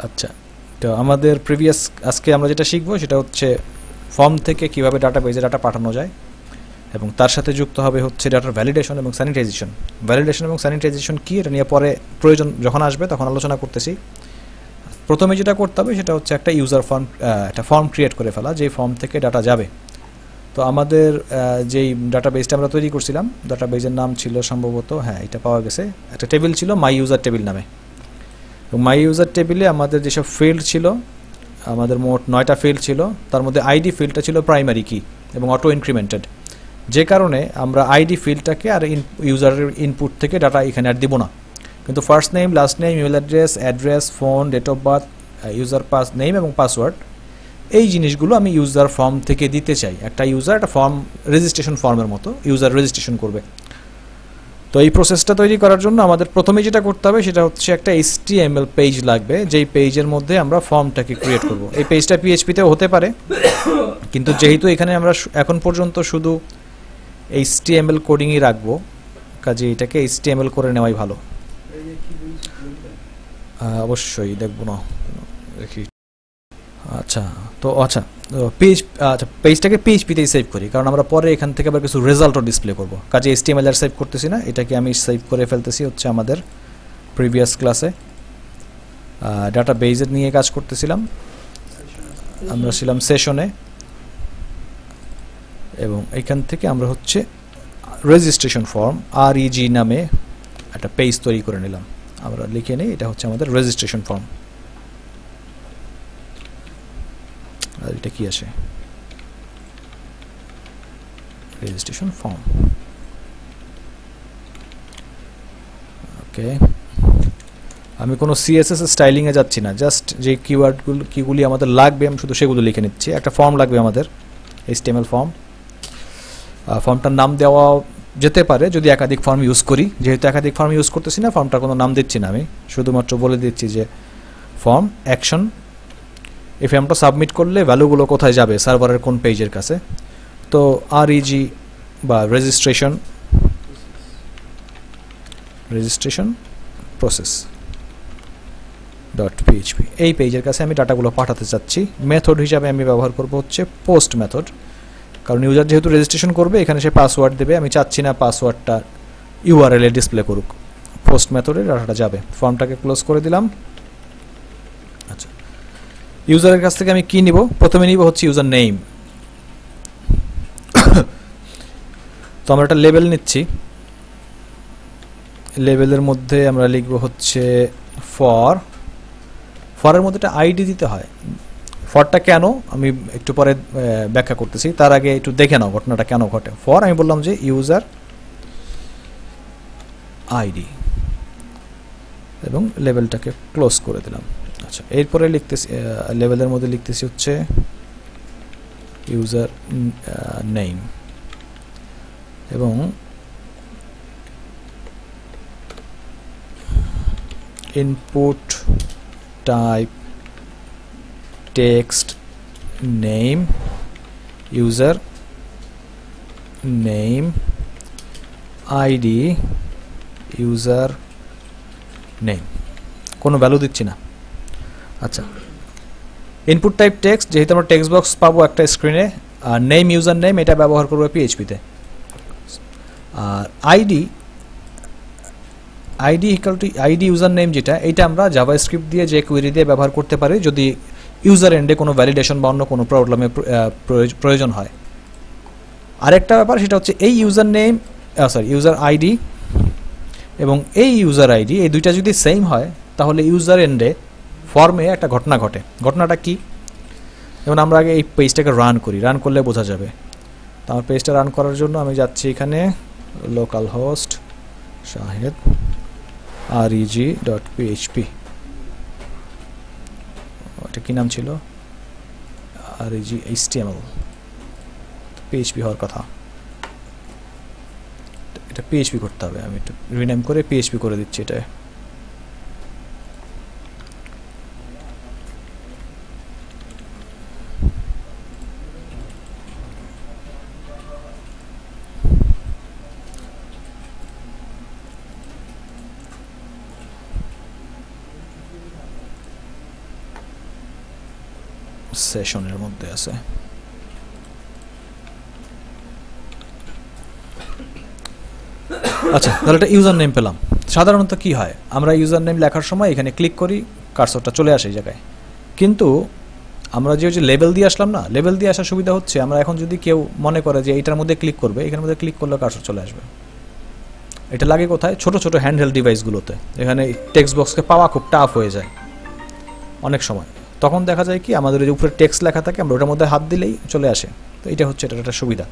আচ্ছা, তো আমাদের প্রিভিয়াস আজকে আমরা যেটা শিখবো সেটা হচ্ছে ফর্ম থেকে কিভাবে ডাটাবেজে ডাটা পাঠানো যায়, এবং তার সাথে যুক্ত হবে হচ্ছে ডাটার ভ্যালিডেশন এবং স্যানিটাইজেশন। ভ্যালিডেশন এবং স্যানিটাইজেশন কী, এটা নিয়ে পরে প্রয়োজন যখন আসবে তখন আলোচনা করতেছি। প্রথমে যেটা করতে হবে সেটা হচ্ছে একটা ইউজার ফর্ম, একটা ফর্ম ক্রিয়েট করে ফেলা, যেই ফর্ম থেকে ডাটা যাবে। তো আমাদের যেই ডাটাবেজটা আমরা তৈরি করছিলাম, ডাটাবেজের নাম ছিল সম্ভবত, হ্যাঁ এটা পাওয়া গেছে, একটা টেবিল ছিল মাই ইউজার টেবিল নামে। এবং মাই ইউজার টেবিলে আমাদের যেসব ফিল্ড ছিল, আমাদের মোট 9টা ফিল্ড ছিল, তার মধ্যে আইডি ফিল্ডটা ছিল প্রাইমারি কি এবং অটো ইনক্রিমেন্টেড, যে কারণে আমরা আইডি ফিল্ডটাকে আর ইউজারের ইনপুট থেকে ডাটা এখানে আর দিব না। কিন্তু first name, last name, email address, phone, date of birth, user pass name এবং পাসওয়ার্ড, এই জিনিসগুলো আমি ইউজার ফর্ম থেকে দিতে চাই। একটা ইউজার একটা ফর্ম, রেজিস্ট্রেশন ফর্মের মতো ইউজার রেজিস্ট্রেশন করবে। তো এই প্রসেসটা তৈরি করার জন্য আমাদের প্রথমে যেটা করতে হবে সেটা হচ্ছে একটা HTML পেজ লাগবে, যেই পেজের মধ্যে আমরা ফর্মটাকে ক্রিয়েট করব। এই পেজটা PHP-তেও হতে পারে, কিন্তু যেহেতু এখানে আমরা এখন পর্যন্ত শুধু HTML কোডিংই রাখবো, কাজে এটাকে HTML করে নেওয়াই ভালো। অবশ্যই দেখব না, দেখি। আচ্ছা পেজটাকে PHP-তেই সেভ করি, কারণ আমরা পরে এখান থেকে আবার কিছু রেজাল্টও ডিসপ্লে করব। কাজে HTML আর সেভ করতেছি না, এটাকে আমি সেভ করে ফেলতেছি হচ্ছে আমাদের প্রিভিয়াস ক্লাসে ডাটা বেজের নিয়ে কাজ করতেছিলাম, আমরা ছিলাম সেশনে, এবং এখান থেকে আমরা হচ্ছে রেজিস্ট্রেশন ফর্ম REG নামে একটা পেজ তৈরি করে নিলাম। আমরা লিখে নিই, এটা হচ্ছে আমাদের রেজিস্ট্রেশন ফর্ম। আর এটা কি আসে, রেজিস্ট্রেশন ফর্ম। ওকে, আমি কোনো CSS স্টাইলিংয়ে যাচ্ছি না, জাস্ট যে কিগুলি আমাদের লাগবে আমি শুধু সেগুলো লিখে নিচ্ছি। একটা ফর্ম লাগবে আমাদের, HTML ফর্ম। ফর্মটার নাম দেওয়া যেতে পারে যদি একাধিক ফর্ম ইউজ করি, যেহেতু একাধিক ফর্ম ইউজ করতেছি না, ফর্মটার কোনো নাম দিচ্ছি না, আমি শুধুমাত্র বলে দিচ্ছি যে ফর্ম অ্যাকশন। এই ফর্মটা সাবমিট করলে ভ্যালুগুলো কোথায় যাবে, সার্ভারের কোন পেজের কাছে। তো REG বা রেজিস্ট্রেশন প্রসেস .php, এই পেজের কাছে আমি ডাটাগুলো পাঠাতে চাচ্ছি। মেথড হিসাবে আমি ব্যবহার করব হচ্ছে পোস্ট মেথড, কারণ ইউজার যেহেতু রেজিস্ট্রেশন করবে এখানে সে পাসওয়ার্ড দেবে, আমি চাচ্ছি না পাসওয়ার্ডটা URL-এ ডিসপ্লে করুক। পোস্ট মেথডে ডাটাটা যাবে। ফর্মটাকে ক্লোজ করে দিলাম। আচ্ছা, ইউজারের কাছ থেকে আমি কি নিব, প্রথমে নিব হচ্ছে ইউজার নেম। তো আমরা একটা লেবেল নিচ্ছি, লেবেলের মধ্যে আমরা লিখব হচ্ছে ফরের মধ্যে একটা আইডি দিতে হয়। ফরটা কেন আমি একটু পরে ব্যাখ্যা করতেছি, তার আগে একটু দেখে নাও ঘটনাটা কেন ঘটে। ফর আমি বললাম যে ইউজার আইডি, এবং লেবেলটাকে ক্লোজ করে দিলাম। আচ্ছা, এরপরে লিখতেছি লেবেলের মধ্যে লিখতেছি হচ্ছে ইউজার নেম, এবং input type text name, user name, ID, user name, কোনো ভ্যালু দিচ্ছি না। আচ্ছা, ইনপুট টাইপ টেক্সট, যেহেতু আমরা টেক্সট বক্স পাবো একটা স্ক্রিনে, আর নেম ইউজার নেম এটা ব্যবহার করবো PHP-তে। আর আইডি ইউজার নেম যেটা, এটা আমরা জাভাস্ক্রিপ্ট দিয়ে যে কোয়েরি দিয়ে ব্যবহার করতে পারি যদি ইউজার এন্ডে কোনো ভ্যালিডেশন বা অন্য কোনো প্রবলেমে প্রয়োজন হয়। আরেকটা ব্যাপার সেটা হচ্ছে এই ইউজার আইডি এবং এই ইউজার আইডি, এই দুইটা যদি সেম হয় তাহলে ইউজার এন্ডে ফর্মে একটা ঘটনা ঘটে। ঘটনাটা কি, যেমন আমরা আগে এই পেজটাকে রান করি, রান করলে বোঝা যাবে। তো আমার পেজটা রান করার জন্য আমি যাচ্ছি এখানে লোকাল হোস্ট শাহেদ reg.php, এটা কি নাম ছিল, reg HTML, PHP হওয়ার কথা, এটা PHP করতে হবে। আমি একটু রিনেম করে PHP করে দিচ্ছি এটা। সেশনের মধ্যে আছে। আচ্ছা, তাহলে একটা ইউজার নেম পেলাম। সাধারণত কি হয়, আমরা ইউজার নেম লেখার সময় এখানে ক্লিক করি, কার্সরটা চলে আসে এই জায়গায়। কিন্তু আমরা যে লেবেল দিয়ে আসলাম না, লেবেল দিয়ে আসার সুবিধা হচ্ছে আমরা এখন যদি কেউ মনে করে যে এইটার মধ্যে ক্লিক করবে, এখানের মধ্যে ক্লিক করলে কার্সর চলে আসবে। এটা লাগে কোথায়? ছোট ছোট হ্যান্ডহেল্ড ডিভাইসগুলোতে, এখানে টেক্সট বক্সকে পাওয়া খুব টাফ হয়ে যায় অনেক সময়। তখন দেখা যায় কি, আমাদের যে উপরে টেক্সট লেখা থাকে, আমরা ওটার মধ্যে হাত দিলেই চলে আসে। তো এটা হচ্ছে এটার একটা সুবিধা।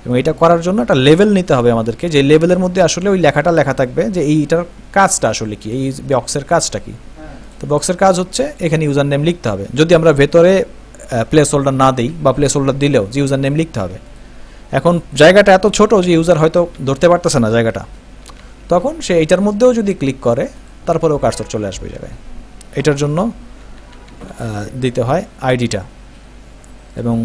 এবং এটা করার জন্য একটা লেভেল নিতে হবে আমাদেরকে, যে লেভেলের মধ্যে আসলে ওই লেখাটা লেখা থাকবে যে এইটার কাজটা আসলে কি, এই বক্সের কাজটা কি। তো বক্সের কাজ হচ্ছে এখানে ইউজার নেম লিখতে হবে। যদি আমরা ভেতরে প্লেস হোল্ডার না দিই বা প্লেস হোল্ডার দিলেও যে ইউজার নেম লিখতে হবে। এখন জায়গাটা এত ছোট যে ইউজার হয়তো ধরতে পারতেছে না জায়গাটা, তখন সে এইটার মধ্যেও যদি ক্লিক করে তারপরেও কার্সর চলে আসবে জায়গায়। এটার জন্য দিতে হয় আইডিটা। এবং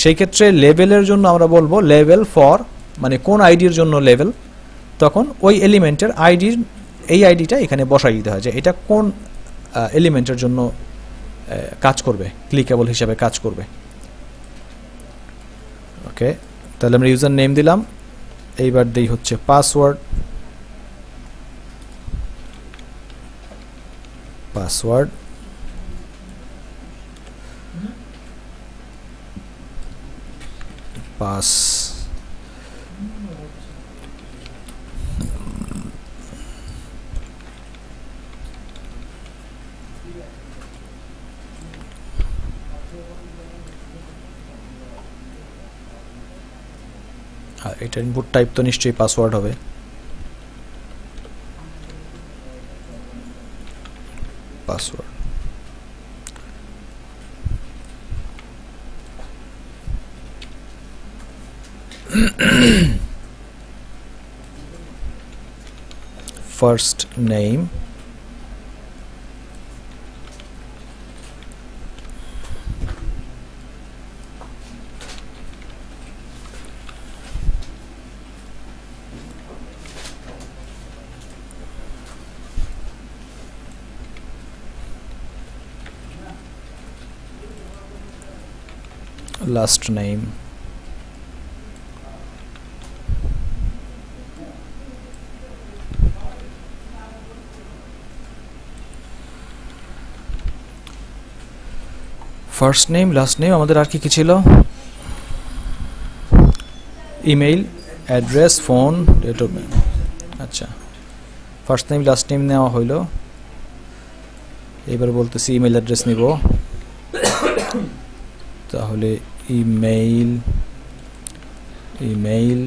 সেই ক্ষেত্রে লেভেলের জন্য আমরা বলবো লেভেল ফর, মানে কোন আইডির জন্য লেভেল, তখন ওই এলিমেন্টের আইডির এই আইডিটা এখানে বসাই দিতে হয় যে এটা কোন এলিমেন্টের জন্য কাজ করবে, ক্লিকেবল হিসাবে কাজ করবে। ওকে, তাহলে আমরা ইউজার নেম দিলাম। এইবার দেই হচ্ছে পাসওয়ার্ড। পাসওয়ার্ড পাস এটা ইনপুট টাইপ তো নিশ্চয়ই পাসওয়ার্ড হবে। Password first name, last name, first name, last name. আমাদের আর কি কি ছিল? Email, address, phone, date of birth. আচ্ছা, ফার্স্ট নেম লাস্ট নেম নেওয়া হইল। এবার বলতেছি ইমেইল অ্যাড্রেস নিব। তাহলে ইমেইল, ইমেইল,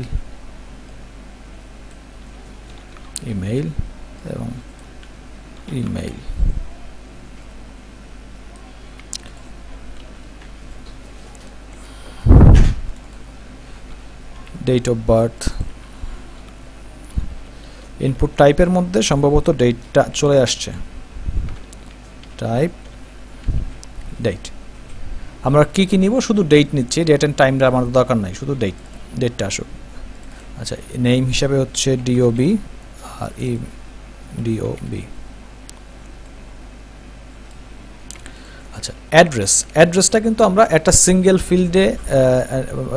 ইমেইল এবং email. Date of birth. Input টাইপের মধ্যে সম্ভবত ডেটটা চলে আসছে। Type date. আমরা কি কি নিব? শুধু ডেট নিচ্ছি, ডেট অ্যান্ড টাইমটা আমাদের দরকার নাই, শুধু ডেটটা আসুক। আচ্ছা, নেম হিসাবে হচ্ছে ডিওবি আর ডিওবি। আচ্ছা, অ্যাড্রেস। অ্যাড্রেসটা কিন্তু আমরা একটা সিঙ্গেল ফিল্ডে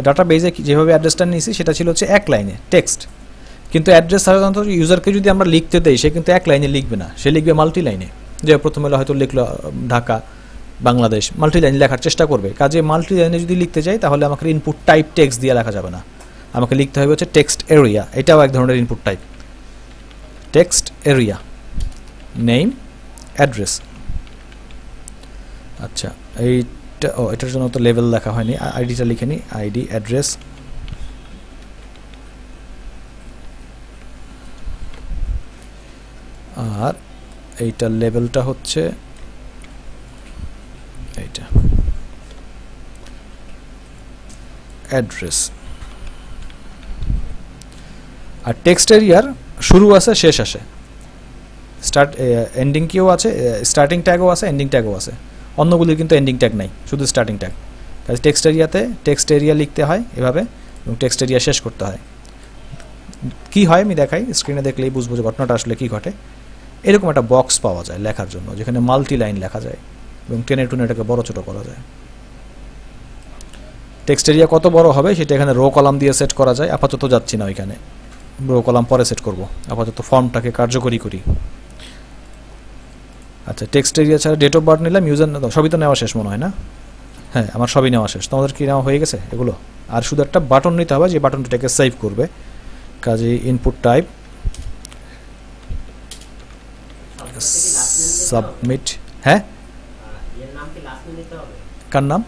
ডাটাবেজে যেভাবে অ্যাড্রেসটা নিয়েছি সেটা ছিল হচ্ছে এক লাইনে টেক্সট। কিন্তু অ্যাড্রেস সাধারণত ইউজারকে যদি আমরা লিখতে দেই, সে কিন্তু এক লাইনে লিখবে না, সে লিখবে মাল্টি লাইনে। যে প্রথমে হয়তো লিখলো ঢাকা, বাংলাদেশ, মাল্টি লাইন লেখার চেষ্টা করবে। কাজে মাল্টি লাইনে যদি লিখতে যাই তাহলে আমাকে ইনপুট টাইপ টেক্সট দিয়ে লেখা যাবে না, আমাকে লিখতে হবে হচ্ছে টেক্সট এরিয়া। এটাও এক ধরনের input type, text area, name, address. আচ্ছা, এইটা এটার জন্য তো লেভেল লেখা হয়নি, আইডিটা লিখে নিই। আইডি, অ্যাড্রেস, আর এইটার লেভেলটা হচ্ছে এইটা অ্যাড্রেস। আর টেক্সট এরিয়ার শুরু আছে, শেষ আসে, স্টার্ট এন্ডিং কিও আছে, স্টার্টিং ট্যাগও আছে, এন্ডিং ট্যাগও আছে। অন্যগুলির কিন্তু এন্ডিং ট্যাগ নাই, শুধু স্টার্টিং ট্যাগ। কাজে টেক্সট এরিয়াতে টেক্সট এরিয়া লিখতে হয় এভাবে, এবং টেক্সট এরিয়া শেষ করতে হয়। কি হয় আমি দেখাই, স্ক্রিনে দেখলেই বুঝবো যে ঘটনাটা আসলে কি ঘটে। এরকম একটা বক্স পাওয়া যায় লেখার জন্য, যেখানে মাল্টি লাইন লেখা যায় এবং টেনে টুনে এটাকে বড় ছোটো করা যায়। টেক্সট এরিয়া কত বড় হবে সেটা এখানে রো কলাম দিয়ে সেট করা যায়। আপাতত যাচ্ছি না ওইখানে, রো কলাম পরে সেট করব, আপাতত ফর্মটাকে কার্যকরী করি। আচ্ছা, টেক্সট এরিয়া ছাড়া ডেট অফ বার্থ নিলাম, ইউজার সবই তো নেওয়া শেষ মনে হয় না? হ্যাঁ, আমার সবই নেওয়া শেষ। তোমাদের কি নেওয়া হয়ে গেছে এগুলো? আর শুধু একটা বাটন নিতে হবে যে বাটনটাকে সেভ করবে। কাজে ইনপুট টাইপ সাবমিট। হ্যাঁ, কার নাম?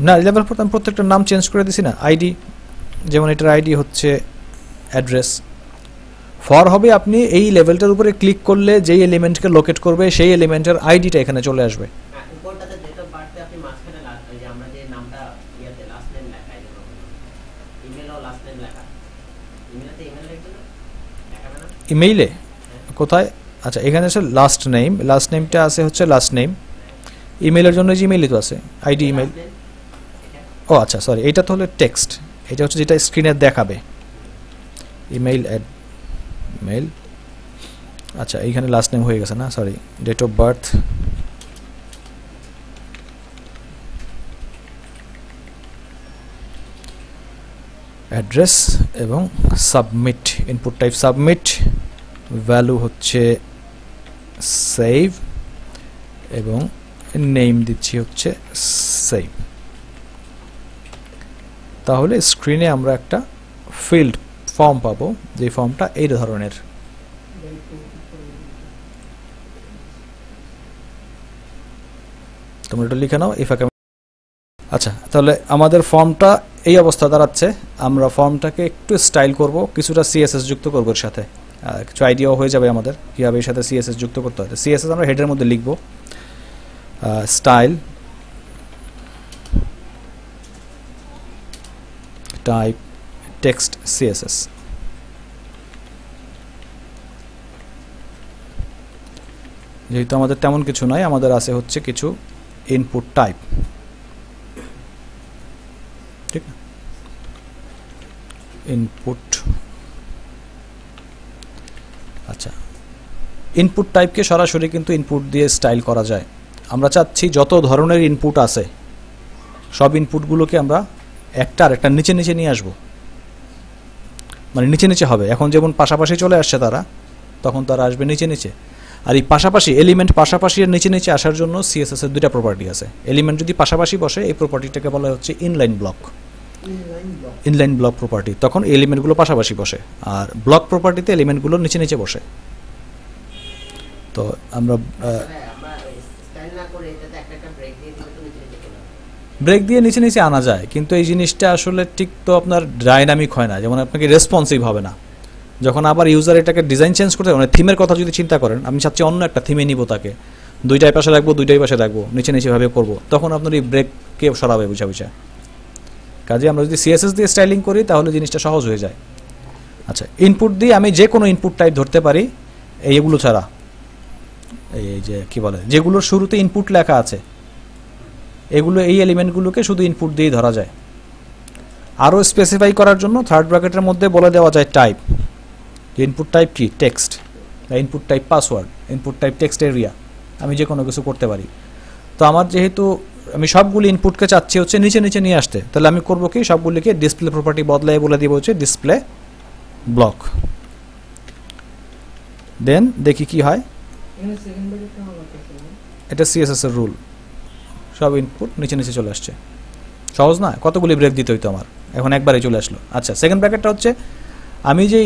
না, লেভেল পর আমি প্রত্যেকটা নাম চেঞ্জ করে দিছি না। আইডি, যেমন এটার আইডি হচ্ছে অ্যাড্রেস। ফর হবে আপনি এই লেভেলটার উপরে ক্লিক করলে যেই এলিমেন্টকে লোকেট করবে সেই এলিমেন্টের আইডিটা এখানে চলে আসবে। ইমেইলে কোথায়? আচ্ছা, এখানে আছে লাস্ট নেম, লাস্ট নেমটা আছে হচ্ছে লাস্ট নেম। ইমেইলের জন্য যে ইমেইলই তো আছে, আইডি ইমেইল। ও আচ্ছা, সরি, এইটা তো হলো টেক্সট, এটা হচ্ছে যেটা স্ক্রিনে দেখাবে, ইমেইল অ্যাড মেইল। আচ্ছা, এইখানে লাস্ট নেম হয়ে গেছে না, sorry. Date of birth, address এবং submit. Input type submit, value হচ্ছে সেভ এবং নেম দিচ্ছি হচ্ছে সেভ। তাহলে স্ক্রিনে আমরা একটা ফিল্ড ফর্ম পাবো, যে ফর্মটা এই ধরনের। তোমরা এটা লিখে নাও। আচ্ছা, তাহলে আমাদের ফর্মটা এই অবস্থা দাঁড়াচ্ছে। আমরা ফর্মটাকে একটু স্টাইল করব, কিছুটা সিএসএস যুক্ত করব এর সাথে। কিছু আইডিয়াও হয়ে যাবে আমাদের কীভাবে এর সাথে সিএসএস যুক্ত করতে হয়। সিএসএস আমরা হেডের মধ্যে লিখব, স্টাইল টাইপ টেক্সট সিএসএস। যেহেতু আমাদের তেমন কিছু নয়, আমাদের আছে হচ্ছে কিছু ইনপুট টাইপ, ঠিক না? ইনপুট, আচ্ছা, ইনপুট টাইপকে সরাসরি কিন্তু ইনপুট দিয়ে স্টাইল করা যায়। আমরা চাচ্ছি যত ধরনের ইনপুট আছে সব ইনপুটগুলোকে আমরা একটা আর একটা নিচে নিচে নিয়ে আসব, মানে নিচে নিচে হবে। এখন যেমন পাশাপাশি চলে আসছে তারা, তখন তারা আসবে নিচে নিচে। আর এই পাশাপাশি এলিমেন্ট পাশাপাশি এর নিচে নিচে আসার জন্য সিএসএস এর দুইটা প্রপার্টি আছে। এলিমেন্ট যদি পাশাপাশি বসে, এই প্রপার্টিটাকে বলা হচ্ছে inline block. Inline block property, তখন এলিমেন্টগুলো পাশাপাশি বসে। আর ব্লক প্রপার্টিতে এলিমেন্টগুলো নিচে নিচে বসে। তো আমরা ব্রেক দিয়ে নিচে নিচে আনা যায়, কিন্তু এই জিনিসটা আসলে ঠিক তো আপনার ডাইনামিক হয় না, যেমন আপনাকে রেসপন্সিভ হবে না। যখন আবার ইউজার এটাকে ডিজাইন চেঞ্জ করতে, মানে থিমের কথা যদি চিন্তা করেন, আমি চাচ্ছি অন্য একটা থিমে নিব, তাকে দুইটাই পাশে রাখবো, দুইটাই পাশে রাখবো, নিচে নিচেভাবে করবো, তখন আপনার এই ব্রেককে সরাবে বুঝা বুঝা। কাজে আমরা যদি সিএসএস দিয়ে স্টাইলিং করি তাহলে জিনিসটা সহজ হয়ে যায়। আচ্ছা, ইনপুট দিয়ে আমি যে কোনো ইনপুট টাইপ ধরতে পারি, এইগুলো ছাড়া। এই যে কি বলে, যেগুলোর শুরুতে ইনপুট লেখা আছে, এগুলো এই এলিমেন্টগুলোকে শুধু ইনপুট দিয়েই ধরা যায়। আরও স্পেসিফাই করার জন্য থার্ড ব্র্যাকেটের মধ্যে বলে দেওয়া যায় টাইপ। ইনপুট টাইপ কি? Text. Input type password, input type text area, আমি যে কোনো কিছু করতে পারি। তো আমার যেহেতু আমি সবগুলি ইনপুটকে চাচ্ছি হচ্ছে নিচে নিচে নিয়ে আসতে, তাহলে আমি করবো কি, সবগুলিকে ডিসপ্লে প্রপার্টি বদলায় বলে দিব হচ্ছে ডিসপ্লে ব্লক। দেন দেখি কি হয়। এটা সিএসএস এর রুল, সব ইনপুট নিচে নিচে চলে আসছে। সহজ না? কতগুলি ব্রেক দিতে হইতো আমার, এখন একবারেই চলে আসলো। আচ্ছা, সেকেন্ড ব্র্যাকেটটা হচ্ছে আমি যে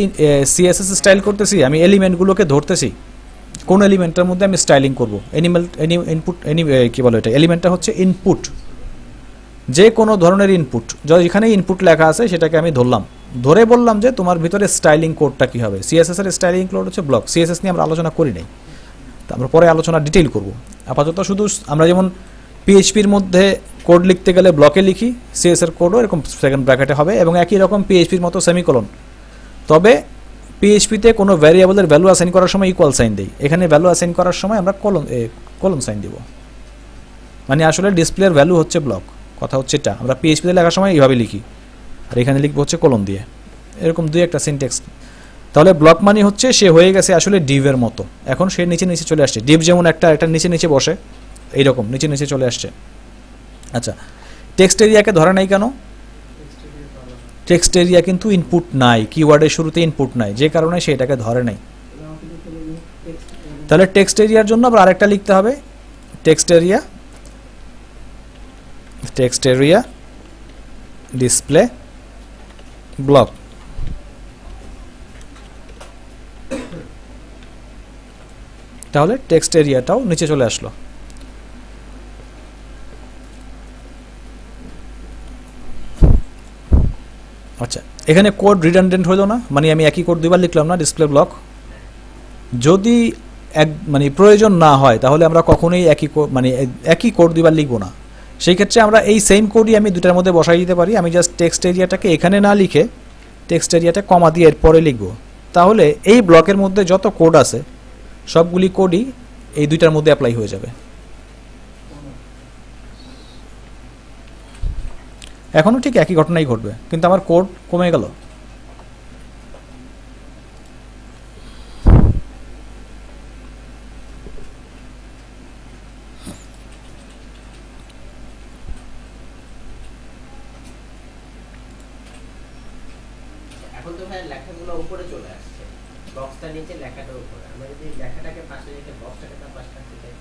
সিএসএস স্টাইল করতেছি, আমি এলিমেন্টগুলোকে ধরতেছি, কোন এলিমেন্টের মধ্যে আমি স্টাইলিং করবো। ইনপুট কি বলে, এটা এলিমেন্টটা হচ্ছে ইনপুট, যে কোনো ধরনের ইনপুট, যেখানে ইনপুট লেখা আছে সেটাকে আমি ধরলাম, ধরে বললাম যে তোমার ভিতরে স্টাইলিং কোডটা কি হবে। সিএসএস এর স্টাইলিং কোড হচ্ছে ব্লক। সিএসএস নিয়ে আমরা আলোচনা করি নাই, আমরা পরে আলোচনা ডিটেইল করব। আপাতত শুধু আমরা যেমন পিএইচপির মধ্যে কোড লিখতে গেলে ব্লকে লিখি, সিএস এর কোডও এরকম সেকেন্ড ব্র্যাকেটে হবে, এবং একই রকম পিএইচপির মতো সেমিকোলন। তবে পিএইচপিতে কোনো ভ্যারিয়েবলের ভ্যালু অ্যাসাইন করার সময় ইকুয়াল সাইন দেই, এখানে ভ্যালু অ্যাসাইন করার সময় আমরা কোলন সাইন দিব। মানে আসলে ডিসপ্লের ভ্যালু হচ্ছে ব্লক, কথা হচ্ছে এটা। আমরা পিএইচপিতে লেখার সময় এইভাবে লিখি, আর এখানে লিখবো হচ্ছে কোলন দিয়ে, এরকম দুই একটা সিনট্যাক্স। তাহলে ব্লক মানে হচ্ছে সে হয়ে গেছে আসলে ডিভের মতো, এখন সে নিচে নিচে চলে আসছে। ডিভ যেমন একটা নিচে নিচে বসে, এইরকম নিচে নিচে চলে আসছে। আচ্ছা, টেক্সট এরিয়াকে ধরে নাই কেন? টেক্সট এরিয়া কিন্তু ইনপুট নাই, কিওয়ার্ডের শুরুতে ইনপুট নাই, যে কারণে সেটাকে ধরে নাই। তাহলে টেক্সট এরিয়ার জন্য আবার আরেকটা লিখতে হবে, টেক্সট এরিয়া ডিসপ্লে ব্লক। তাহলে টেক্সট এরিয়াটাও নিচে চলে আসলো। আচ্ছা, এখানে কোড রিডান্ডেন্ট হলো না, মানে আমি একই কোড দুইবার লিখলাম না ডিসপ্লে ব্লক। যদি মানে প্রয়োজন না হয় তাহলে আমরা কখনোই একই কোড দুইবার লিখবো না। সেই ক্ষেত্রে আমরা এই সেম কোডই আমি দুটার মধ্যে বসাই দিতে পারি। আমি জাস্ট টেক্সট এরিয়াটাকে এখানে না লিখে টেক্সট এরিয়াটা কমা দিয়ে এরপরে লিখবো। তাহলে এই ব্লকের মধ্যে যত কোড আছে সবগুলি কোডই এই দুইটার মধ্যে অ্যাপ্লাই হয়ে যাবে। এখনও ঠিক একই ঘটনাই ঘটবে, কিন্তু আমার কোড কমে গেল। এখন তো ভাই লেখাগুলো উপরে চলে আসছে, বক্সটা নিচে লেখাটা উপরে। আমরা যদি লেখাটাকে পাশে রেখে বক্সটাকে তার পাশে রাখতে চাই,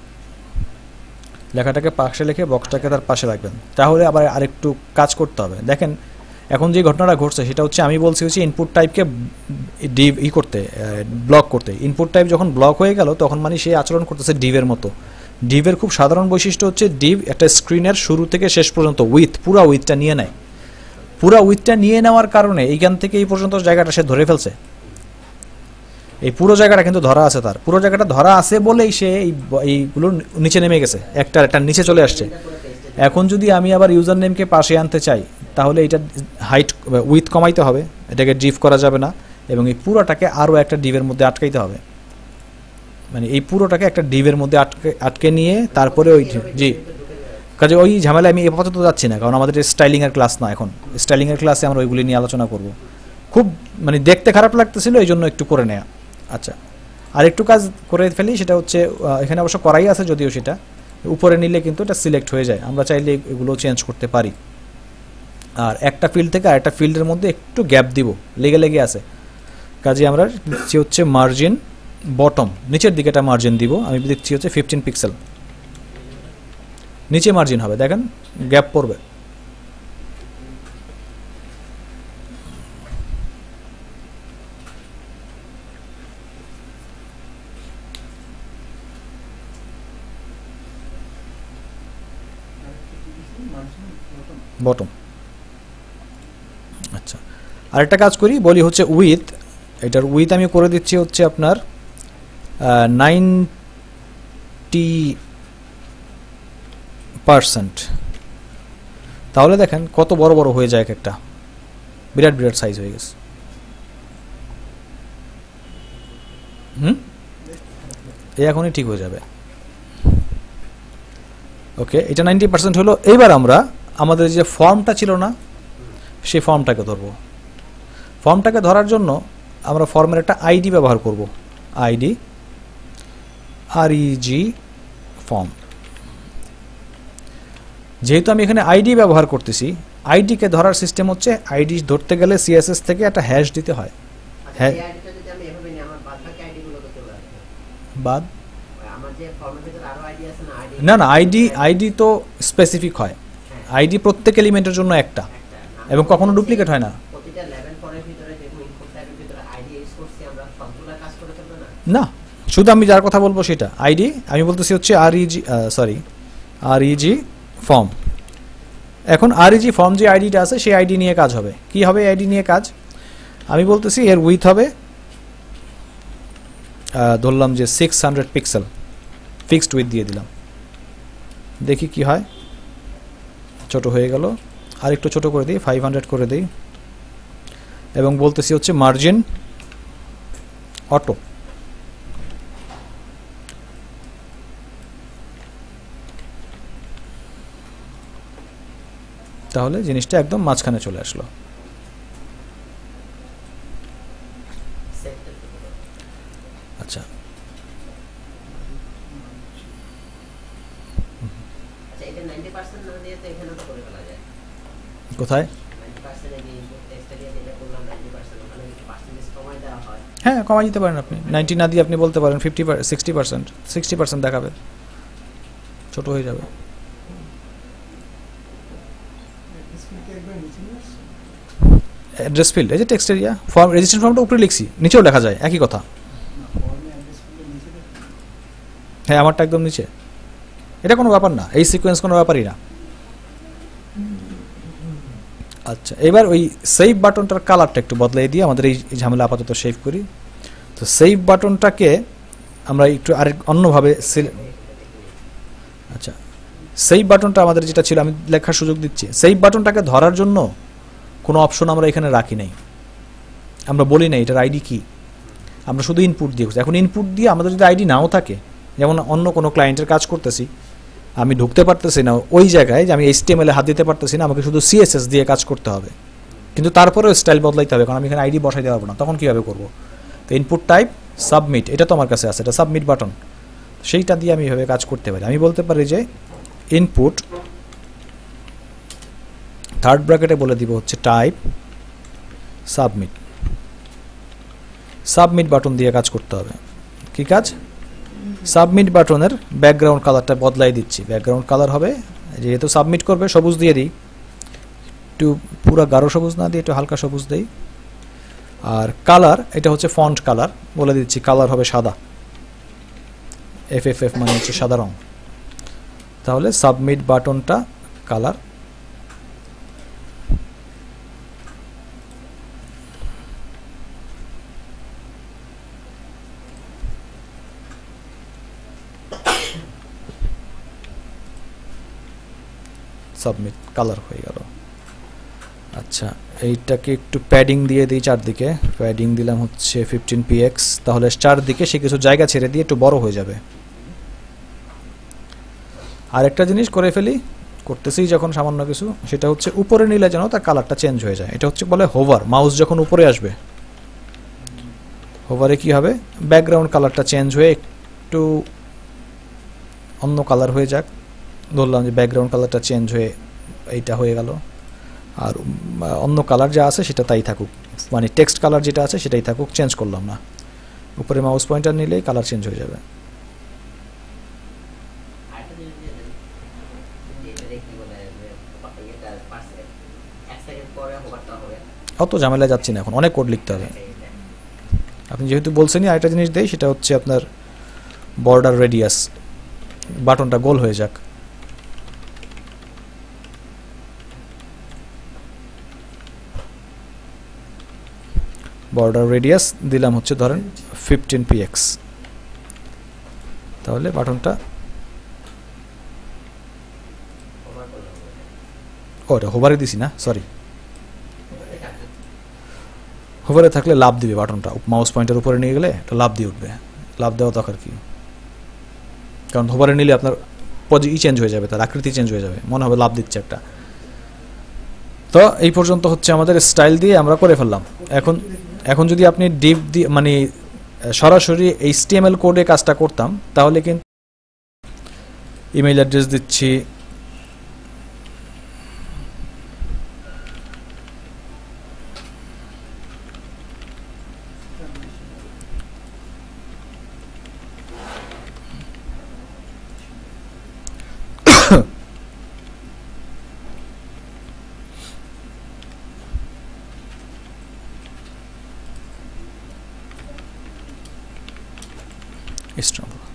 লেখাটাকে পাশে রেখে বক্সটাকে তার পাশে রাখবেন, তাহলে আবার আরেকটু কাজ করতে হবে। দেখেন এখন যে ঘটনাটা ঘটছে সেটা হচ্ছে, আমি বলছি হচ্ছে ইনপুট টাইপকে ব্লক করতে। ইনপুট টাইপ যখন ব্লক হয়ে গেল তখন মানে সে আচরণ করতেছে ডিভের মতো। ডিভের খুব সাধারণ বৈশিষ্ট্য হচ্ছে ডিভ একটা স্ক্রিনের শুরু থেকে শেষ পর্যন্ত পুরা উইথটা নিয়ে নেয়। পুরা উইথটা নিয়ে নেওয়ার কারণে এইখান থেকে এই পর্যন্ত জায়গাটা সে ধরে ফেলছে। এই পুরো জায়গাটা কিন্তু ধরা আছে, তার পুরো জায়গাটা ধরা আছে বলেই সে এইগুলো নিচে নেমে গেছে, একটা নিচে চলে আসছে। এখন যদি আমি আবার ইউজার নেমকে পাশে আনতে চাই তাহলে এটা হাইট উইথ কমাইতে হবে, এটাকে ডিভ করা যাবে না, এবং এই পুরোটাকে আরও একটা ডিভের মধ্যে আটকাইতে হবে। মানে এই পুরোটাকে একটা ডিভের মধ্যে আটকে নিয়ে তারপরে ওই জি কাজে ওই ঝামেলা আমি আপাতত যাচ্ছি না, কারণ আমাদের স্টাইলিংয়ের ক্লাস না। এখন স্টাইলিংয়ের ক্লাসে আমরা ওইগুলি নিয়ে আলোচনা করব। খুব মানে দেখতে খারাপ লাগতেছিল, এই জন্য একটু করে নেয়া। আচ্ছা, আর একটু কাজ করে ফেলি, সেটা হচ্ছে এখানে অবশ্য করাই আছে, যদিও সেটা উপরে নিলে কিন্তু এটা সিলেক্ট হয়ে যায়, আমরা চাইলে এগুলো চেঞ্জ করতে পারি। আর একটা ফিল্ড থেকে আরেকটা ফিল্ডের মধ্যে একটু গ্যাপ দিব, লেগে আছে। কাজে আমরা দিচ্ছি হচ্ছে মার্জিন বটম, নিচের দিকে একটা মার্জিন দিব। আমি দিচ্ছি হচ্ছে 15 পিক্সেল, নিচে মার্জিন হবে, দেখেন গ্যাপ পড়বে। বটম। আচ্ছা, আরেকটা কাজ করি, বলি হচ্ছে উইথ। এটার উইথ আমি করে দিচ্ছি হচ্ছে আপনার 90%। তাহলে দেখেন কত বড় বড় হয়ে যায়, একটা বিরাট বিরাট সাইজ হয়ে গেছে। এই এখনই ঠিক হয়ে যাবে। ওকে, এটা 90% হলো। এইবার আমরা আমাদের যে ফর্মটা ছিল না, সেই ফর্মটাকে ধরবো। ফর্মটাকে ধরার জন্য আমরা ফর্মের একটা আইডি ব্যবহার করব, আইডি REG ফর্ম। যেহেতু আমি এখানে আইডি ব্যবহার করতেছি, আইডিকে ধরার সিস্টেম হচ্ছে, আইডি ধরতে গেলে CSS থেকে একটা হ্যাশ দিতে হয়। হ্যাঁ, বাদ না না, আইডি তো স্পেসিফিক হয়, আইডি প্রত্যেক এলিমেন্টের জন্য একটা, এবং কখনো ডুপ্লিকেট হয় না। না, শুধু আমি যার কথা বলবো সেটা আইডি। আমি বলতেছি হচ্ছে REG ফর্ম। এখন REG ফর্ম যে আইডিটা আছে সেই আইডি নিয়ে কাজ হবে। কি হবে আইডি নিয়ে কাজ? আমি বলতেছি এর উইথ হবে, ধরলাম যে 600 পিক্সেল, ফিক্সড উইথ দিয়ে দিলাম, দেখি কি হয়। ছোট হয়ে গেল, আর একটু ছোট করে দিই, 500 করে দিই, এবং বলতেছি হচ্ছে মার্জিন অটো। তাহলে জিনিসটা একদম মাঝখানে চলে আসলো। আচ্ছা, আচ্ছা এটা 90% না দিয়ে তো এখানে তো করে ফেলা যায়। কোথায়? 90% এর যে ইনপুট টেক্সটটা দিয়ে যেটা করলাম 90% ওখানে যদি পার্সেন্টেজ কমায় দেওয়া হয়। হ্যাঁ, কমাই দিতে পারেন আপনি। 90 না দিয়ে আপনি বলতে পারেন 60% দেখাবে, ছোট হয়ে যাবে। অ্যাড্রেস ফিল্ড এই যে টেক্সট এরিয়া ফর্ম রেজিস্ট্রেশন ফর্মটা উপরে লিখছি, নিচেও লেখা যায় একই কথা। হ্যাঁ, আমারটা একদম নিচে। এটা কোনো ব্যাপার না, এই সিকোয়েন্স কোনো ব্যাপারই না। আচ্ছা, এবার ওই সেভ বাটনটার কালারটা একটু বদলাই দিয়ে আমাদের এই ঝামেলা আপাতত সেভ করি। তো সেভ বাটনটাকে আমরা একটু আরেক অন্যভাবে আচ্ছা, সেভ বাটনটা আমাদের যেটা ছিল, আমি লেখার সুযোগ দিচ্ছি। সেভ বাটনটাকে ধরার জন্য কোনো অপশন আমরা এখানে রাখি নাই, আমরা বলি নাই এটার আইডি কি, আমরা শুধু ইনপুট দিয়ে। এখন ইনপুট দিয়ে আমাদের যদি আইডি নাও থাকে, যেমন অন্য কোনো ক্লায়েন্টের কাজ করতেছি, আমি ঢুকতে পারতেছি না ওই জায়গায় যে আমি HTML এ হাত দিতে পারতেছি না, আমাকে শুধু CSS দিয়ে কাজ করতে হবে, কিন্তু তারপরেও স্টাইল বদলাইতে হবে, কারণ আমি এখানে আইডি বসাইতে পারবো না। তখন কীভাবে করবো? তো ইনপুট টাইপ সাবমিট, এটা তো আমার কাছে আছে, এটা সাবমিট বাটন, সেইটা দিয়ে আমি এভাবে কাজ করতে পারি। আমি বলতে পারি যে ইনপুট থার্ড ব্র্যাকেটে বলে দিব হচ্ছে টাইপ সাবমিট, সাবমিট বাটন দিয়ে কাজ করতে হবে। কি কাজ? সাবমিট বাটনের ব্যাকগ্রাউন্ড কালারটা বদলাই দিচ্ছি। ব্যাকগ্রাউন্ড কালার হবে, যেহেতু সাবমিট করবে সবুজ দিয়ে দিই, একটু পুরো গাঢ় সবুজ না দিয়ে একটু হালকা সবুজ দিই। আর কালার এটা হচ্ছে ফন্ট কালার, বলে দিচ্ছি কালার হবে সাদা, FFF মানে হচ্ছে সাদা রং। তাহলে সাবমিট বাটনটা কালার, সাবমিট কালার হয়ে গেল। আচ্ছা, এইটাকে একটু প্যাডিং দিয়ে দিই চারদিকে, প্যাডিং দিলাম হচ্ছে 15px, তাহলে চারদিকে সে কিছু জায়গা ছেড়ে দিয়ে একটু বড় হয়ে যাবে। আরেকটা জিনিস করে ফেলি, করতেছি যখন সামান্য কিছু, সেটা হচ্ছে উপরে নিলে যেন তার কালারটা চেঞ্জ হয়ে যায়। এটা হচ্ছে বলে হোভার, মাউস যখন উপরে আসবে হোভারে কি হবে, ব্যাকগ্রাউন্ড কালারটা চেঞ্জ হয়ে একটু অন্য কালার হয়ে যাক। ধরলাম যে ব্যাকগ্রাউন্ড কালারটা চেঞ্জ হয়ে এইটা হয়ে গেল, আর অন্য কালার যা আছে সেটা তাই থাকুক, মানে টেক্সট কালার যেটা আছে সেটাই থাকুক, চেঞ্জ করলাম না। উপরে মাউস পয়েন্টার নিলেই কালার চেঞ্জ হয়ে যাবে। অত ঝামেলা যাচ্ছি না, এখন অনেক কোড লিখতে হবে। আপনি যেহেতু বলছেনই, আরেকটা জিনিস দেই, সেটা হচ্ছে আপনার বর্ডার রেডিয়াস, বাটনটা গোল হয়ে যাক। বর্ডার রেডিয়াস দিলাম হচ্ছে ধরেন 15px, তাহলে বাটনটা ওটা হোভারে দিছি না, সরি, হোভারে থাকলে লাভ দিবে বাটনটা, মাউস পয়েন্টার উপরে নিয়ে গেলে এটা লাভ দিয়ে উঠবে। লাভ দেওয়া দরকার কি, কারণ হোভারে নিলে আপনার চেঞ্জ হয়ে যাবে, তার আকৃতি চেঞ্জ হয়ে যাবে, মনে হবে লাভ দিচ্ছে একটা। তো এই পর্যন্ত হচ্ছে আমাদের স্টাইল দিয়ে আমরা করে ফেললাম। এখন যদি আপনি ডিপ দিয়ে মানে সরাসরি HTML কোডে কাজটা করতাম, তাহলে কিন্তু ইমেইল অ্যাড্রেস দিচ্ছি,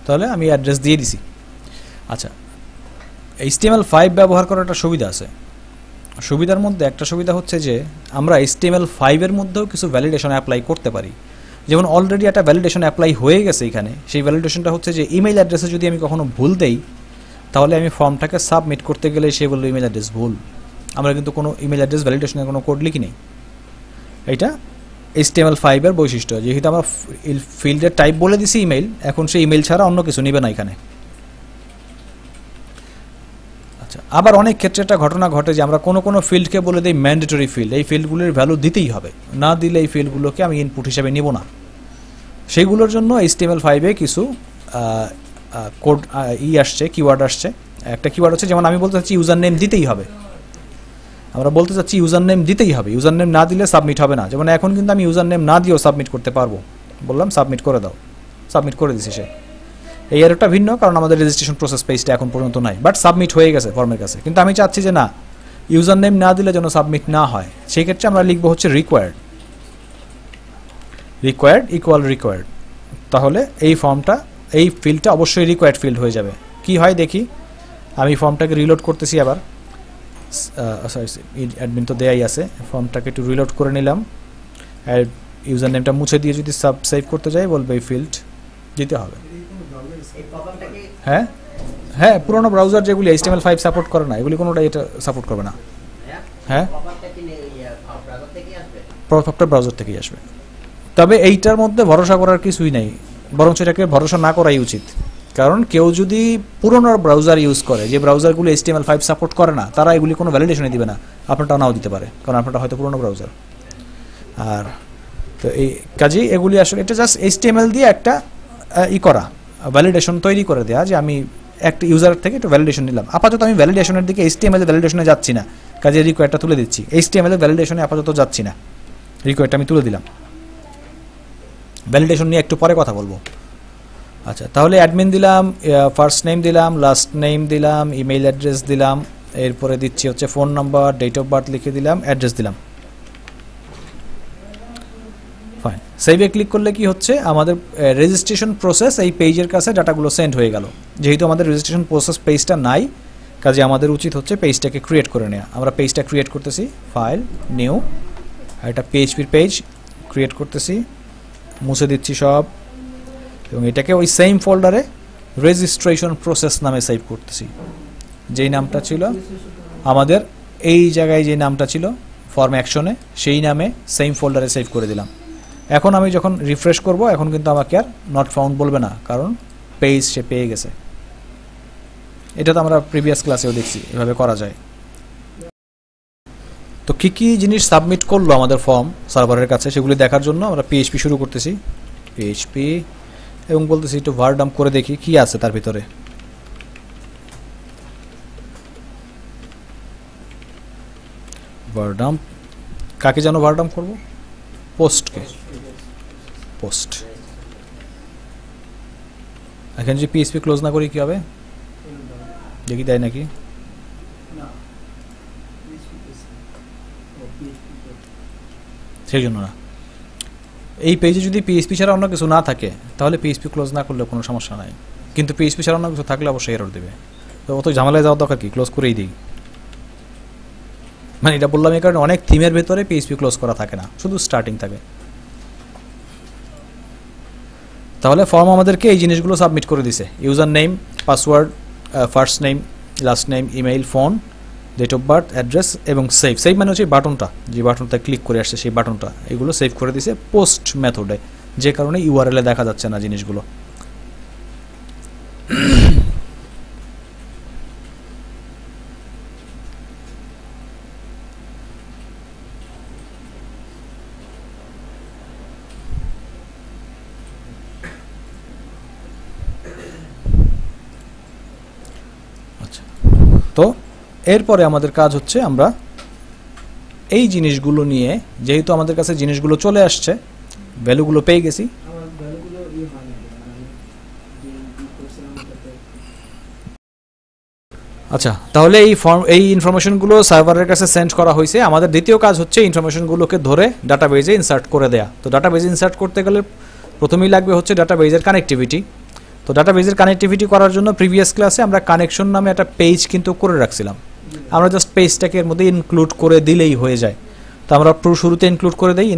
তাহলে আমি অ্যাড্রেস দিয়ে দিছি। আচ্ছা, HTML5 ব্যবহার করার একটা সুবিধা আছে। সুবিধার মধ্যে একটা সুবিধা হচ্ছে যে আমরা HTML5 এর মধ্যেও কিছু ভ্যালিডেশন অ্যাপ্লাই করতে পারি। যেমন অলরেডি একটা ভ্যালিডেশন অ্যাপ্লাই হয়ে গেছে এখানে, সেই ভ্যালিডেশনটা হচ্ছে যে ইমেইল অ্যাড্রেসে যদি আমি কখনো ভুল দেই, তাহলে আমি ফর্মটাকে সাবমিট করতে গেলে সে বললো ইমেল অ্যাড্রেস ভুল। আমরা কিন্তু কোনো ইমেল অ্যাড্রেস ভ্যালিডেশনের কোনো কোড লিখি নেই। এইটা HTML5 এর বৈশিষ্ট্য, যেহেতু আমরা ফিল্ডের টাইপ বলে দিছি ইমেইল, এখন সেই ইমেইল ছাড়া অন্য কিছু নেবে না এখানে। আচ্ছা, আবার অনেক ক্ষেত্রে একটা ঘটনা ঘটে যে আমরা কোনো ফিল্ডকে বলে দিই ম্যান্ডেটরি ফিল্ড, এই ফিল্ডগুলির ভ্যালু দিতেই হবে, না দিলে এই ফিল্ডগুলোকে আমি ইনপুট হিসেবে নিব না। সেইগুলোর জন্য HTML5 এ কিছু কোড আসছে, কিওয়ার্ড আসছে, একটা কিওয়ার্ড হচ্ছে, যেমন আমি বলতে চাচ্ছি ইউজার নেম দিতেই হবে, আমরা বলতে চাচ্ছি ইউজার নেম দিতেই হবে, ইউজার নেম না দিলে সাবমিট হবে না। যেমন এখন কিন্তু আমি ইউজার নেম না দিয়েও সাবমিট করতে পারবো, বললাম সাবমিট করে দাও, সাবমিট করে দিছি সে। এই এররটা ভিন্ন, কারণ আমাদের রেজিস্ট্রেশন প্রসেস পেজটা এখন পর্যন্ত নাই, বাট সাবমিট হয়ে গেছে ফর্মের কাছে। কিন্তু আমি চাচ্ছি যে না, ইউজার নেম না দিলে যেন সাবমিট না হয়, সেই ক্ষেত্রে আমরা লিখবো হচ্ছে রিকোয়ার্ড, রিকোয়ার্ড ইকুয়াল রিকোয়ার্ড। তাহলে এই ফর্মটা, এই ফিল্ডটা অবশ্যই রিকোয়ার্ড ফিল্ড হয়ে যাবে। কি হয় দেখি, আমি ফর্মটাকে রিলোড করতেছি আবার, সরি অ্যাডমিন তো দেয়াই আছে, ফর্মটাকে একটু রিলোড করে নিলাম। আর ইউজার নেমটা মুছে দিয়ে যদি সেভ করতে যাই, বলবে এই ফিল্ড দিতে হবে। হ্যাঁ হ্যাঁ, পুরোনো ব্রাউজার যেগুলি HTML5 সাপোর্ট করে না, এগুলি কোনোটাই এটা সাপোর্ট করবে না। হ্যাঁ, পপআপটা ব্রাউজার থেকেই আসবে। তবে এইটার মধ্যে ভরসা করার কিছুই নেই, বরং সেটাকে ভরসা না করাই উচিত। কারণ কেউ যদি পুরোনো ব্রাউজার ইউজ করে, যে ব্রাউজারগুলো HTML5 সাপোর্ট করে না, তারা এগুলি কোনো ভ্যালিডেশনই দিবে না, আপনারটা নাও দিতে পারে, কারণ আপনারটা হয়তো পুরোনো ব্রাউজার। আর তো এই কাজেই এগুলি আসলে এটা জাস্ট HTML দিয়ে একটা করা ভ্যালিডেশন তৈরি করে দেয়া, যে আমি একটা ইউজার থেকে একটু ভ্যালিডেশন নিলাম। আপাতত আমি ভ্যালিডেশনের দিকে, HTML ভ্যালিডেশনে যাচ্ছি না, কাজে রিকোয়ার্ডটা তুলে দিচ্ছি। HTML ভ্যালিডেশনে আপাতত যাচ্ছি না, রিকোয়ার্ডটা আমি তুলে দিলাম। ভ্যালিডেশন নিয়ে একটু পরে কথা বলবো। আচ্ছা, তাহলে অ্যাডমিন দিলাম, ফার্স্ট নেম দিলাম, লাস্ট নেম দিলাম, ইমেইল অ্যাড্রেস দিলাম, এরপরে দিচ্ছি হচ্ছে phone number, date of birth লিখে দিলাম, অ্যাড্রেস দিলাম। ফাইন, সেভে ক্লিক করলে কি হচ্ছে, আমাদের রেজিস্ট্রেশন প্রসেস এই পেজের কাছে ডাটাগুলো সেন্ড হয়ে গেল। যেহেতু আমাদের রেজিস্ট্রেশন প্রসেস পেজটা নাই, কাজে আমাদের উচিত হচ্ছে পেজটাকে ক্রিয়েট করে নেওয়া। আমরা পেজটা ক্রিয়েট করতেছি, ফাইল নিউ, একটা PHP পেজ ক্রিয়েট করতেছি, মুছে দিচ্ছি সব, এবং এটাকে ওই সেম ফোল্ডারে রেজিস্ট্রেশন প্রসেস নামে সেভ করতেছি। যেই নামটা ছিল আমাদের এই জায়গায়, যে নামটা ছিল ফর্ম অ্যাকশনে, সেই নামে সেম ফোল্ডারে সেভ করে দিলাম। এখন আমি যখন রিফ্রেশ করব, এখন কিন্তু আমাকে আর নট ফাউন্ড বলবে না, কারণ পেজ সে পেয়ে গেছে। এটা তো আমরা প্রিভিয়াস ক্লাসেও দেখছি এভাবে করা যায়। তো কী কী জিনিস সাবমিট করলো আমাদের ফর্ম সার্ভারের কাছে, সেগুলি দেখার জন্য আমরা PHP শুরু করতেছি, PHP, এবং বলতেছি একটু ভারডাম্প করে দেখি কি আছে তার ভিতরে। ভারডাম্প কাকে যেন ভারডাম্প করব, পোস্টকে, পোস্ট। এখানে যদি PHP ক্লোজ না করি কি হবে দেখি, দেয় নাকি? সেই জন্য না, এই পেজে যদি PHP ছাড়া অন্য কিছু না থাকে, তাহলে PHP ক্লোজ না করলে কোনো সমস্যা নাই। কিন্তু PHP ছাড়া অন্য কিছু থাকলে অবশ্যই এরর দেবে। তো অত ঝামেলায় যাওয়ার দরকার কি, ক্লোজ করেই দিই। মানে এটা বললাম এই কারণে, অনেক থিমের ভেতরে PHP ক্লোজ করা থাকে না, শুধু স্টার্টিং থাকে। তাহলে ফর্ম আমাদেরকে এই জিনিসগুলো সাবমিট করে দিছে, user name, password, first name, last name, email, phone, date of birth, address, এবং সেভ। সেভ মানে হচ্ছে বাটনটা, যে বাটনটা ক্লিক করে আসছে সেই বাটনটা, এগুলো সেভ করে দিছে পোস্ট মেথডে, যে কারণে URL-এ দেখা যাচ্ছে না জিনিসগুলো। আচ্ছা, তো এরপরে আমাদের কাজ হচ্ছে, আমরা এই জিনিসগুলো নিয়ে, যেহেতু আমাদের কাছে জিনিসগুলো চলে আসছে, ভ্যালুগুলো পেয়ে গেছি, আচ্ছা, তাহলে এই ইনফরমেশনগুলো সার্ভারের কাছে সেন্ড করা হয়েছে। আমাদের দ্বিতীয় কাজ হচ্ছে ইনফরমেশনগুলোকে ধরে ডাটাবেজে ইনসার্ট করে দেয়া। তো ডাটাবেজে ইনসার্ট করতে গেলে প্রথমেই লাগবে হচ্ছে ডাটাবেজের কানেক্টিভিটি। তো ডাটাবেজের কানেক্টিভিটি করার জন্য প্রিভিয়াস ক্লাসে আমরা কানেকশন নামে একটা পেজ কিন্তু করে রাখছিলাম। আমরা জাস্ট পেজটাকে এর মধ্যে ইনক্লুড করে দিলেই হয়ে যায়। তো আমরা শুরুতে ইনক্লুড করে দেই,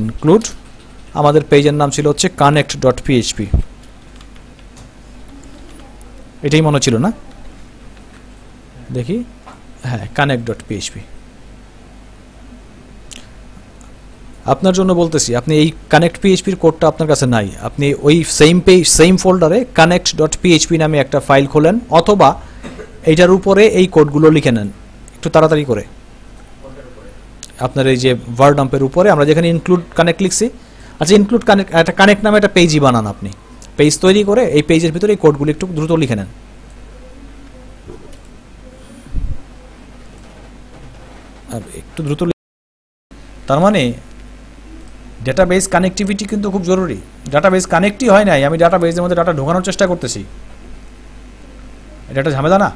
ইনক্লুড আমাদের পেজের নাম ছিল হচ্ছে connect.php, এটাই মনে ছিল না, দেখি, হ্যাঁ, connect.php। আপনার জন্য বলতেছি, আপনি এই connect.php-র কোডটা আপনার কাছে নাই, আপনি ওই সেম ফোল্ডারে connect.php নামে একটা ফাইল খোলেন, অথবা এইটার উপরে এই কোডগুলো লিখে নেন একটু তাড়াতাড়ি করে। আপনার এই যে ভারডাম্পের উপরে আমরা যেখানে ইনক্লুড কানেক্ট লিখছি, আচ্ছা, ইনক্লুড কানেক্ট, একটা কানেক্ট নামে একটা পেজই বানান আপনি। পেজ তৈরি করে এই পেজের ভিতরে এই কোডগুলো একটু দ্রুত লিখে নেন। আর একটু দ্রুত, তার মানে ডাটাবেস কানেক্টিভিটি কিন্তু খুব জরুরি। ডাটাবেস কানেক্টই হয় নাই, আমি ডাটাবেসের মধ্যে ডাটা ঢোকানোর চেষ্টা করতেছি, এটা একটা ঝামেলা না?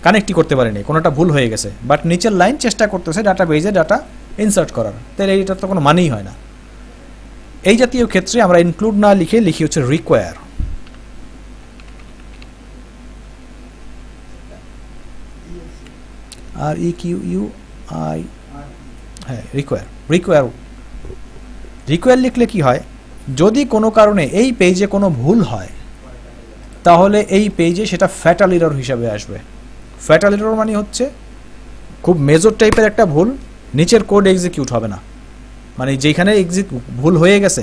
কানেক্টই করতে পারিনি, কোনোটা ভুল হয়ে গেছে, বাট নিচের লাইন চেষ্টা করতেছে ডাটাবেসে ডাটা ইনসার্ট করার, তাহলে এইটা তো কোনো মানেই হয় না। এই জাতীয় ক্ষেত্রে আমরা ইনক্লুড না লিখে লিখি হচ্ছে রিকোয়ার। আর REQUI, হ্যাঁ রিকোয়ার। রিকোয়ার লিখলে কি হয়, যদি কোনো কারণে এই পেজে কোনো ভুল হয় তাহলে এই পেজে সেটা ফ্যাটাল এরর হিসাবে আসবে। ফ্যাটাল এরর মানে হচ্ছে খুব মেজর টাইপের একটা ভুল, নিচের কোড এক্সিকিউট হবে না, মানে যেখানে ভুল হয়ে গেছে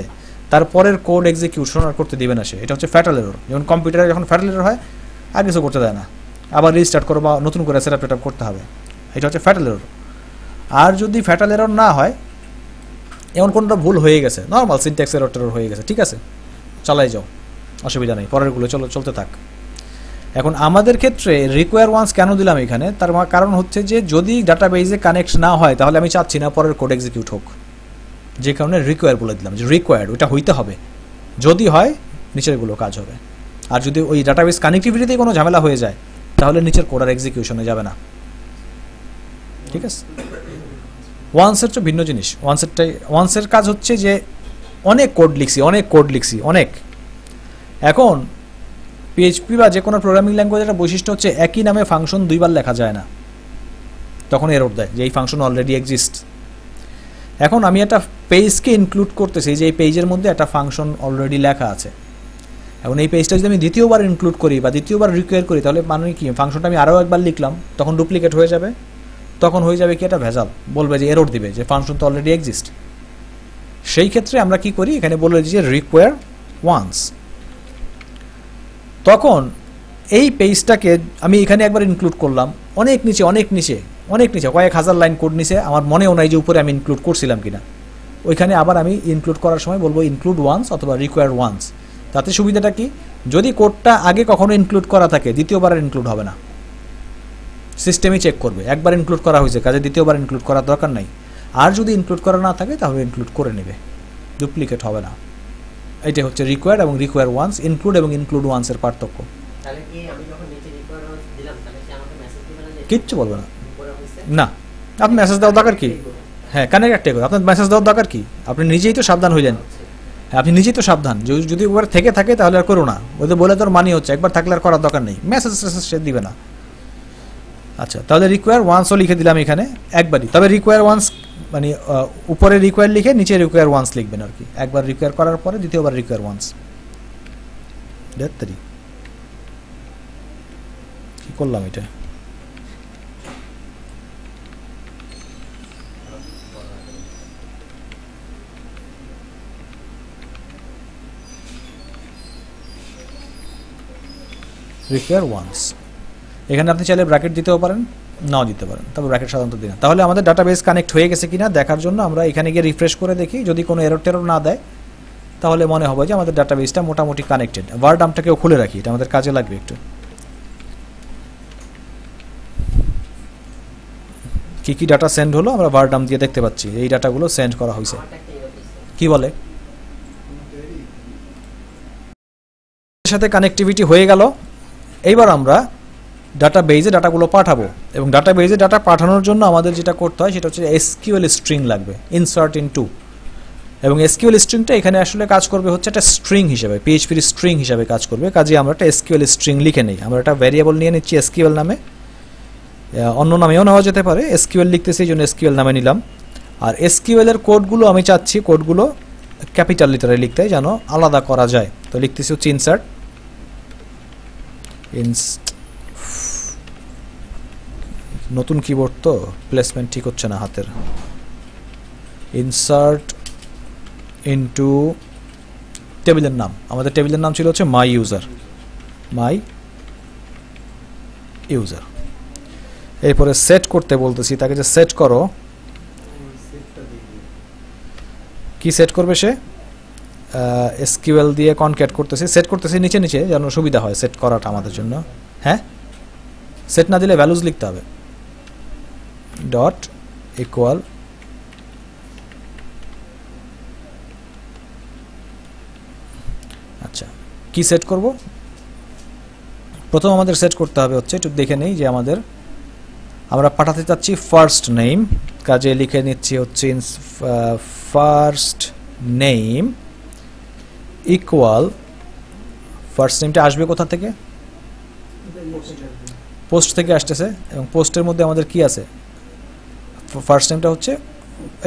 তারপরের কোড এক্সিকিউশন আর করতে দিবে না সে, এটা হচ্ছে ফ্যাটাল এরর। যেমন কম্পিউটারে যখন ফ্যাটাল এরর হয় আর কিছু করতে দেয় না, আবার রিস্টার্ট করো বা নতুন করে সেটআপ টেটআপ করতে হবে, এটা হচ্ছে ফ্যাটাল এরর। আর যদি ফ্যাটাল এরর না হয়, এমন কোনটা ভুল হয়ে গেছে, নর্মাল সিনট্যাক্স এরর টেরর হয়ে গেছে, ঠিক আছে চালাই যাও, অসুবিধা নেই, পরেরগুলো চলতে থাক। এখন আমাদের ক্ষেত্রে রিকোয়ার ওয়ান্স কেন দিলাম এখানে, তার কারণ হচ্ছে যে যদি ডাটাবেসে কানেক্ট না হয় তাহলে আমি চাচ্ছি না পরের কোড এক্সিকিউট হোক, যে কারণে রিকোয়ার বলে দিলাম যে রিকোয়ার্ড ওটা হইতে হবে, যদি হয় নিচেরগুলো কাজ হবে। আর যদি ওই ডাটাবেস কানেক্টিভিটিতে কোনো ঝামেলা হয়ে যায় তাহলে নিচের কোড আর এক্সিকিউশনে যাবে না, ঠিক আছে? ওয়ান্সের তো ভিন্ন জিনিস। ওয়ান্সের কাজ হচ্ছে যে অনেক কোড লিখছি অনেক। এখন পিএইচপি বা যে কোনো প্রোগ্রামিং ল্যাঙ্গুয়েজের একটা বৈশিষ্ট্য হচ্ছে একই নামে ফাংশন দুইবার লেখা যায় না, তখন এরর দেয় যে এই ফাংশন অলরেডি এক্সিস্ট। এখন আমি একটা পেজকে ইনক্লুড করতেছি যে এই পেজের মধ্যে একটা ফাংশন অলরেডি লেখা আছে। এখন এই পেজটা যদি আমি দ্বিতীয়বার ইনক্লুড করি বা দ্বিতীয়বার রিকোয়ার করি তাহলে মানে কি, ফাংশনটা আমি আরও একবার লিখলাম, তখন ডুপ্লিকেট হয়ে যাবে, তখন হয়ে যাবে কি একটা ভেজাল, বলবে যে এরর দিবে যে ফাংশন তো অলরেডি এক্সিস্ট। সেই ক্ষেত্রে আমরা কি করি, এখানে বলে দিই যে রিকোয়ার ওয়ান্স। তখন এই পেজটাকে আমি এখানে একবার ইনক্লুড করলাম, অনেক নিচে কয়েক হাজার লাইন কোড নিচে, আমার মনেও নাই যে উপরে আমি ইনক্লুড করছিলাম কিনা, ওইখানে আবার আমি ইনক্লুড করার সময় বলবো ইনক্লুড ওয়ান্স অথবা রিকোয়ার ওয়ান্স। তাতে সুবিধাটা কি, যদি কোডটা আগে কখনো ইনক্লুড করা থাকে দ্বিতীয়বার ইনক্লুড হবে না, সিস্টেমই চেক করবে একবার ইনক্লুড করা হয়েছে, কাজে দ্বিতীয়বার ইনক্লুড করার দরকার নাই। আর যদি ইনক্লুড করা না থাকে তাহলে ইনক্লুড করে নেবে, ডুপ্লিকেট হবে না। এটা হচ্ছে রিকোয়ার্ড এবং রিকোয়ার ওয়ান্স, ইনক্লুড এবং ইনক্লুড ওয়ান্সের পার্থক্য। কিচ্ছু বলবে না, না আপনি মেসেজ দেওয়ার দরকার কি, হ্যাঁ কানেক্ট করে আপনার মেসেজ দেওয়ার দরকার কি, আপনি নিজেই তো সাবধান হইলেন, আপনি নিজেই তো সাবধান, যদি ওর থেকে থাকে তাহলে আর করো না, ওদের বলে তোর মানি হচ্ছে, একবার থাকলে আর করার দরকার নেই, মেসেজ সে দিবে না। আচ্ছা, তাহলে রিকোয়ার ওয়ান্সও লিখে দিলাম এখানে একবারই, তবে রিকোয়ার ওয়ান্স মানে উপরে রিকোয়ার লিখে নিচে রিকোয়ার ওয়ান্স লিখবেন আর কি, একবার রিকোয়ার করার পরে দ্বিতীয়বার রিকোয়ার ওয়ান্স। কি করলাম এটা, রিকোয়ার ওয়ান্স। এখানে আপনি চাইলে ব্র্যাকেট দিতেও পারেন, নাও দিতে পারেন, তবে ব্র্যাকেট সাধারণত দিন। তাহলে আমাদের ডাটাবেস কানেক্ট হয়ে গেছে কিনা দেখার জন্য আমরা এখানে গিয়ে রিফ্রেশ করে দেখি, যদি কোনো এরর টেরর না দেয় তাহলে মনে হবে যে আমাদের ডাটাবেসটা মোটামুটি কানেক্টেড। ওয়ার্ডামটাকেও খুলে রাখি, এটা আমাদের কাজে লাগবে একটু। কি কি ডাটা সেন্ড হলো আমরা ওয়ার্ডাম দিয়ে দেখতে পাচ্ছি, এই ডাটাগুলো সেন্ড করা হয়েছে। কি বলে, সাথে কানেক্টিভিটি হয়ে গেল। এইবার আমরা ডাটাবেসে ডাটাগুলো পাঠাবো, এবং ডাটাবেসে ডাটা পাঠানোর জন্য আমাদের যেটা করতে হয় সেটা হচ্ছে এসকিউএল স্ট্রিং লাগবে, ইনসার্ট ইনটু। এবং এসকিউএল স্ট্রিংটা এখানে আসলে কাজ করবে হচ্ছে একটা স্ট্রিং হিসেবে, পিএইচপির স্ট্রিং হিসেবে কাজ করবে। কাজে আমরা একটা এসকিউএল স্ট্রিং লিখে নিই, আমরা একটা ভ্যারিয়েবল নিয়ে নিচ্ছি এসকিউএল নামে, অন্য নামেও নেওয়া যেতে পারে, এসকিউএল লিখতেছি এই জন্য এসকিউএল নামে নিলাম। আর এসকিউএল এর কোডগুলো আমি চাচ্ছি কোডগুলো ক্যাপিটাল লিটারে লিখতে যেন আলাদা করা যায়, তো লিখতেছি হচ্ছে ইনসার্ট নতুন কিবোর্ড তো প্লেসমেন্ট ঠিক হচ্ছে না হাতের, ইনসার্ট ইনটু টেবিলের নাম, আমাদের টেবিলের নাম ছিল হচ্ছে মাই ইউজার। এরপরে সেট করতে বলতেছি তাকে যে সেট করো, কি সেট করবে সে, এসকিউএল দিয়ে কনক্যাট করতেছি, সেট করতেছি নিচে নিচে যেন সুবিধা হয় সেট করাটা আমাদের জন্য। হ্যাঁ, সেট না দিলে ভ্যালুজ লিখতে হবে, ডট ইকুয়াল আচ্ছা কি সেট করব, প্রথম আমাদের সেট করতে হবে হচ্ছে, একটু দেখে নেই যে আমরা পাঠাতে চাচ্ছি ফার্স্ট নেম, কাজে লিখে নিচ্ছি হচ্ছে ফার্স্ট নেম ইকুয়াল, ফার্স্ট নেমটা আসবে কোথা থেকে, পোস্ট থেকে আসতেছে, এবং পোস্টের মধ্যে আমাদের কি আছে, ফার্স্ট নেমটা হচ্ছে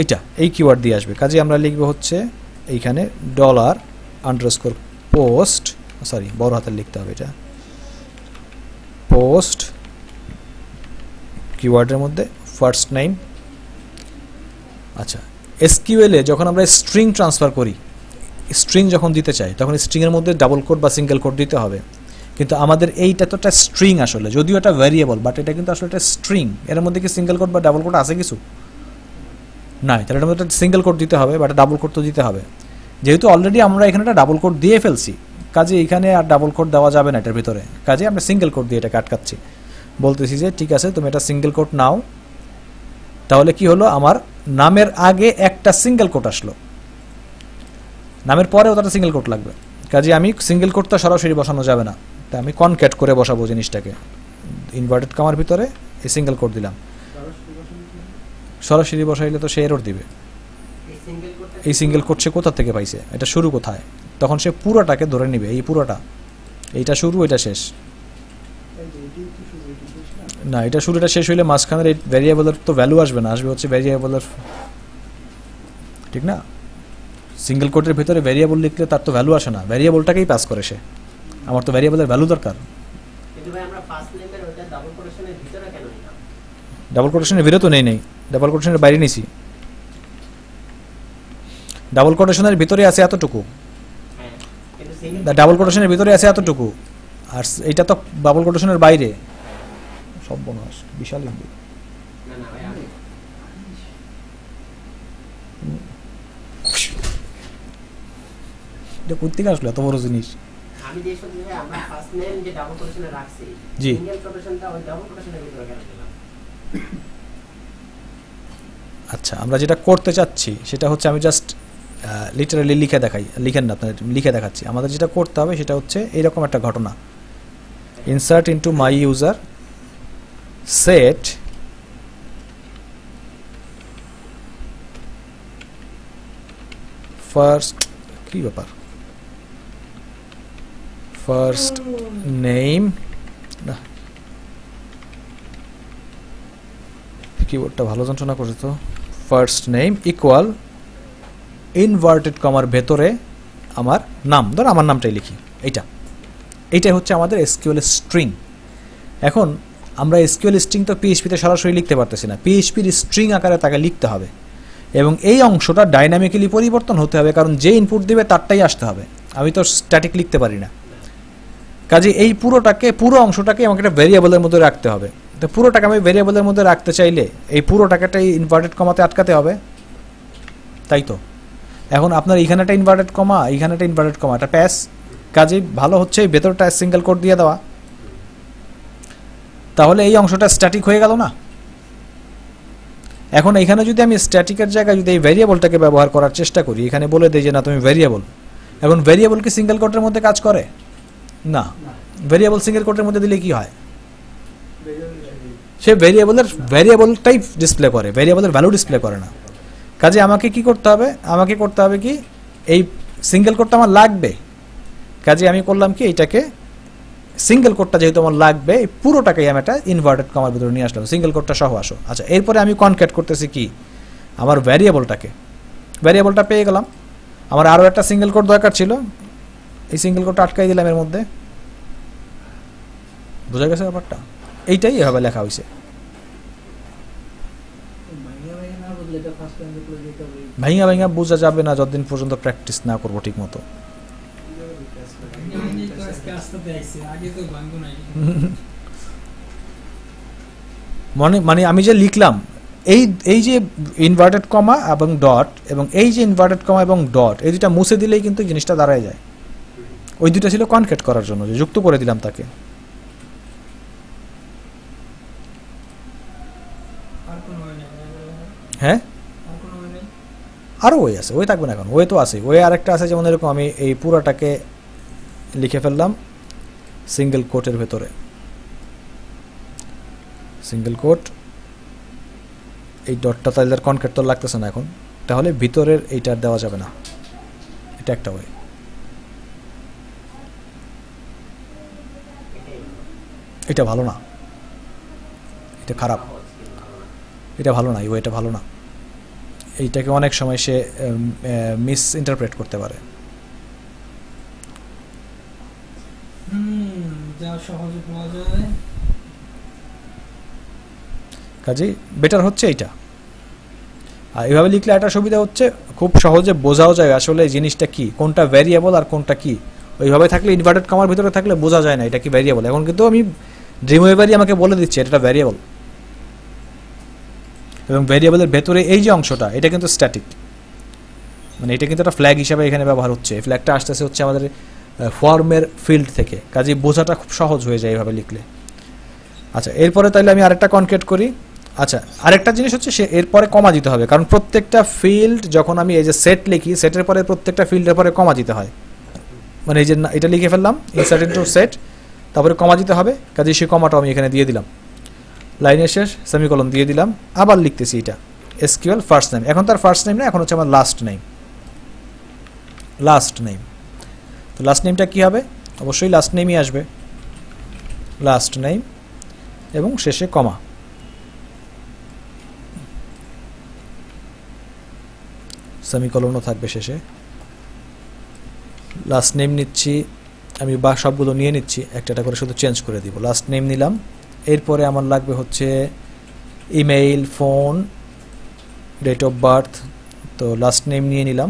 এইটা, এই কিওয়ার্ড দিয়ে আসবে, কাজে আমরা লিখব হচ্ছে এইখানে ডলার আন্ডারস্কোর পোস্ট, সরি বড় হাতের লিখতে হবে এটা, পোস্ট কিওয়ার্ডের মধ্যে ফার্স্ট নেম। আচ্ছা, এসকিউএলে যখন আমরা স্ট্রিং ট্রান্সফার করি, স্ট্রিং যখন দিতে চাই তখন স্ট্রিংয়ের মধ্যে ডাবল কোট বা সিঙ্গেল কোট দিতে হবে, কিন্তু আমাদের এইটা তো একটা স্ট্রিং আসলে, যদিও এটা ভ্যারিয়েবল বাট এটা কিন্তু আসলে একটা স্ট্রিং, এর মধ্যে কি সিঙ্গেল কোট বা ডাবল কোট আছে কিছু নাই, তাহলে এটার মধ্যে সিঙ্গেল কোট দিতে হবে বা ডাবল কোট তো দিতে হবে, যেহেতু অলরেডি আমরা এখানে একটা ডাবল কোট দিয়ে ফেলছি, কাজে এখানে আর ডাবল কোট দেওয়া যাবে না এটার ভিতরে, কাজে আমরা সিঙ্গেল কোট দিয়ে এটাকে আটকাচ্ছি, বলতেছি যে ঠিক আছে তুমি এটা সিঙ্গেল কোট নাও, তাহলে কি হলো, আমার নামের আগে একটা সিঙ্গেল কোট আসলো, নামের পরে ওটা সিঙ্গেল কোট লাগবে, কাজে আমি সিঙ্গেল কোটটা সরাসরি বসানো যাবে না, তাই আমি কনক্যাট করে বসাবো জিনিসটাকে, ইনভার্টেড কমার ভিতরে এই সিঙ্গেল কোট দিলাম, সরাসরি বসাইলে তো সে এরর দিবে, এই সিঙ্গেল কোট সে কোথা থেকে পাইছে, এটা শুরু কোথায়, তখন সে পুরোটাকে ধরে নিবে, এই পুরোটা, এইটা শুরু এটা শেষ না, এটা শুরু এটা শেষ হইলে মাঝখানের এই ভ্যারিয়েবলের তো ভ্যালু আসবে না, আসবে হচ্ছে ভ্যারিয়েবলের, ঠিক না, সিঙ্গেল কোটের ভিতরে ভ্যারিয়েবল লিখলে তার তো ভ্যালু আসে না, ভ্যারিয়েবলটাকেই পাস করে সে, আমার তো ভ্যারিয়েবলের ভ্যালু দরকার, ডাবল কোটেশনের ভিতরে তো নেই, ডাবল কোটেশনের বাইরে নিছি, ডাবল কোটেশনের ভিতরে আছে এতটুকু, ডাবল কোটেশনের ভিতরে আছে এতটুকু, আর এইটা তো ডাবল কোটেশনের বাইরে, সব বনাস বিশাল হিন্দি, এটা কোত্থেকে আসলো এত বড় জিনিস, আমি যে শুধু আমরা ফার্স্ট নেম যে ডাবল কোটেশনে রাখছি, জি সিঙ্গেল কোটেশনটা ওই ডাবল কোটেশনের ভিতরে কেন দিলাম। আচ্ছা, আমরা যেটা করতে চাচ্ছি সেটা হচ্ছে, আমি জাস্ট লিটারালি লিখে দেখাই, লিখেন না আপনার, লিখে দেখাচ্ছি, আমাদের যেটা করতে হবে সেটা হচ্ছে এইরকম একটা ঘটনা, ইনসার্ট ইনটু মাই ইউজার সেট ফার্স্ট, কি ব্যাপার, ফার্স্ট নেম, না কিবোর্ডটা ভালো যন্ত্রণা করে তো, ফার্স্ট নেম ইকুয়াল ইনভার্টেড কমার ভেতরে আমার নাম, ধর আমার নামটাই লিখি, এইটাই হচ্ছে আমাদের এসকিউএল স্ট্রিং। এখন আমরা এসকিউএল স্ট্রিং তো পিএইচপিতে সরাসরি লিখতে পারতেছি না, পিএইচপির স্ট্রিং আকারে তাকে লিখতে হবে, এবং এই অংশটা ডাইনামিক্যালি পরিবর্তন হতে হবে, কারণ যে ইনপুট দিবে তারটাই আসতে হবে, আমি তো স্ট্যাটিক লিখতে পারি না, কাজে এই পুরো অংশটাকে আমাকে একটা ভেরিয়েবলের মধ্যে রাখতে হবে, তো পুরোটাকে আমি ভেরিয়েবলের মধ্যে রাখতে চাইলে এই পুরোটাকে একটা ইনভার্টেড কমাতে আটকাতে হবে, তাই তো, এখন আপনার এইখানে একটা ইনভার্টেড কমা, এইখানে একটা ইনভার্টেড কমা, একটা প্যাস, কাজে ভালো হচ্ছে এই ভেতরটা সিঙ্গেল কোট দিয়ে দেওয়া, তাহলে এই অংশটা স্ট্যাটিক হয়ে গেল না। এখন এইখানে যদি আমি স্ট্যাটিকের জায়গায় যদি এই ভেরিয়েবলটাকে ব্যবহার করার চেষ্টা করি, এখানে বলে দেই যে না তুমি ভেরিয়েবল, এখন ভেরিয়েবল কি সিঙ্গেল কোটের মধ্যে কাজ করে না, ভেরিয়েবল সিঙ্গেল কোটের মধ্যে দিলে কি হয়, সে ভেরিয়েবলটাই ডিসপ্লে করে, ভেরিয়েবলের ভ্যালু ডিসপ্লে করে না, কাজে আমাকে কি করতে হবে, আমাকে করতে হবে কি, এই সিঙ্গেল কোডটা আমার লাগবে, কাজে আমি করলাম কি, এইটাকে সিঙ্গেল কোডটা যেহেতু আমার লাগবে, এই পুরোটাকেই আমি একটা ইনভার্টেড কমার ভিতরে নিয়ে আসলাম, সিঙ্গেল কোডটা সহ আসো। আচ্ছা, এরপরে আমি কনক্যাট করতেছি কি, আমার ভ্যারিয়েবলটা পেয়ে গেলাম, আমার আরও একটা সিঙ্গেল কোড দরকার ছিল, এই সিঙ্গেল কোডটা আটকাই দিলাম এর মধ্যে, বোঝা গেছে ব্যাপারটা, এইটাই এভাবে লেখা হয়েছে, ভাইঙা বোঝা যাবে না যতদিন পর্যন্ত প্র্যাকটিস না করবো ঠিক মতো। মানে আমি যে লিখলাম এই এই যে ইনভার্টেড কমা এবং ডট এবং এই যে ইনভার্টেড কমা এবং ডট, এই দুটা মুছে দিলেই কিন্তু জিনিসটা দাঁড়ায় যায়। ওই দুটো ছিল কনকেট করার জন্য, যে যুক্ত করে দিলাম তাকে। হ্যাঁ, আরও ওয়ে আছে, ওয়ে থাকবে না এখন, ওয়ে তো আছে। ওয়ে আরেকটা আছে, যেমন এরকম আমি এই পুরাটাকে লিখে ফেললাম সিঙ্গেল কোটের ভেতরে, সিঙ্গেল কোট, এই ডটটা তাহলে কনকেট তো লাগতেছে না এখন, তাহলে ভিতরের এইটার দেওয়া যাবে না। এটা একটা ওয়ে। এটা ভালো না, এটা খারাপ, এটা ভালো না, এই ওয়েটা ভালো না। এইটাকে অনেক সময় সে মিস ইন্টারপ্রেট করতে পারে। কাজেই বেটার হচ্ছে এইটা। আর এইভাবে লিখলে একটা সুবিধা হচ্ছে, খুব সহজে বোঝাও যায় আসলে জিনিসটা কি, কোনটা ভ্যারিয়েবল আর কোনটা কি। ওইভাবে থাকলে ইনভার্টেড কমার ভিতরে থাকলে বোঝা যায় না এটা কি ভ্যারিয়েবল। এখন কিন্তু আমি ড্রিমওয়েভারই আমাকে বলে দিচ্ছে এটা ভ্যারিয়েবল, এবং ভ্যারিয়েবলের ভেতরে এই যে অংশটা এটা কিন্তু স্ট্যাটিক, মানে এটা কিন্তু একটা ফ্ল্যাগ হিসাবে এখানে ব্যবহার হচ্ছে। এই ফ্ল্যাগটা আসতেছে হচ্ছে আমাদের ফর্মের ফিল্ড থেকে, কাজেই বোঝাটা খুব সহজ হয়ে যায় এইভাবে লিখলে। আচ্ছা, এরপরে তাহলে আমি আরেকটা কনকেট করি। আচ্ছা, আরেকটা জিনিস হচ্ছে সে এরপরে কমা দিতে হবে, কারণ প্রত্যেকটা ফিল্ড যখন আমি এই যে সেট লিখি, সেটের পরে প্রত্যেকটা ফিল্ডের পরে কমা দিতে হয়। মানে এই যে এটা লিখে ফেললাম ইনসার্ট ইনটু সেট, তারপরে কমা দিতে হবে, কাজেই সেই কমাটা আমি এখানে দিয়ে দিলাম। লাইনের শেষ সেমিকোলন দিয়ে দিলাম, আবার লিখতেছি এটা এসকিউএল ফার্স্ট নেম। এখন তার ফার্স্ট নেম না, এখন হচ্ছে আমার লাস্ট নেম। লাস্ট নেম, তো লাস্ট নেমটা কী হবে? অবশ্যই লাস্ট নেমই আসবে, লাস্ট নেম, এবং শেষে কমা। সেমিকোলনও থাকবে শেষে। লাস্ট নেম নিচ্ছি আমি, বা সবগুলো নিয়ে নিচ্ছি, একটা একটা করে শুধু চেঞ্জ করে দিব। লাস্ট নেম নিলাম, এরপরে আমার লাগবে হচ্ছে email, phone, date of birth. তো লাস্ট নেম নিয়ে নিলাম,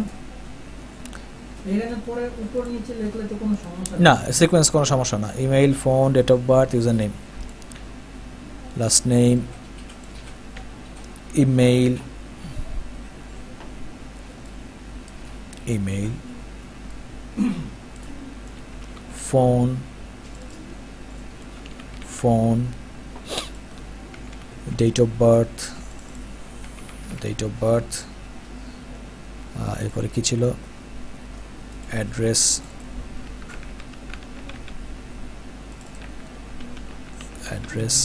না সিকোয়েন্স কোনো সমস্যা না। Email, phone, date of birth, user name, last name, email, email, phone, phone, date of birth, date of birth, এরপরে কি ছিল, address, address,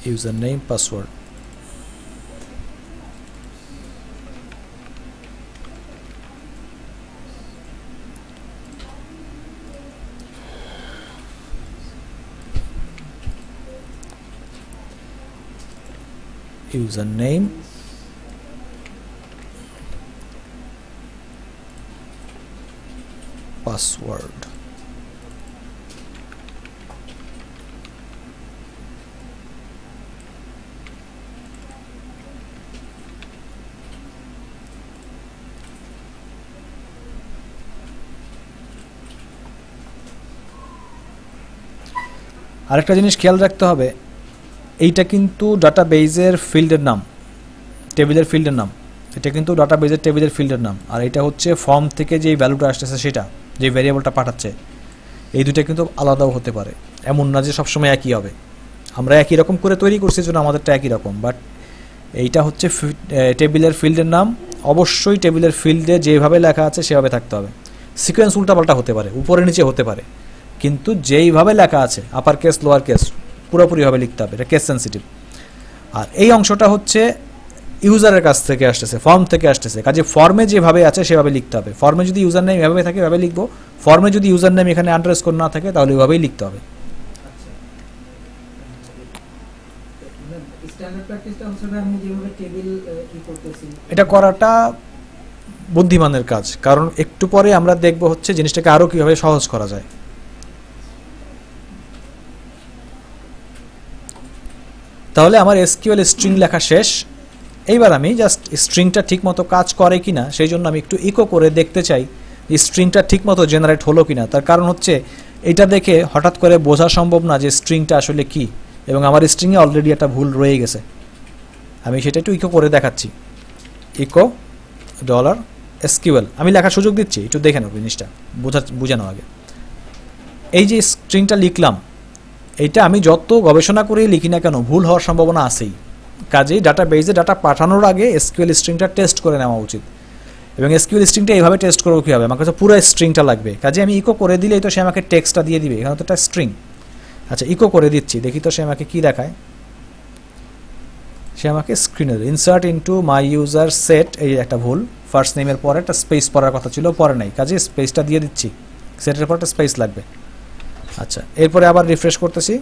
user name, password. username, password। আরেকটা জিনিস খেয়াল রাখতে হবে, এইটা কিন্তু ডাটাবেজের ফিল্ডের নাম, টেবিলের ফিল্ডের নাম। এটা কিন্তু ডাটাবেজের টেবিলের ফিল্ডের নাম, আর এটা হচ্ছে ফর্ম থেকে যেই ভ্যালুটা আসতেছে সেটা, যে ভ্যারিয়েবলটা পাঠাচ্ছে। এই দুটো কিন্তু আলাদাও হতে পারে, এমন না যে সবসময় একই হবে। আমরা একই রকম করে তৈরি করছি জন্য আমাদেরটা একই রকম, বাট এইটা হচ্ছে টেবিলের ফিল্ডের নাম। অবশ্যই টেবিলের ফিল্ডে যেভাবে লেখা আছে সেভাবে থাকতে হবে। সিকোয়েন্স উল্টাপাল্টা হতে পারে, উপরে নিচে হতে পারে, কিন্তু যেইভাবে লেখা আছে আপার কেস লোয়ার কেস পুরোপুরিভাবে লিখতে হবে, এটা কেস সেন্সিটিভ। আর এই অংশটা হচ্ছে ইউজারের কাছ থেকে আসতেছে, ফর্ম থেকে আসতেছে, কাজে ফর্মে যেভাবে আছে সেভাবে লিখতে হবে। ফর্মে যদি ইউজার নেম এভাবে থাকে এভাবে লিখবো, ফর্মে যদি ইউজার নেম এখানে আন্ডারস্কোর না থাকে তাহলে ওইভাবেই লিখতে হবে। এটা করাটা বুদ্ধিমানের কাজ, কারণ একটু পরে আমরা দেখব হচ্ছে জিনিসটাকে আরও কীভাবে সহজ করা যায়। তাহলে আমার এসকিউএল স্ট্রিং লেখা শেষ। এইবার আমি জাস্ট স্ট্রিংটা ঠিকমতো কাজ করে কিনা সেই জন্য আমি একটু ইকো করে দেখতে চাই স্ট্রিংটা ঠিকমতো জেনারেট হলো কিনা। তার কারণ হচ্ছে এটা দেখে হঠাৎ করে বোঝা সম্ভব না যে স্ট্রিংটা আসলে কি, এবং আমার স্ট্রিংয়ে অলরেডি একটা ভুল রয়ে গেছে। আমি সেটা একটু ইকো করে দেখাচ্ছি। ইকো ডলার এসকিউএল আমি লেখার সুযোগ দিচ্ছি, একটু দেখে নেব জিনিসটা বুঝে নাও আগে। এই যে স্ট্রিংটা লিখলাম, এইটা আমি যত গবেষণা করেই লিখি না কেন ভুল হওয়ার সম্ভাবনা আছেই। কাজেই ডাটাবেজে ডাটা পাঠানোর আগে এসকিউএল স্ট্রিংটা টেস্ট করে নেওয়া উচিত। এবং এসকিউএল স্ট্রিংটা এইভাবে টেস্ট করবো কীভাবে, আমার কাছে পুরো স্ট্রিংটা লাগবে। কাজে আমি ইকো করে দিলেই তো সে আমাকে টেক্সটটা দিয়ে দিবে, এখানে তো একটা স্ট্রিং। আচ্ছা ইকো করে দিচ্ছি, দেখি তো সে আমাকে কী দেখায়। সে আমাকে স্ক্রিনে ইনসার্ট ইনটু মাই ইউজার সেট, এই একটা ভুল, ফার্স্ট নেমের পরে একটা স্পেস পড়ার কথা ছিল, পরে নাই, কাজে স্পেসটা দিয়ে দিচ্ছি, সেটের পর একটা স্পেস লাগবে। আচ্ছা এরপরে আবার রিফ্রেশ করতেছি,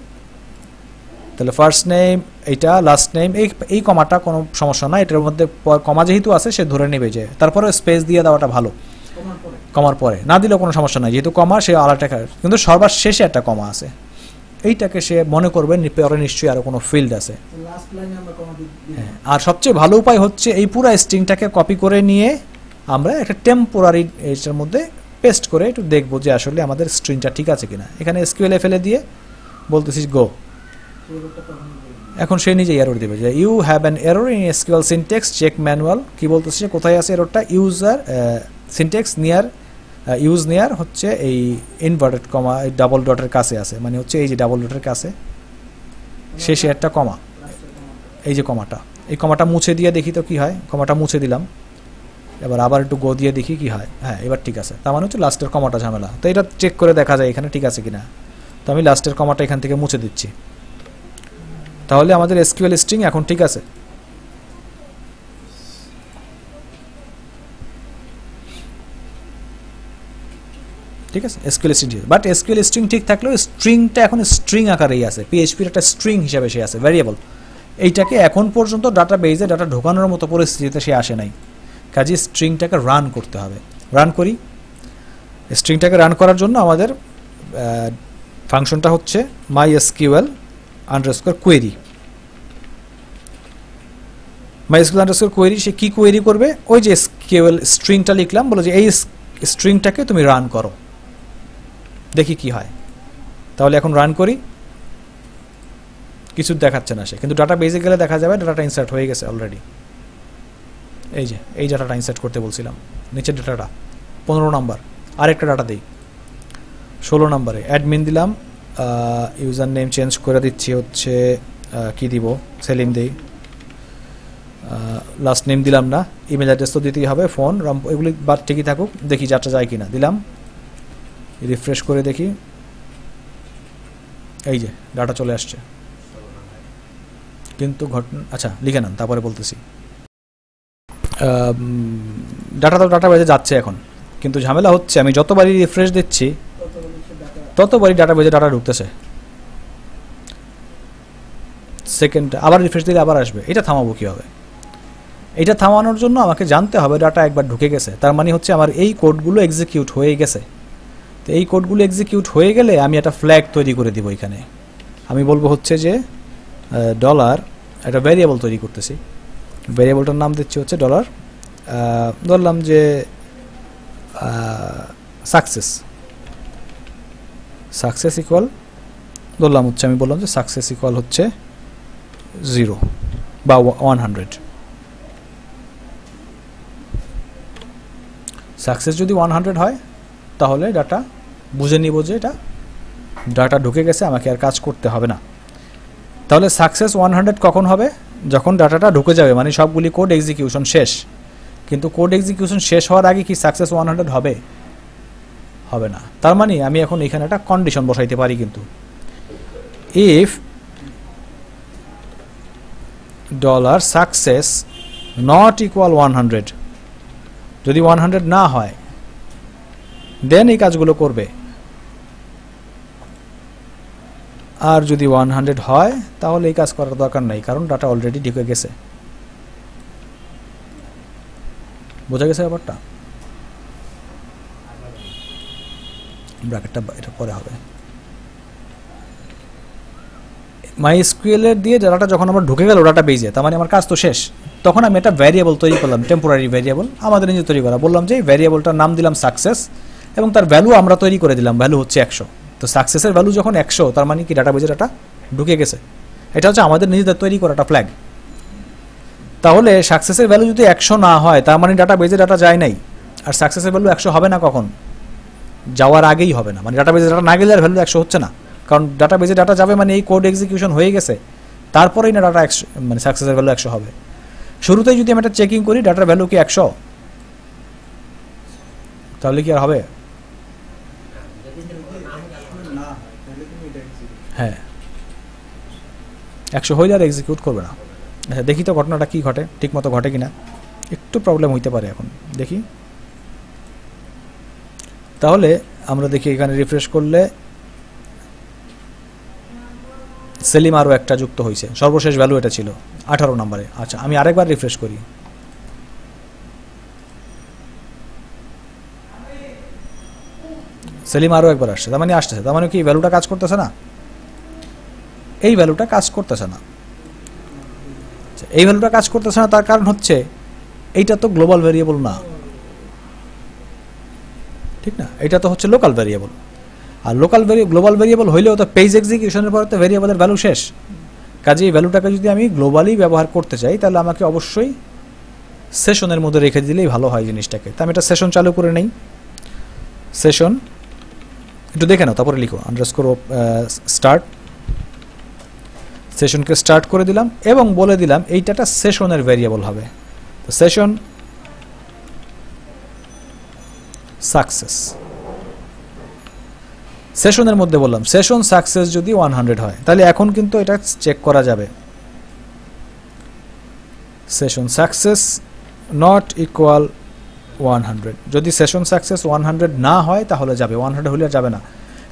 তাহলে ফার্স্ট নেম এইটা, লাস্ট নেম, এই কমাটা কোনো সমস্যা না, এটার মধ্যে কমা যেহেতু আছে সে ধরে নেবে যে, তারপরে স্পেস দিয়ে দেওয়াটা ভালো, কমার পরে না দিলেও কোনো সমস্যা নাই, যেহেতু কমা সে আলাদা, কিন্তু সবার শেষে একটা কমা আছে, এইটাকে সে মনে করবে পরে নিশ্চয়ই আরও কোনো ফিল্ড আছে। হ্যাঁ, আর সবচেয়ে ভালো উপায় হচ্ছে এই পুরো স্ট্রিংটাকে কপি করে নিয়ে আমরা একটা টেম্পোরারি এটার মধ্যে পেস্ট করে একটু দেখবো যে আসলে আমাদের স্ট্রিংটা ঠিক আছে কিনা। এখানে এসকিউএল ফেলে দিয়ে বলতেছি গো, এখন সে নিজে এরর দেবে যে you have an error in SQL syntax check manual. কি বলতেছে, কোথায় আছে এররটা, user syntax near, use near হচ্ছে এই ইনভার্টেড কমা ডাবল ডটের কাছে আছে, মানে হচ্ছে এই যে ডাবল ডটের কাছে শেষে একটা কমা, এই যে কমাটা, এই কমাটা মুছে দিয়ে দেখি তো কি হয়। কমাটা মুছে দিলাম, এবার আবার একটু গো দিয়ে দেখি কি হয়। হ্যাঁ এবার ঠিক আছে, তার মানে হচ্ছে লাস্টের কমাটা ঝামেলা, তো এটা চেক করে দেখা যায় এখানে ঠিক আছে কিনা। তো আমি লাস্টের কমাটা এখান থেকে মুছে দিচ্ছি, তাহলে আমাদের এসকিউএল স্ট্রিং এখন ঠিক আছে। ঠিক আছে SQL string, but SQL string ঠিক থাকলেও স্ট্রিংটা এখন স্ট্রিং আকারেই আছে, পিএইচপির একটা স্ট্রিং হিসাবে সে আছে, ভ্যারিয়েবল। এইটাকে এখন পর্যন্ত ডাটাবেজে ডাটা ঢোকানোর মতো পরিস্থিতিতে সে আসে নাই, কাজে স্ট্রিংটাকে রান করতে হবে। রান করি, স্ট্রিংটাকে রান করার জন্য আমাদের ফাংশনটা হচ্ছে MySQL underscore query. MySQL underscore query, সে কী কোয়েরি করবে, ওই যে SQL স্ট্রিংটা লিখলাম, বলো যে এই স্ট্রিংটাকে তুমি রান করো, দেখি কি হয়। তাহলে এখন রান করি, কিছু দেখাচ্ছে না সে, কিন্তু ডাটা বেজে গেলে দেখা যাবে ডাটাটা ইনসার্ট হয়ে গেছে অলরেডি। এই যে এই ডাটাটা ইনসার্ট করতে বলছিলাম, নিচের ডাটাটা 15 নম্বর, আরেকটা ডাটা দিই 16 নম্বরে, অ্যাডমিন দিলাম, ইউজার নেম চেঞ্জ করে দিচ্ছি হচ্ছে কি দিব, সেলিম দিই, লাস্ট নেম দিলাম না, ইমেল অ্যাড্রেস তো দিতেই হবে, ফোন এগুলি বাদ ঠিকই থাকুক, দেখি যাত্রা যায় কিনা, দিলাম, রিফ্রেশ করে দেখি, এই যে ডাটা চলে আসছে, কিন্তু ঘটনা আচ্ছা লিখে নেন তারপরে বলতেছি। ডাটা তো ডাটা বেজে যাচ্ছে এখন, কিন্তু ঝামেলা হচ্ছে আমি যতবারই রিফ্রেশ দিচ্ছি ততবারই ডাটা বেজে ডাটা ঢুকতেছে, সেকেন্ড আবার রিফ্রেশ দিলে আবার আসবে, এটা থামাবো কীভাবে? এটা থামানোর জন্য আমাকে জানতে হবে ডাটা একবার ঢুকে গেছে, তার মানে হচ্ছে আমার এই কোডগুলো এক্সিকিউট হয়ে গেছে। তো এই কোডগুলো এক্সিকিউট হয়ে গেলে আমি একটা ফ্ল্যাগ তৈরি করে দিব, এখানে আমি বলবো হচ্ছে যে ডলার, একটা ভ্যারিয়েবল তৈরি করতেছি, ভ্যারিয়েবলটার নাম দিচ্ছি হচ্ছে ডলার, ধরলাম যে সাকসেস ইকুয়াল, ধরলাম হচ্ছে আমি বললাম যে সাকসেস ইকুয়াল হচ্ছে 0 বা 100। সাকসেস যদি 100 হয় তাহলে ডাটা বুঝে নিব যে এটা ডাটা ঢুকে গেছে, আমাকে আর কাজ করতে হবে না। তাহলে সাকসেস 100 কখন হবে? যখন ডাটাটা ঢুকে যাবে, মানে সবগুলি কোড এক্সিকিউশন শেষ। কিন্তু কোড এক্সিকিউশন শেষ হওয়ার আগে কি সাকসেস 100 হবে? হবে না। তার মানে আমি এখন এখানে একটা কন্ডিশন বসাইতে পারি, কিন্তু if dollar success not equal 100, যদি 100 না হয় দেন এই কাজগুলো করবে, আর যদি 100 হয় তাহলে এই কাজ করার দরকার নাই, কারণ ডাটা অলরেডি ঢুকে গেছে। বোঝা গেছে ব্যাপারটা? ব্র্যাকেটটা এটা পরে হবে। MySQL এর দিয়ে ডাটা যখন আমার ঢুকে গেল ডাটা বেজে, তার মানে আমার কাজ তো শেষ। তখন আমি একটা ভ্যারিয়েবল তৈরি করলাম, টেম্পোরারি ভ্যারিয়েবল আমাদের নিজে তৈরি করা, বললাম যে এই ভ্যারিয়েবলটার নাম দিলাম সাকসেস, এবং তার ভ্যালু আমরা তৈরি করে দিলাম, ভ্যালু হচ্ছে 100। তো সাকসেসের ভ্যালু যখন 100, তার মানে কি ডাটা বেজে ডাটা ঢুকে গেছে। এটা হচ্ছে আমাদের নিজেদের তৈরি করা একটা ফ্ল্যাগ। তাহলে সাকসেসের ভ্যালু যদি 100 না হয় তার মানে ডাটা বেজে ডাটা যায় নাই। আর সাকসেসের ভ্যালু 100 হবে না কখন? যাওয়ার আগেই হবে না, মানে ডাটা বেজে ডাটা না গেলে আর ভ্যালু 100 হচ্ছে না, কারণ ডাটা বেজে ডাটা যাবে মানে এই কোড এক্সিকিউশন হয়ে গেছে, তারপরেই না ডাটা 100 মানে সাকসেসের ভ্যালু 100 হবে। শুরুতেই যদি আমি একটা চেকিং করি ডাটার ভ্যালু কি 100, তাহলে কি আর হবে? হ্যাঁ, 100 হইলে আর এক্সিকিউট করবে না। আচ্ছা দেখি তো ঘটনাটা কি ঘটে, ঠিক মতো ঘটে কিনা। একটু প্রবলেম হইতে পারে, এখন দেখি। তাহলে আমরা দেখি এখানে রিফ্রেশ করলে সেলিম আরও একটা যুক্ত হয়েছে, সর্বশেষ ভ্যালু এটা ছিল 18 নম্বরে। আচ্ছা আমি আরেকবার রিফ্রেশ করি, সেলিম আরও একবার আসছে, তার মানে আসতেছে, তার মানে কি ভ্যালুটা কাজ করতেছে না? এই ভ্যালুটা কাজ করতেছে না। এই ভ্যালুটা কাজ করতেছে না, তার কারণ হচ্ছে এইটা তো গ্লোবাল ভেরিয়েবল না, ঠিক না? এটা তো হচ্ছে লোকাল ভেরিয়েবল। আর গ্লোবাল ভেরিয়েবল হইলেও তো পেজ এক্সিকিউশনের পরে তো ভেরিয়েবলের ভ্যালু শেষ। কাজে এই ভ্যালুটাকে যদি আমি গ্লোবালি ব্যবহার করতে চাই তাহলে আমাকে অবশ্যই সেশনের মধ্যে রেখে দিলেই ভালো হয় জিনিসটাকে। তো আমি একটা সেশন চালু করে নেই, সেশন একটু দেখে নাও, তারপরে লিখো আন্ডারস্কোর স্টার্ট। সেশনকে স্টার্ট করে দিলাম এবং বলে দিলাম এইটা সেশনের ভেরিয়েবল হবে। তো সেশন সাকসেস, সেশনের মধ্যে বললাম সেশন সাকসেস যদি 100 হয় তাহলে এখন কিন্তু এটা চেক করা যাবে, সেশন সাকসেস নট ইকুয়াল 100। যদি সেশন সাকসেস 100 না হয় তাহলে যাবে, 100 হলে যাবে না।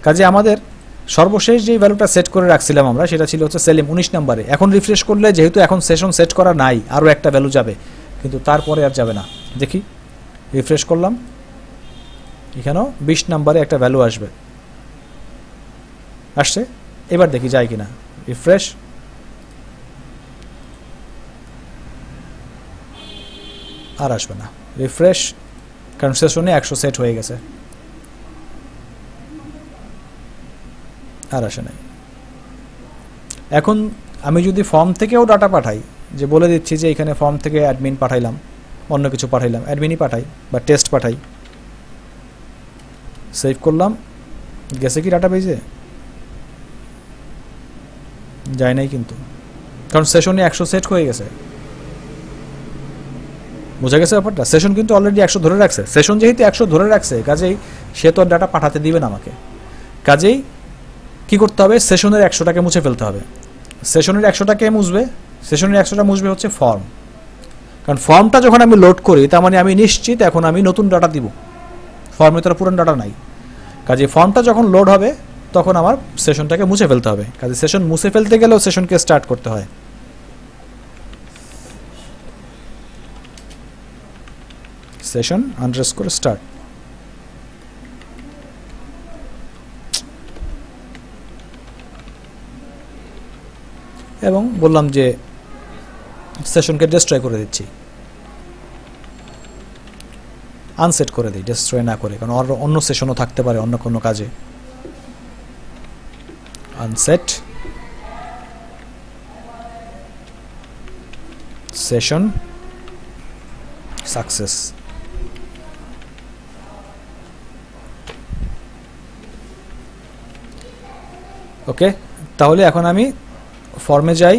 কাজে আমাদের সর্বশেষ যে ভ্যালুটা সেট করে রাখছিলাম আমরা, সেটা ছিল হচ্ছে সেলিম 19 নম্বরে। এখন রিফ্রেশ করলে যেহেতু এখন সেশন সেট করা নাই, আরও একটা ভ্যালু যাবে, কিন্তু তারপরে আর যাবে না। দেখি রিফ্রেশ করলাম, এখানেও 20 নম্বরে একটা ভ্যালু আসবে, আসছে। এবার দেখি যায় কিনা, রিফ্রেশ, আর আসবে না। রিফ্রেশ, কারণ সেশনে 100 সেট হয়ে গেছে, আর আসে নাই। এখন আমি যদি ফর্ম থেকেও ডাটা পাঠাই, যে বলে দিচ্ছি যে এখানে ফর্ম থেকে অ্যাডমিন পাঠাইলাম, অন্য কিছু পাঠাইলাম, অ্যাডমিনই পাঠাই বা টেস্ট পাঠাই, সেভ করলাম, গেছে কি ডাটা পেজে? যায় নাই কিন্তু, কারণ সেশনে 100 সেট হয়ে গেছে। বোঝা গেছে ব্যাপারটা? সেশন কিন্তু অলরেডি 100 ধরে রাখছে। সেশন যেহেতু 100 ধরে রাখছে, কাজেই সে তো ডাটা পাঠাতে দিবে না আমাকে। কাজেই কি করতে হবে? সেশনের 100টাকে মুছে ফেলতে হবে। সেশনের 100টাকে মুছবে, সেশনের 100টা মুছবে হচ্ছে ফর্ম, কারণ ফর্মটা যখন আমি লোড করি তার মানে আমি নিশ্চিত এখন আমি নতুন ডাটা দিব, ফর্মে তো পুরান ডাটা নাই। কাজে ফর্মটা যখন লোড হবে তখন আমার সেশনটাকে মুছে ফেলতে হবে। কাজে সেশন মুছে ফেলতে গেলেও সেশনকে স্টার্ট করতে হয়। সেশন আন্ডারস্কোর স্টার্ট, এবং বললাম যে সেশনকে ডিস্ট্রয় করে দিচ্ছি, আনসেট করে দিই, ডিস্ট্রয় না করে, কারণ অন্য সেশনও থাকতে পারে অন্য কোনো কাজে। আনসেট সেশন সাকসেস। ওকে, তাহলে এখন আমি ফর্মে যাই,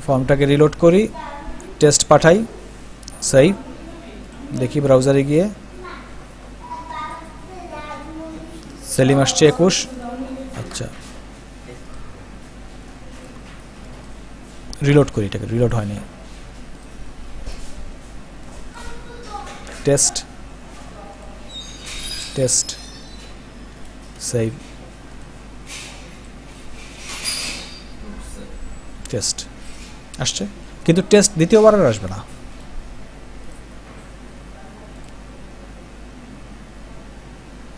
ফর্মটাকে রিলোড করি, টেস্ট পাঠাই, সেভ, দেখি ব্রাউজারে গিয়ে সেলিম আসছে 21। আচ্ছা রিলোড করি, এটাকে রিলোড হয়নি, টেস্ট টেস্ট সেভ, টেস্ট আসছে, কিন্তু টেস্ট দ্বিতীয়বার আর আসবে না।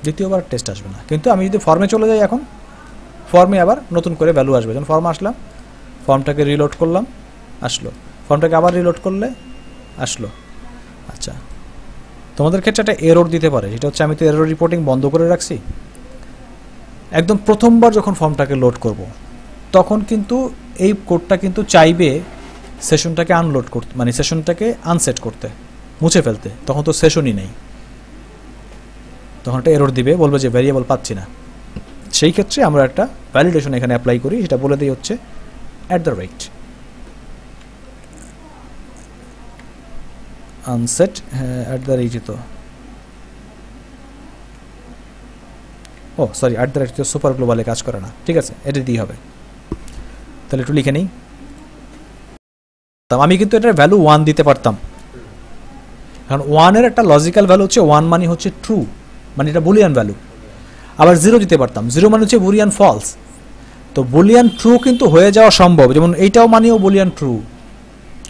দ্বিতীয়বার টেস্ট আসবে না, কিন্তু আমি যদি ফর্মে চলে যাই, এখন ফর্মে আবার নতুন করে ভ্যালু আসবে। যখন ফর্ম আসলাম, ফর্মটাকে রিলোড করলাম, আসলো, ফর্মটাকে আবার রিলোড করলে আসলো। আচ্ছা, তোমাদের ক্ষেত্রে একটা এরর দিতে পারে, সেটা হচ্ছে আমি তো এরর রিপোর্টিং বন্ধ করে রাখছি। একদম প্রথমবার যখন ফর্মটাকে লোড করব, তখন কিন্তু এই কোডটা কিন্তু চাইবে সেশনটাকে আনলোড করতে, মানে সেশনটাকে আনসেট করতে, মুছে ফেলতে, তখন তো সেশনই নেই, তখন একটা এরর দিবে, বলবে যে ভ্যারিয়েবল পাচ্ছি না। সেই ক্ষেত্রে আমরা একটা ভ্যালিডেশন এখানে অ্যাপ্লাই করি, সেটা বলে দিই হচ্ছে @ আনসেট, হ্যাঁ @ তো ও সরি @ তো সুপার গ্লোবালে কাজ করে না, ঠিক আছে এটা দিয়ে হবে। তাহলে একটু লিখে নিই, আমি কিন্তু এটার ভ্যালু 1 দিতে পারতাম, কারণ 1 এর একটা লজিক্যাল ভ্যালু হচ্ছে 1 মানে হচ্ছে ট্রু, মানে এটা বুলিয়ান ভ্যালু। আবার 0 দিতে পারতাম, 0 মানে হচ্ছে বুলিয়ান ফলস। তো বুলিয়ান ট্রু কিন্তু হয়ে যাওয়া সম্ভব, যেমন এইটাও মানেও বুলিয়ান ট্রু,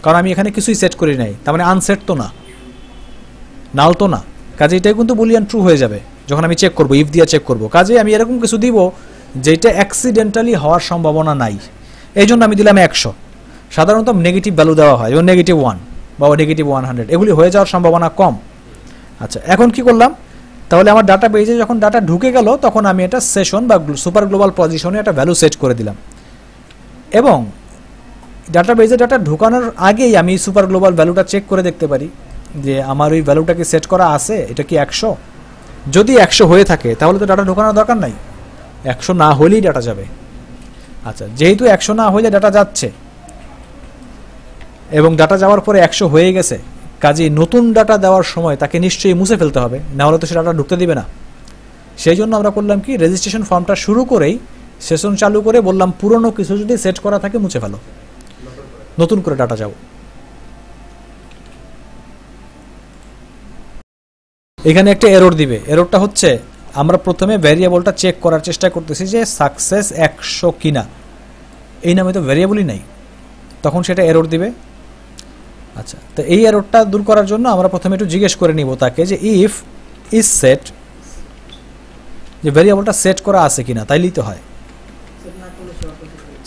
কারণ আমি এখানে কিছুই সেট করি নাই, তার মানে আনসেট তো না, নাল তো না, কাজে এটাই কিন্তু বুলিয়ান ট্রু হয়ে যাবে যখন আমি চেক করবো, ইফ দিয়ে চেক করবো। কাজে আমি এরকম কিছু দিব যেটা অ্যাক্সিডেন্টালি হওয়ার সম্ভাবনা নাই, এই জন্য আমি দিলাম 100। সাধারণত নেগেটিভ ভ্যালু দেওয়া হয়, যেমন -1 বা -100, এগুলি হয়ে যাওয়ার সম্ভাবনা কম। আচ্ছা এখন কি করলাম, তাহলে আমার ডাটা বেজে যখন ডাটা ঢুকে গেল, তখন আমি এটা সেশন বা সুপার গ্লোবাল পজিশনে একটা ভ্যালু সেট করে দিলাম, এবং ডাটা বেজে ডাটা ঢুকানোর আগেই আমি সুপার গ্লোবাল ভ্যালুটা চেক করে দেখতে পারি যে আমার ওই ভ্যালুটা কি সেট করা আছে, এটা কি 100। যদি 100 হয়ে থাকে তাহলে তো ডাটা ঢোকানোর দরকার নাই, 100 না হলেই ডাটা যাবে। আচ্ছা যেহেতু 100 না হলে ডাটা যাচ্ছে এবং ডাটা যাওয়ার পরে 100 হয়ে গেছে, কাজে নতুন ডাটা দেওয়ার সময় তাকে নিশ্চয়ই মুছে ফেলতে হবে, না হলে তো সে ডাটা ঢুকতে দিবে না। সেই জন্য আমরা করলাম কি, রেজিস্ট্রেশন ফর্মটা শুরু করেই সেশন চালু করে বললাম পুরনো কিছু যদি সেট করা থাকে মুছে ফেলো, নতুন করে ডাটা যাও। এখানে একটা এরর দিবে, এররটা হচ্ছে আমরা প্রথমে ভ্যারিয়েবলটা চেক করার চেষ্টা করতেছি যে সাকসেস 100 কিনা, এই নামে তো ভ্যারিয়েবলই নাই, তখন সেটা এরর দিবে। আচ্ছা তো এই এররটা দূর করার জন্য আমরা প্রথমে একটু জিজ্ঞেস করে নিব তাকে যে ইফ ইজ সেট, যে ভ্যারিয়েবলটা সেট করা আছে কিনা, তাইলেই তো হয়।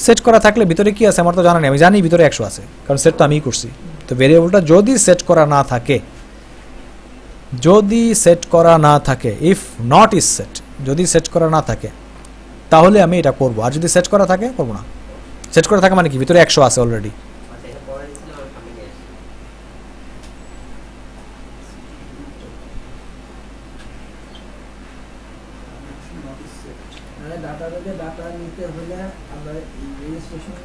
সেট করা থাকলে ভিতরে কি আছে আমার তো জানা নেই, আমি জানি ভিতরে 100 আছে, কারণ সেট তো আমিই করছি। তো ভ্যারিয়েবলটা যদি সেট করা না থাকে, যদি সেট করা না থাকে, ইফ নট ইজ সেট, যদি সেট করা না থাকে তাহলে আমি এটা করব, আর যদি সেট করা থাকে করব না। সেট করা থাকে মানে কি, ভিতরে 100 আছে অলরেডি। ডাটা নিতে হলে আমরা রেজিস্ট্রেশন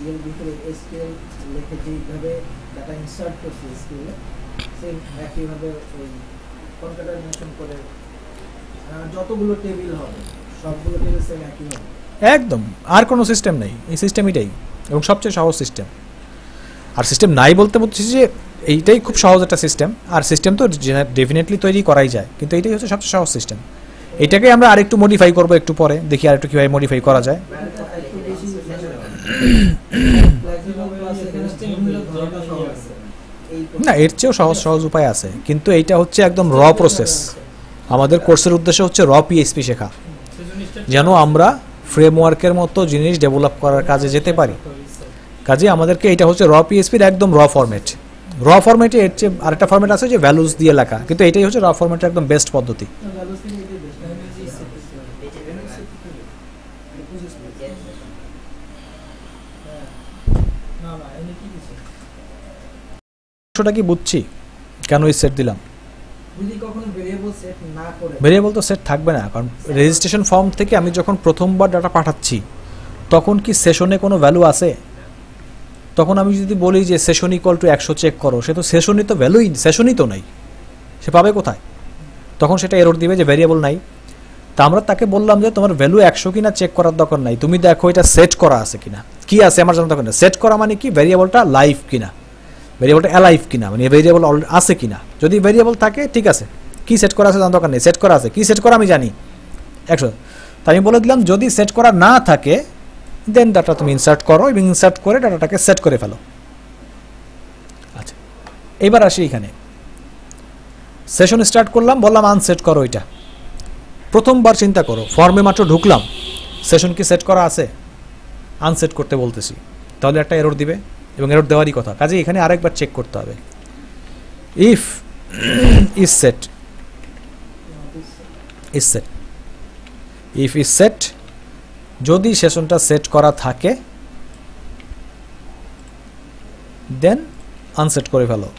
এর ভিতরে এসকিউএল লিখে যেভাবে ডাটা ইনসার্ট করছি এসকিউএল সেম একইভাবে ওই কনক্যাটেনেশন করে যতগুলো টেবিল হবে সবগুলো টেবিল সেম একই হবে একদম, আর কোনো সিস্টেম নেই, এই সিস্টেম এটাই, এবং সবচেয়ে সহজ সিস্টেম। আর সিস্টেম নাই বলতে বলছি যে এইটাই খুব সহজ একটা সিস্টেম, আর সিস্টেম তো ডেফিনেটলি তৈরি করাই যায়, কিন্তু এইটাই হচ্ছে সবচেয়ে সহজ সিস্টেম। এটাকে আমরা আরেকটু মডিফাই করব একটু পরে, দেখি আরেকটু কীভাবে মডিফাই করা যায়। না এর চেয়েও সহজ সহজ উপায় আছে, কিন্তু এইটা হচ্ছে একদম র প্রসেস। আমাদের কোর্সের উদ্দেশ্য হচ্ছে র পিএইচপি শেখা, যেন আমরা ফ্রেমওয়ার্কের মতো জিনিস ডেভেলপ করার কাজে যেতে পারি। কাজে আমাদেরকে এটা হচ্ছে র পিএইচপির একদম র ফরম্যাট। র ফরম্যাটে এর চেয়ে আরেকটা ফরম্যাট আছে যে ভ্যালুজ দিয়ে লেখা, কিন্তু এটাই হচ্ছে র ফরম্যাটের একদম বেস্ট পদ্ধতি। কি বুঝছি কেন এই সেট দিলাম, ভেরিয়েবল তো সেট থাকবে না, কারণ রেজিস্ট্রেশন ফর্ম থেকে আমি যখন প্রথমবার ডাটা পাঠাচ্ছি তখন কি সেশনে কোনো ভ্যালু আছে? তখন আমি যদি বলি যে সেশন ইকুয়াল টু 100 চেক করো, সে তো সেশনই তো ভ্যালুই, সেশনই তো নাই, সে পাবে কোথায়? তখন সেটা এরর দিবে যে ভ্যারিয়েবল নাই। তা আমরা তাকে বললাম যে তোমার ভ্যালু 100 কিনা চেক করার দরকার নাই, তুমি দেখো এটা সেট করা আছে কিনা, কি আছে আমার জানার দরকার নেই। সেট করা মানে কি, ভ্যারিয়েবলটা লাইভ কিনা, ভ্যারিয়েবলটা অ্যালাইভ কিনা, মানে ভ্যারিয়েবল আছে কিনা। যদি ভ্যারিয়েবল থাকে ঠিক আছে, কি সেট করা আছে জানার দরকার নেই, সেট করা আছে, কি সেট করা আমি জানি 100। তাই আমি বলে দিলাম যদি সেট করা না থাকে দেন ডাটা তুমি ইনসার্ট করো, এবং ইনসার্ট করে ডাটাটাকে সেট করে ফেলো। আচ্ছা এবার আসি এখানে, সেশন স্টার্ট করলাম, বললাম আনসেট করো এটা। প্রথমবার চিন্তা করো, ফর্মে মাত্র ঢুকলাম, সেশন কি সেট করা আছে, আনসেট করতে বলতেছি, তাহলে একটা এরর দিবে, এবং এরর দেওয়ারই কথা। কাজে এখানে আরেকবার চেক করতে হবে, if is set, is set, if is set, যদি সেশনটা সেট করা থাকে দেন আনসেট করে ফেলো।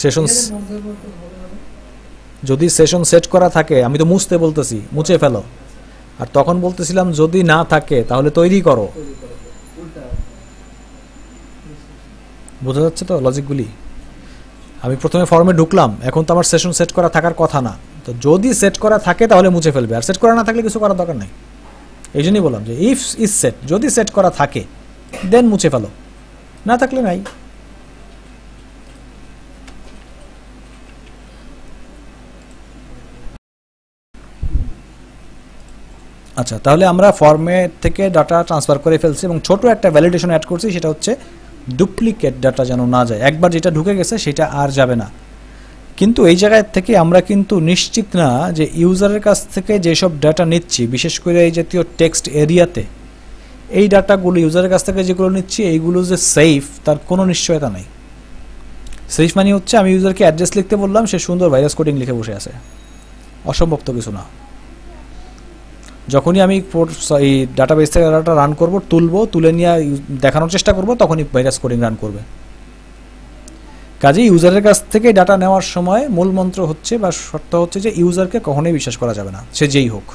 সেশন এখানে মধ্যে বলতে ভালো হবে। যদি সেশন সেট করা থাকে, আমি তো মুছতে বলতেছি, মুছে ফেলো। আর তখন বলতেছিলাম যদি না থাকে তাহলে তৈরি করো। তৈরি করে দাও। উল্টা বোঝা যাচ্ছে তো লজিকগুলি? আমি প্রথমে ফর্মে ঢুকলাম, এখন তো আমার সেশন সেট করা থাকার কথা না, তো যদি সেট করা থাকে তাহলে মুছে ফেলবে, আর সেট করা না থাকলে কিছু করার দরকার নাই। এই জন্যই বললাম যে ইফ ইজ সেট, যদি সেট করা থাকে দেন মুছে ফেলো, না থাকলে নাই। আচ্ছা, তাহলে আমরা ফর্মে থেকে ডাটা ট্রান্সফার করে ফেলছি এবং ছোট একটা ভ্যালিডেশন অ্যাড করছি, সেটা হচ্ছে ডুপ্লিকেট ডাটা যেন না যায়। একবার যেটা ঢুকে গেছে সেটা আর যাবে না। কিন্তু এই জায়গায় থেকে আমরা কিন্তু নিশ্চিত না যে ইউজারের কাছ থেকে যেসব ডাটা নিচ্ছি, বিশেষ করে এই জাতীয় টেক্সট এরিয়াতে, এই ডাটাগুলো ইউজারের কাছ থেকে যেগুলো নিচ্ছি এইগুলো যে সেফ তার কোনো নিশ্চয়তা নেই। সেফ মানে হচ্ছে আমি ইউজারকে অ্যাড্রেস লিখতে বললাম, সে সুন্দর ভাইরাস কোডিং লিখে বসে আছে, অসম্ভব তো কিছু না। যখনই আমি এই ডাটাবেস থেকে ডাটা রান করবো, তুলে নিয়ে দেখানোর চেষ্টা করব, তখনই ভাইরাস কোডিং রান করবে। কাজেই ইউজারের কাছ থেকে ডাটা নেওয়ার সময় মূল মন্ত্র হচ্ছে বা শর্ত হচ্ছে যে ইউজারকে কখনোই বিশ্বাস করা যাবে না, সে যেই হোক।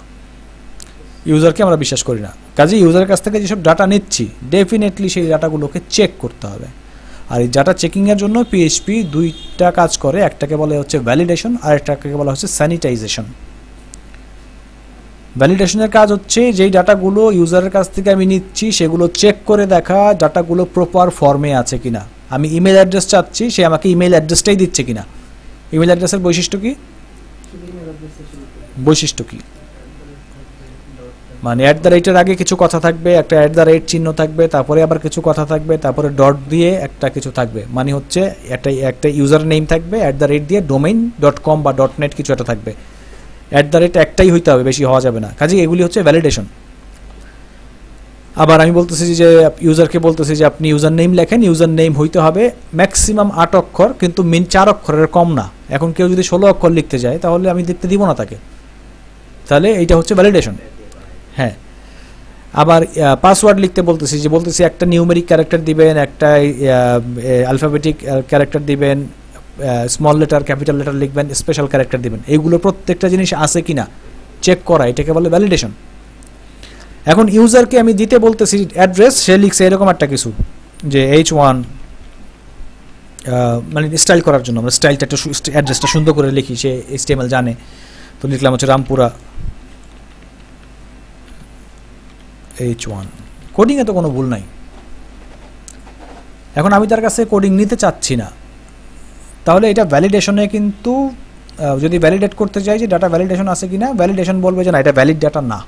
ইউজারকে আমরা বিশ্বাস করি না। কাজেই ইউজারের কাছ থেকে যেসব ডাটা নিচ্ছি ডেফিনেটলি সেই ডাটাগুলোকে চেক করতে হবে। আর এই ডাটা চেকিংয়ের জন্য পিএইচপি দুইটা কাজ করে, একটাকে বলে হচ্ছে ভ্যালিডেশন আর একটাকে বলা হচ্ছে স্যানিটাইজেশন। ভ্যালিডেশনের কাজ হচ্ছে যেই ডাটাগুলো ইউজারের কাছ থেকে আমি নিচ্ছি সেগুলো চেক করে দেখা ডাটাগুলো প্রপার ফর্মে আছে কিনা। আমি ইমেল অ্যাড্রেস চাচ্ছি, সে আমাকে ইমেল অ্যাড্রেসটাই দিচ্ছে কিনা। ইমেল অ্যাড্রেসের বৈশিষ্ট্য কি? বৈশিষ্ট্য কি? মানে @এর আগে কিছু কথা থাকবে, একটা @ চিহ্ন থাকবে, তারপরে আবার কিছু কথা থাকবে, তারপরে ডট দিয়ে একটা কিছু থাকবে। মানে হচ্ছে একটা ইউজার নেম থাকবে, @ দিয়ে domain.com বা .net কিছু একটা থাকবে। একটাই হইতে হবে, বেশি হওয়া যাবে না। কাজেই এগুলি হচ্ছে ভ্যালিডেশন। আবার আমি বলতেছি যে ইউজারকে বলতেছি যে আপনি ইউজার নেম লেখেন, ইউজার নেম হইতে হবে ম্যাক্সিমাম 8 অক্ষর, কিন্তু মিন 4 অক্ষরের কম না। এখন কেউ যদি 16 অক্ষর লিখতে যায় তাহলে আমি লিখতে দিব না তাকে, তাহলে এইটা হচ্ছে ভ্যালিডেশন। হ্যাঁ, আবার পাসওয়ার্ড লিখতে বলতেছি একটা নিউমেরিক ক্যারেক্টার দিবেন, একটা অ্যালফাবেটিক ক্যারেক্টার দিবেন, স্মল লেটার ক্যাপিটাল লেটার লিখবেন, স্পেশাল ক্যারেক্টার দিবেন। এইগুলো প্রত্যেকটা জিনিস আছে কিনা চেক করা, এটাকে বলে ভ্যালিডেশন। এখন ইউজারকে আমি দিতে বলতেছি অ্যাড্রেস, সে লিখছে এরকম একটা কিছু যে H1, মানে স্টাইল করার জন্য আমরা স্টাইলটা একটু অ্যাড্রেসটা সুন্দর করে লিখি, সে HTML জানে, তো লিখলাম হচ্ছে রামপুরা H1। কোডিংয়ে তো কোনো ভুল নাই। এখন আমি তার কাছে কোডিং নিতে চাচ্ছি না, তাহলে এটা ভ্যালিডেশনে কিন্তু যদি ভ্যালিডেট করতে চাই যে ডাটা ভ্যালিডেশন আছে কিনা, ভ্যালিডেশন বলবে যে না এটা ভ্যালিড ডাটা না।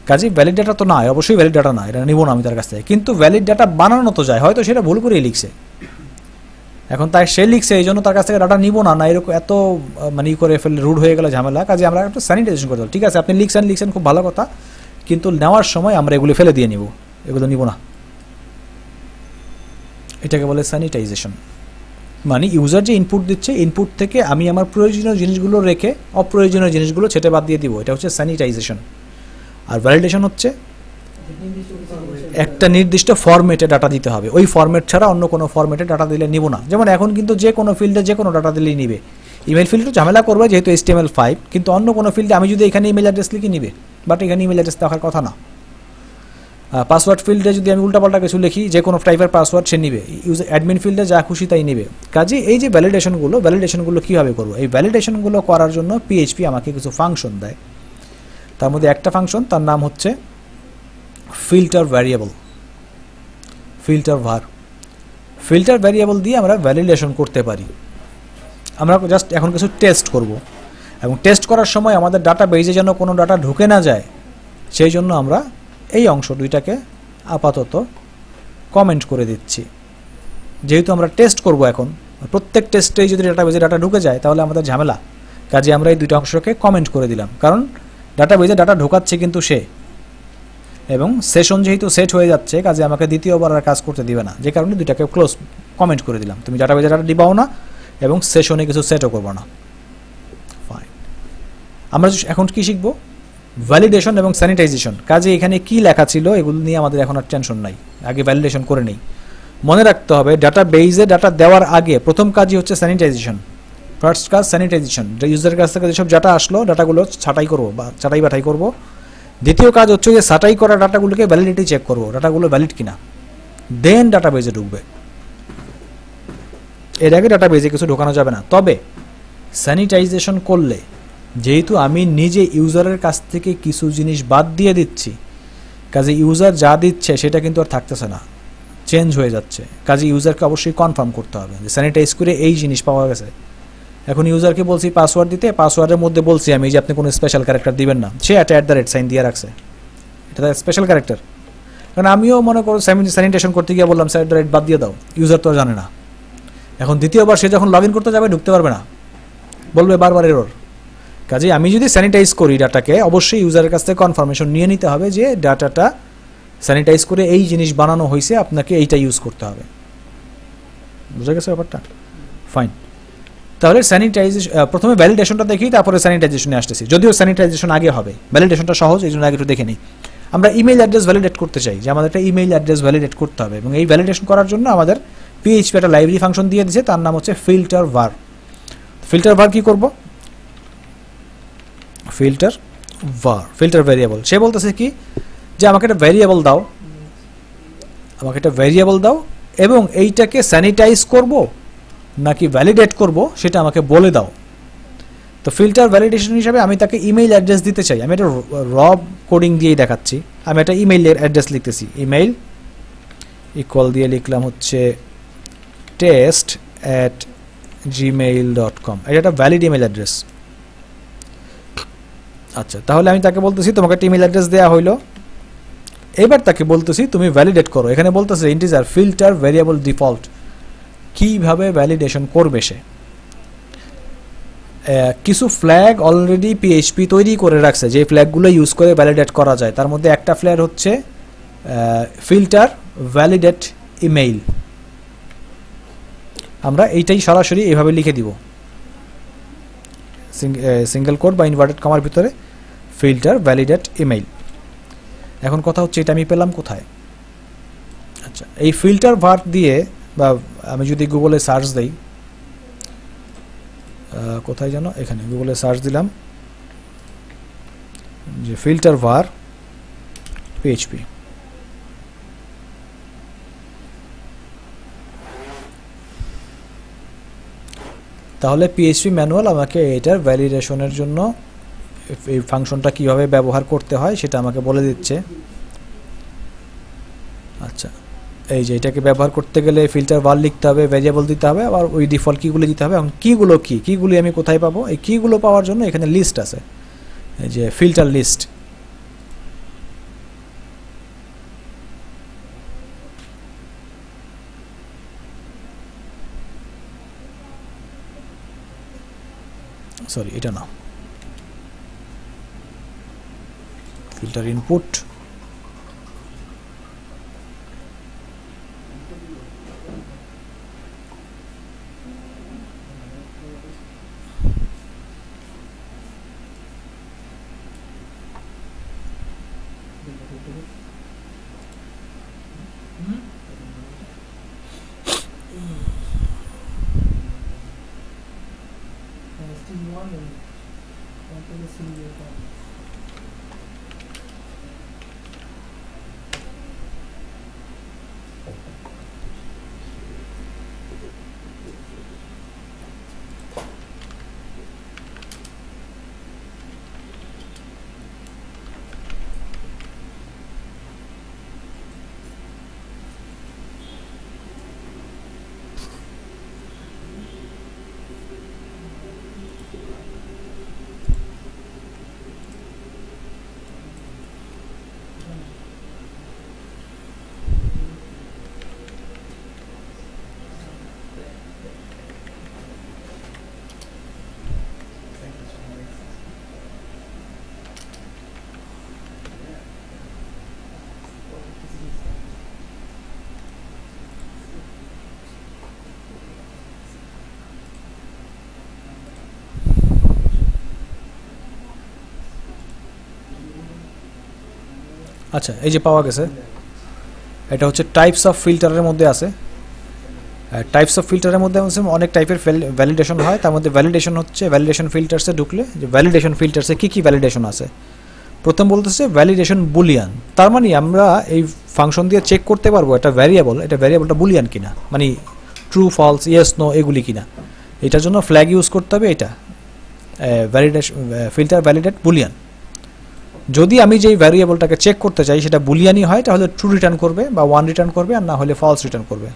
কাজে ভ্যালিড ডাটা তো না, অবশ্যই ভ্যালিড ডাটা না, এটা নিব না আমি তার কাছ থেকে। কিন্তু ভ্যালিড ডাটা বানানো তো যায়, হয়তো সেটা ভুল করেই লিখছে। এখন তাই সে লিখছে এই জন্য তার কাছ থেকে ডাটা নিব না, এরকম এত মানে করে ফেলে রুড হয়ে গেল ঝামেলা। কাজে আমরা একটু স্যানিটাইজেশন করতে হবে। ঠিক আছে, আপনি লিখছেন খুব ভালো কথা, কিন্তু নেওয়ার সময় আমরা এগুলো ফেলে দিয়ে নিব, এগুলো নিব না। এটাকে বলে স্যানিটাইজেশন। মানে ইউজার যে ইনপুট দিচ্ছে, ইনপুট থেকে আমি আমার প্রয়োজনীয় জিনিসগুলো রেখে অপ্রয়োজনীয় জিনিসগুলো ছেটে বাদ দিয়ে দিব, এটা হচ্ছে স্যানিটাইজেশন। আর ভ্যালিডেশন হচ্ছে একটা নির্দিষ্ট ফরম্যাটে ডাটা দিতে হবে, ওই ফরম্যাট ছাড়া অন্য কোনো ফরম্যাটে ডাটা দিলে নিব না। যেমন এখন কিন্তু যে কোনো ফিল্ডে যে কোনো ডাটা দিলেই নিবে। ইমেল ফিল্ডে ঝামেলা করবে যেহেতু HTML5, কিন্তু অন্য কোনো ফিল্ডে আমি যদি এখানে ইমেল অ্যাড্রেস লিখে নিবে, বাট এখানে ইমেল অ্যাড্রেস দেখার কথা না। পাসওয়ার্ড ফিল্ডে যদি আমি উল্টাপাল্টা কিছু লিখি, যে কোনো টাইপের পাসওয়ার্ড সে নিবে। ইউজার অ্যাডমিন ফিল্ডে যা খুশি তাই নিবে। কাজে এই যে ভ্যালিডেশনগুলো কীভাবে করবো? এই ভ্যালিডেশনগুলো করার জন্য পিএইচপি আমাকে কিছু ফাংশন দেয়। তার মধ্যে একটা ফাংশন, তার নাম হচ্ছে ফিল্টার ভ্যারিয়েবল, ফিল্টার ভ্যারিয়েবল দিয়ে আমরা ভ্যালিডেশন করতে পারি। আমরা জাস্ট এখন কিছু টেস্ট করব, এবং টেস্ট করার সময় আমাদের ডাটা বেজে যেন কোনো ডাটা ঢুকে না যায়, সেই জন্য আমরা এই অংশ দুইটাকে আপাতত কমেন্ট করে দিচ্ছি। যেহেতু আমরা টেস্ট করব, এখন প্রত্যেক টেস্টেই যদি ডাটাবেজে ডাটা ঢুকে যায় তাহলে আমাদের ঝামেলা। কাজে আমরা এই দুইটা অংশকে কমেন্ট করে দিলাম, কারণ ডাটাবেজে ডাটা ঢোকাচ্ছে কিন্তু সে, এবং সেশন যেহেতু সেট হয়ে যাচ্ছে, কাজে আমাকে দ্বিতীয়বার আর কাজ করতে দিবে না, যে কারণে দুইটাকে ক্লোজ কমেন্ট করে দিলাম। তুমি ডাটাবেজে ডাটা দিবাও না এবং সেশনে কিছু সেটও করবো না। ফাইন, আমরা এখন কি শিখবো? ভ্যালিডেশন এবং স্যানিটাইজেশন। কাজে এখানে কি লেখা ছিল এগুলো নিয়ে আমাদের এখন আর টেনশন নাই, আগে ভ্যালিডেশন করে নেই। মনে রাখতে হবে ডাটা বেইজে ডাটা দেওয়ার আগে প্রথম কাজই হচ্ছে স্যানিটাইজেশন। ফার্স্ট কাজ স্যানিটাইজেশন, ইউজারের কাছ থেকে যেসব ডাটা আসলো ডাটাগুলো ছাঁটাই করবো বা ছাঁটাই বাটাই করবো। দ্বিতীয় কাজ হচ্ছে যে ছাঁটাই করা ডাটাগুলোকে ভ্যালিডিটি চেক করবো, ডাটাগুলো ভ্যালিড কিনা, দেন ডাটা বেজে ঢুকবে। এর আগে ডাটা বেজে কিছু ঢোকানো যাবে না। তবে স্যানিটাইজেশন করলে যেহেতু আমি নিজে ইউজারের কাছ থেকে কিছু জিনিস বাদ দিয়ে দিচ্ছি, কাজে ইউজার যা দিচ্ছে সেটা কিন্তু আর থাকতেছে না, চেঞ্জ হয়ে যাচ্ছে। কাজে ইউজারকে অবশ্যই কনফার্ম করতে হবে যে স্যানিটাইজ করে এই জিনিস পাওয়া গেছে। এখন ইউজারকে বলছি পাসওয়ার্ড দিতে, পাসওয়ার্ডের মধ্যে বলছি আমি যে আপনি কোনো স্পেশাল ক্যারেক্টার দিবেন না, সে @@ সাইন দিয়ে রাখছে, এটা তার স্পেশাল ক্যারেক্টার। কারণ আমিও মনে করো স্যানিটেশন করতে গিয়ে বললাম @ বাদ দিয়ে দাও, ইউজার তো জানে না। এখন দ্বিতীয়বার সে যখন লগ ইন করতে যাবে ঢুকতে পারবে না, বলবে বারবার এরর। কাজে আমি যদি স্যানিটাইজ করি ডাটাকে, অবশ্যই ইউজারের কাছ থেকে কনফার্মেশন নিয়ে নিতে হবে যে ডাটাটা স্যানিটাইজ করে এই জিনিস বানানো হয়েছে, আপনাকে এইটা ইউজ করতে হবে। বুঝা গেছে ব্যাপারটা? ফাইন। তাহলে স্যানিটাইজেশন প্রথমে ভ্যালিডেশনটা দেখি, তারপরে স্যানিটাইজেশনে আসতেছি। যদিও স্যানিটাইজেশন আগে হবে, ভ্যালিডেশনটা সহজ, এই জন্য আগে একটু দেখে নিই। আমরা ইমেইল অ্যাড্রেস ভ্যালিডেট করতে চাই, যে আমাদের একটা ইমেইল অ্যাড্রেস ভ্যালিডেট করতে হবে, এবং এই ভ্যালিডেশন করার জন্য আমাদের পিএইচপি একটা লাইব্রেরি ফাংশন দিয়ে দিয়েছে, তার নাম হচ্ছে ফিল্টার var। ফিল্টার var কি করব? Filter var, filter variable. সে বলতেছে কি যে আমাকে একটা ভ্যারিয়েবল দাও, আমাকে একটা ভ্যারিয়েবল দাও, এবং এইটাকে স্যানিটাইজ করব নাকি ভ্যালিডেট করব সেটা আমাকে বলে দাও। তো ফিল্টার ভ্যালিডেশন হিসাবে আমি তাকে ইমেইল অ্যাড্রেস দিতে চাই। আমি একটা রব কোডিং দিয়েই দেখাচ্ছি। আমি একটা ইমেইলের অ্যাড্রেস লিখতেছি, ইমেইল ইকুয়াল দিয়ে লিখলাম হচ্ছে test@gmail.com। এটা একটা ভ্যালিড ইমেইল অ্যাড্রেস। আচ্ছা, তাহলে আমি তাকে বলতেছি তোমাকে একটা ইমেইল অ্যাড্রেস দেওয়া হইলো, এবার তাকে বলতেছি তুমি ভ্যালিডেট করো। এখানে বলতেছে ইন্টিজার ফিল্টার ভ্যারিয়েবল ডিফল্ট। কিভাবে ভ্যালিডেশন করবে সে? কিছু ফ্ল্যাগ অলরেডি পিএইচপি তৈরি করে রাখছে, যে ফ্ল্যাগগুলো ইউজ করে ভ্যালিডেট করা যায়। তার মধ্যে একটা ফ্ল্যাগ হচ্ছে ফিল্টার ভ্যালিডেট ইমেইল। আমরা এইটাই সরাসরি এভাবে লিখে দিব, সিঙ্গেল কোড বা ইনভার্টেড কমার ভিতরে ফিল্টার ভ্যালিডেট ইমেইল। এখন কথা হচ্ছে এটা আমি পেলাম কোথায়? আচ্ছা, এই ফিল্টার var দিয়ে, বা আমি যদি গুগলে সার্চ দেই, কোথায় জানো, এখানে গুগলে সার্চ দিলাম যে ফিল্টার var PHP, তাহলে PHP ম্যানুয়াল আমাকে এটার ভ্যালিডেশনের জন্য এই ফাংশনটা কিভাবে ব্যবহার করতে হয় সেটা আমাকে বলে দিচ্ছে। আচ্ছা, এই যে এটাকে ব্যবহার করতে গেলে ফিল্টার var লিখতে হবে, ভ্যারিয়েবল দিতে হবে, আবার ওই ডিফল্ট কিগুলো দিতে হবে। এবং কিগুলো আমি কোথায় পাবো? এই কিগুলো পাওয়ার জন্য এখানে লিস্ট আছে, এই যে ফিল্টার লিস্ট। সরি, এটা না, ফিল্টার ইনপুট। আচ্ছা, এই যে পাওয়া গেছে, এটা হচ্ছে টাইপস অফ ফিল্টারের মধ্যে আছে। টাইপস অফ ফিল্টারের মধ্যে অনেক টাইপের ভ্যালিডেশন হয়, তার মধ্যে ভ্যালিডেশন হচ্ছে ভ্যালিডেশন ফিল্টার্সে ঢুকলে যে ভ্যালিডেশন ফিল্টার্সে কী কী ভ্যালিডেশন আছে। প্রথম বলতেছে ভ্যালিডেশন বুলিয়ান, তার মানে আমরা এই ফাংশন দিয়ে চেক করতে পারবো এটা ভ্যারিয়েবলটা বুলিয়ান কিনা, মানে ট্রু ফলস ইয়েস নো এগুলি কিনা। এটার জন্য ফ্ল্যাগ ইউজ করতে হবে, এটা ভ্যালিডেশন ফিল্টার ভ্যালিডেট বুলিয়ান। যদি আমি যেই ভ্যারিয়েবলটাকে চেক করতে চাই সেটা বুলিয়ানই হয় তাহলে ট্রু রিটার্ন করবে বা 1 রিটার্ন করবে, আর না হলে ফলস রিটার্ন করবে।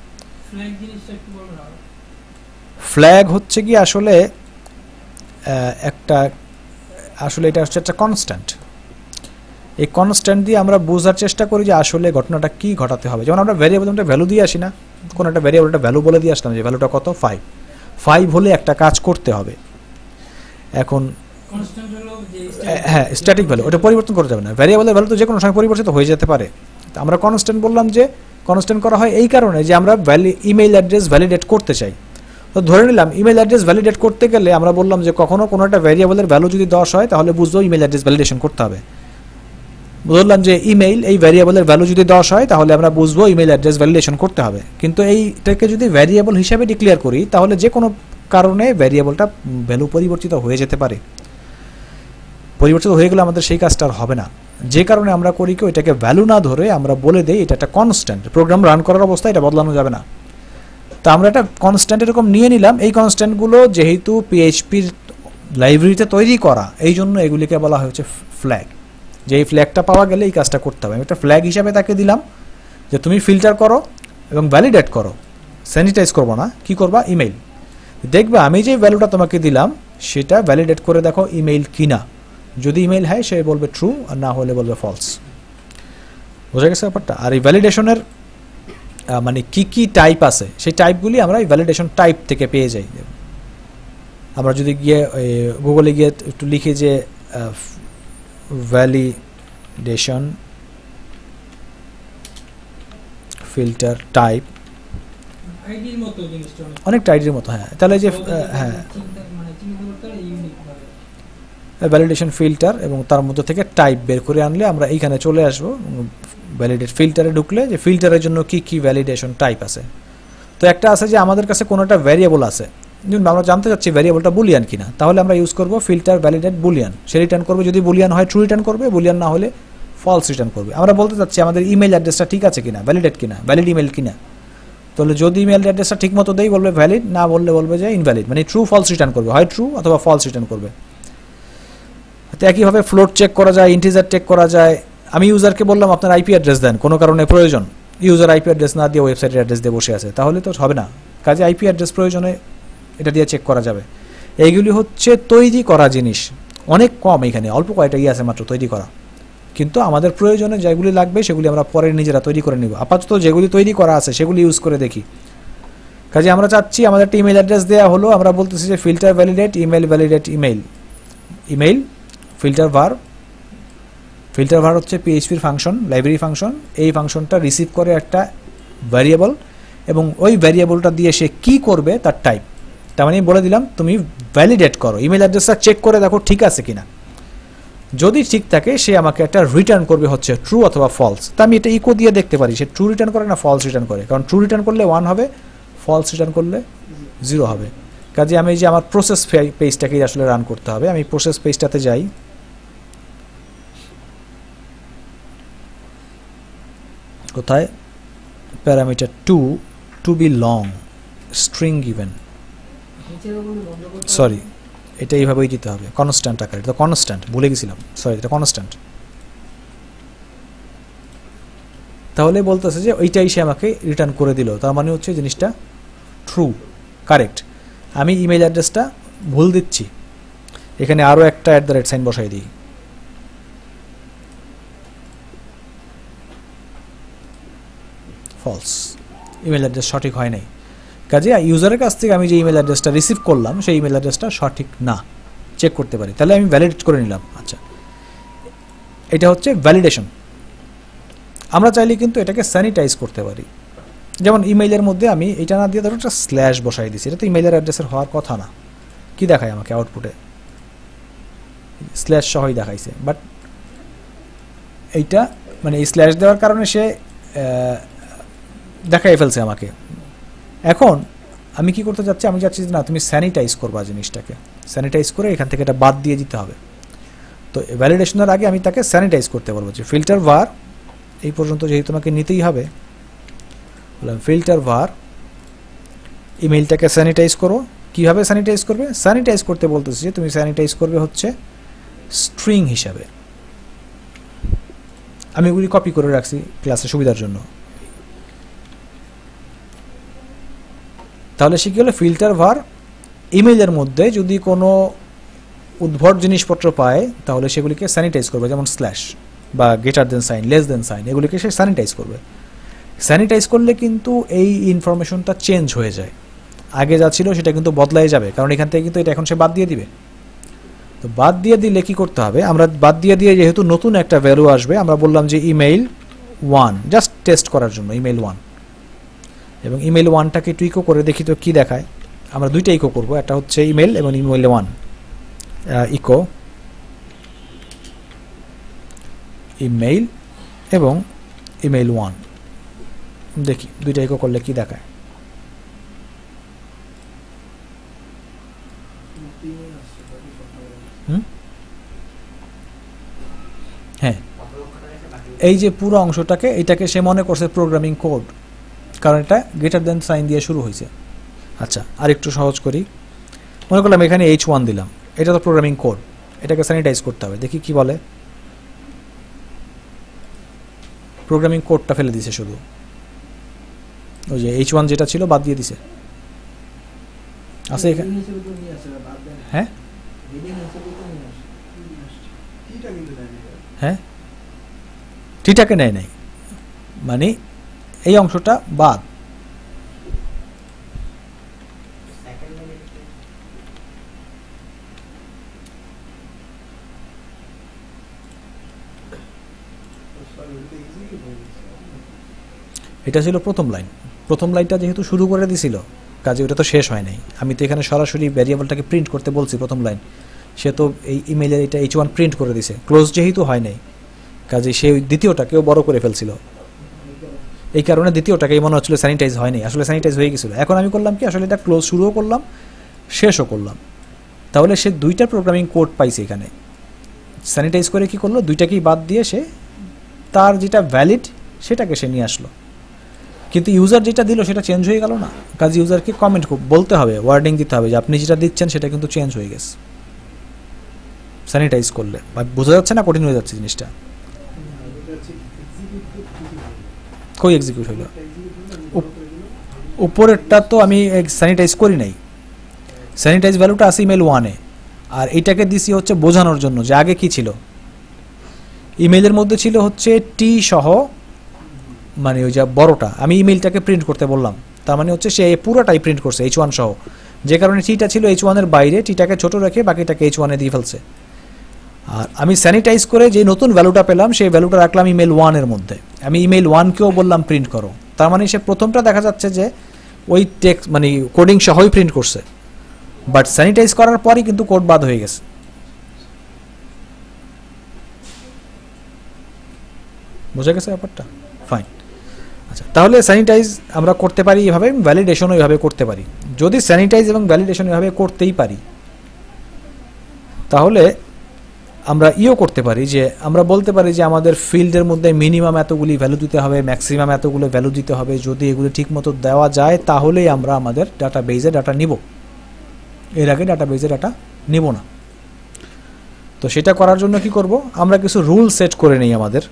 ফ্ল্যাগ হচ্ছে কি আসলে এটা হচ্ছে একটা কনস্ট্যান্ট। এই কনস্ট্যান্ট দিয়ে আমরা বোঝার চেষ্টা করি যে আসলে ঘটনাটা কি ঘটাতে হবে। যেমন আমরা ভ্যারিয়েবলটা ভ্যালু দিয়ে আসি না, কোনো একটা ভ্যারিয়েবলটা ভ্যালু বলে দিয়ে আসলাম যে ভ্যালুটা কত 5 হলে একটা কাজ করতে হবে। এখন হ্যাঁ স্ট্যাটিক ভ্যালু, ওটা পরিবর্তন করা যাবে না। ভ্যারিয়েবলের ভ্যালু তো যে কোনো সময় পরিবর্তিত হয়ে যেতে পারে। আমরা কনস্ট্যান্ট বললাম যে কনস্ট্যান্ট করা হয় এই কারণে যে আমরা ইমেইল অ্যাড্রেস ভ্যালিডেট করতে চাই। তো ধরে নিলাম ইমেইল অ্যাড্রেস ভ্যালিডেট করতে গেলে আমরা বললাম যে কখনো কোনো একটা ভ্যারিয়েবলের ভ্যালু যদি 10 হয় তাহলে বুঝবো ইমেইল অ্যাড্রেস ভ্যালিডেশন করতে হবে। বললাম যে ইমেইল এই ভ্যারিয়েবলের ভ্যালু যদি 10 হয় তাহলে আমরা বুঝবো ইমেইল অ্যাড্রেস ভ্যালিডেশন করতে হবে। কিন্তু এইটাকে যদি ভ্যারিয়েবল হিসাবে ডিক্লেয়ার করি তাহলে যে কোনো কারণে ভ্যারিয়েবলটা ভ্যালু পরিবর্তিত হয়ে যেতে পারে। পরিবর্তিত হয়ে গেলে আমাদের সেই কাজটা আর হবে না। যে কারণে আমরা করি কি এটাকে ভ্যালু না ধরে আমরা বলে দেই এটা একটা কনস্ট্যান্ট, প্রোগ্রাম রান করার অবস্থায় এটা বদলানো যাবে না। তো আমরা একটা কনস্ট্যান্ট এরকম নিয়ে নিলাম। এই কনস্ট্যান্টগুলো যেহেতু পিএইচপির লাইব্রেরিতে তৈরি করা এই জন্য এগুলিকে বলা হয়েছে ফ্ল্যাগ। যে এই ফ্ল্যাগটা পাওয়া গেলে এই কাজটা করতে হবে। আমি একটা ফ্ল্যাগ হিসাবে তাকে দিলাম যে তুমি ফিল্টার করো এবং ভ্যালিডেট করো, স্যানিটাইজ করবো না, কি করবা ইমেইল। দেখবে আমি যে ভ্যালুটা তোমাকে দিলাম সেটা ভ্যালিডেট করে দেখো ইমেইল কিনা। যদি ইমেইল হয় সে বলবে ট্রু, আর না হলে বলবে ফলস। বোঝা গেছে ব্যাপারটা? আর এই ভ্যালিডেশনের মানে কি কি টাইপ আছে সেই টাইপগুলি আমরা এই ভ্যালিডেশন টাইপ থেকে পেয়ে যাই। আমরা যদি গিয়ে গুগলে গিয়ে একটু লিখি যে ভ্যালিডেশন ফিল্টার টাইপ, অনেকটা আইডির মতো, হ্যাঁ তাহলে যে হ্যাঁ ভ্যালিডেশন ফিল্টার এবং তার মধ্যে থেকে টাইপ বের করে আনলে আমরা এইখানে চলে আসবো। ভ্যালিডেট ফিল্টারে ঢুকলে যে ফিল্টারের জন্য কি কি ভ্যালিডেশন টাইপ আছে। তো একটা আছে যে আমাদের কাছে কোনো একটা ভ্যারিয়েবল আছে, আমরা জানতে চাচ্ছি ভ্যারিয়েবলটা বুলিয়ান কিনা, তাহলে আমরা ইউজ করব ফিল্টার ভ্যালিডেট বুলিয়ান। সে রিটার্ন করবে, যদি বুলিয়ান হয় ট্রু রিটার্ন করবে, বুলিয়ান না হলে ফলস রিটার্ন করবে। আমরা বলতে চাচ্ছি আমাদের ইমেল অ্যাড্রেসটা ঠিক আছে কিনা, ভ্যালিডেট কিনা, ভ্যালিড ইমেল কিনা। তাহলে যদি ইমেল অ্যাড্রেসটা ঠিক মতো দেই বলবে ভ্যালিড, না বললে বলবে যে ইনভ্যালিড, মানে ট্রু ফলস রিটার্ন করবে, হয় ট্রু অথবা ফলস রিটার্ন করবে। তো একইভাবে ফ্লোট চেক করা যায়, ইন্টিজার চেক করা যায়। আমি ইউজারকে বললাম আপনার আইপি অ্যাড্রেস দেন, কোনো কারণে প্রয়োজন, ইউজার আইপি অ্যাড্রেস না দিয়ে ওয়েবসাইটের অ্যাড্রেস দিয়ে বসে আছে, তাহলে তো হবে না। কাজে আইপি অ্যাড্রেস প্রয়োজনে এটা দিয়ে চেক করা যাবে। এইগুলি হচ্ছে তৈরি করা জিনিস, অনেক কম, এখানে অল্প কয়টা আছে মাত্র তৈরি করা। কিন্তু আমাদের প্রয়োজনে যেগুলি লাগবে সেগুলি আমরা পরে নিজেরা তৈরি করে নিব। আপাতত যেগুলি তৈরি করা আছে সেগুলি ইউজ করে দেখি। কাজে আমরা চাচ্ছি আমাদের একটা ইমেল অ্যাড্রেস দেওয়া হলো, আমরা বলতেছি যে filter validate email validate email filter ভার হচ্ছে পিএইচপির ফাংশন, লাইব্রেরি ফাংশন। এই ফাংশনটা রিসিভ করে একটা ভ্যারিয়েবল এবং ওই ভ্যারিয়েবলটা দিয়ে সে কি করবে তার টাইপ। তার মানে বলে দিলাম তুমি ভ্যালিডেট করো, ইমেল অ্যাড্রেসটা চেক করে দেখো ঠিক আছে কিনা। যদি ঠিক থাকে সে আমাকে একটা রিটার্ন করবে হচ্ছে ট্রু অথবা ফলস। তা আমি এটা ইকো দিয়ে দেখতে পারি সে ট্রু রিটার্ন করে না ফলস রিটার্ন করে, কারণ ট্রু রিটার্ন করলে 1 হবে, ফলস রিটার্ন করলে 0 হবে। কাজে আমি যে আমার প্রসেস পেজটাকেই আসলে রান করতে হবে। আমি প্রসেস পেজটাতে যাই, কোথায় parameter to be long string given, sorry এটা এইভাবেই দিতে হবে কনস্ট্যান্ট আকারে। এটা কনস্ট্যান্ট ভুলে গেছিলাম, সরি এটা কনস্ট্যান্ট। তাহলে বলতেছে যে ওইটাই সে আমাকে রিটার্ন করে দিল, তার মানে হচ্ছে জিনিসটা ট্রু, কারেক্ট। আমি ইমেল অ্যাড্রেসটা ভুল দিচ্ছি, এখানে আরও একটা @সাইন বসাই দিই। ফলস, ইমেল অ্যাড্রেস সঠিক হয় নাই। কাজে ইউজারের কাছ থেকে আমি যে ইমেল অ্যাড্রেসটা রিসিভ করলাম সেই ইমেল অ্যাড্রেসটা সঠিক না, চেক করতে পারি। তাহলে আমি ভ্যালিডেট করে নিলাম। আচ্ছা, এটা হচ্ছে ভ্যালিডেশন। আমরা চাইলে কিন্তু এটাকে স্যানিটাইজ করতে পারি। যেমন ইমেইলের মধ্যে আমি এটা না দিয়ে ধরো একটা স্ল্যাশ বসাই দিচ্ছি, এটা তো ইমেইলের অ্যাড্রেসের হওয়ার কথা না। কি দেখায় আমাকে আউটপুটে? স্ল্যাশ সহই দেখাইছে, বাট এইটা মানে এই স্ল্যাশ দেওয়ার কারণে সে দেখাই ফেলছে আমাকে এখন আমি কি করতে যাচ্ছি, আমি যাচ্ছি যে না তুমি স্যানিটাইজ করবা জিনিসটাকে, স্যানিটাইজ করে এখান থেকে এটা বাদ দিয়ে দিতে হবে। তো ভ্যালিডেশনের আগে আমি তাকে স্যানিটাইজ করতে বলবো যে ফিল্টার var, এই পর্যন্ত যেহেতু তোমাকে নিতেই হবে, বললাম ফিল্টার var ইমেইলটাকে স্যানিটাইজ করো। কীভাবে স্যানিটাইজ করবে? স্যানিটাইজ করতে বলতেছি যে তুমি স্যানিটাইজ করবে হচ্ছে স্ট্রিং হিসাবে। আমি ওগুলি কপি করে রাখছি ক্লাসের সুবিধার জন্য। তাহলে সে কী হলো, ফিল্টার var ইমেইলের মধ্যে যদি কোনো উদ্ভট জিনিসপত্র পায় তাহলে সেগুলিকে স্যানিটাইজ করবে, যেমন স্ল্যাশ বা greater than sign, less than sign, এগুলিকে সে স্যানিটাইজ করবে। স্যানিটাইজ করলে কিন্তু এই ইনফরমেশনটা চেঞ্জ হয়ে যায়, আগে যা ছিল সেটা কিন্তু বদলাই যাবে, কারণ এখান থেকে কিন্তু এটা এখন সে বাদ দিয়ে দিবে। তো বাদ দিয়ে দিলে কি করতে হবে, আমরা বাদ দিয়ে যেহেতু নতুন একটা ভ্যালু আসবে, আমরা বললাম যে ইমেইল 1, জাস্ট টেস্ট করার জন্য ইমেইল 1, এবং ইমেইল 1টাকে একটু ইকো করে দেখি তো কি দেখায়। আমরা দুইটা ইকো করব, একটা হচ্ছে ইমেইল এবং ইমেইল 1, ইকো ইমেইল এবং ইমেইল 1, দেখি দুইটা ইকো করলে কি দেখায়। হ্যাঁ, এই যে পুরো অংশটাকে, এটাকে সে মনে করছে প্রোগ্রামিং কোড, কারণ এটা গ্রেটার দেন সাইন দিয়ে শুরু হয়েছে। আচ্ছা, আর একটু সহজ করি, মনে করলাম এখানে H1 দিলাম, এটা তো প্রোগ্রামিং কোড, এটাকে স্যানিটাইজ করতে হবে। দেখি কি বলে, প্রোগ্রামিং কোডটা ফেলে দিছে, শুধু ওই যে H1 যেটা ছিল বাদ দিয়ে দিছে। আছে এখানে, হ্যাঁ হ্যাঁ টিটাকে নেয় নাই, মানে এই অংশটা বাদ। এটা ছিল প্রথম লাইন, প্রথম লাইনটা যেহেতু শুরু করে দিছিল কাজে ওটা তো শেষ হয় নাই। আমি তো এখানে সরাসরি ভ্যারিয়েবলটাকে প্রিন্ট করতে বলছি প্রথম লাইন, সে তো এই ইমেইলের এটা H1 প্রিন্ট করে দিছে, ক্লোজ যেহেতু হয় নাই কাজে সে দ্বিতীয়টাকেও বড় করে ফেলছিল, এই কারণে দ্বিতীয়টাকেই মনে হচ্ছিল স্যানিটাইজ হয়নি, আসলে স্যানিটাইজ হয়ে গেছিলো। এখন আমি করলাম কি, আসলে এটা ক্লোজ শুরুও করলাম শেষও করলাম, তাহলে সে দুইটা প্রোগ্রামিং কোড পাইছে এখানে। স্যানিটাইজ করে কি করলো, দুইটাকেই বাদ দিয়ে সে তার যেটা ভ্যালিড সেটাকে সে নিয়ে আসলো, কিন্তু ইউজার যেটা দিল সেটা চেঞ্জ হয়ে গেল না। কাজে ইউজারকে কমেন্ট বলতে হবে, ওয়ার্ডিং দিতে হবে যে আপনি যেটা দিচ্ছেন সেটা কিন্তু চেঞ্জ হয়ে গেছে স্যানিটাইজ করলে। বোঝা যাচ্ছে না, কঠিন হয়ে যাচ্ছে জিনিসটা। কই এক্সিকিউট হইল, উপরেরটা তো আমি স্যানিটাইজ করি নাই, স্যানিটাইজ ভ্যালুটা আছে ইমেইল 1-এ, আর এইটাকে দিছি হচ্ছে বোঝানোর জন্য যে আগে কি ছিল। ইমেইলের মধ্যে ছিল হচ্ছে টি সহ, মানে ওই যে বড়টা, আমি ইমেইলটাকে প্রিন্ট করতে বললাম, তার মানে হচ্ছে সে পুরোটাই প্রিন্ট করছে H1 সহ, যে কারণে টিটা ছিল H1-এর বাইরে, টিটাকে ছোট রেখে বাকিটাকে H1-এ দিয়ে ফেলছে। আর আমি স্যানিটাইজ করে যে নতুন ভ্যালুটা পেলাম সেই ভ্যালুটা রাখলাম ইমেইল 1-এর মধ্যে, আমি ইমেইল 1-কেও বললাম প্রিন্ট করো, তার মানে সে প্রথমটা দেখা যাচ্ছে যে ওই টেক্সট মানে কোডিং সহই প্রিন্ট করছে, বাট স্যানিটাইজ করার পরই কিন্তু কোড বাদ হয়ে গেছে। বোঝা গেছে ব্যাপারটা? ফাইন। আচ্ছা, তাহলে স্যানিটাইজ আমরা করতে পারি এভাবে, ভ্যালিডেশনও এভাবে করতে পারি। যদি স্যানিটাইজ এবং ভ্যালিডেশন এভাবে করতেই পারি তাহলে আমরা করতে পারি যে আমরা বলতে পারি যে আমাদের ফিল্ডের মধ্যে মিনিমাম এতগুলি ভ্যালু দিতে হবে, ম্যাক্সিমাম এতগুলো ভ্যালু দিতে হবে, যদি এগুলি ঠিকমতো দেওয়া যায় তাহলেই আমরা আমাদের ডাটাবেজে ডাটা নিব, এর আগে ডাটাবেজে ডাটা নিব না। তো সেটা করার জন্য কি করব, আমরা কিছু রুল সেট করে নিই আমাদের।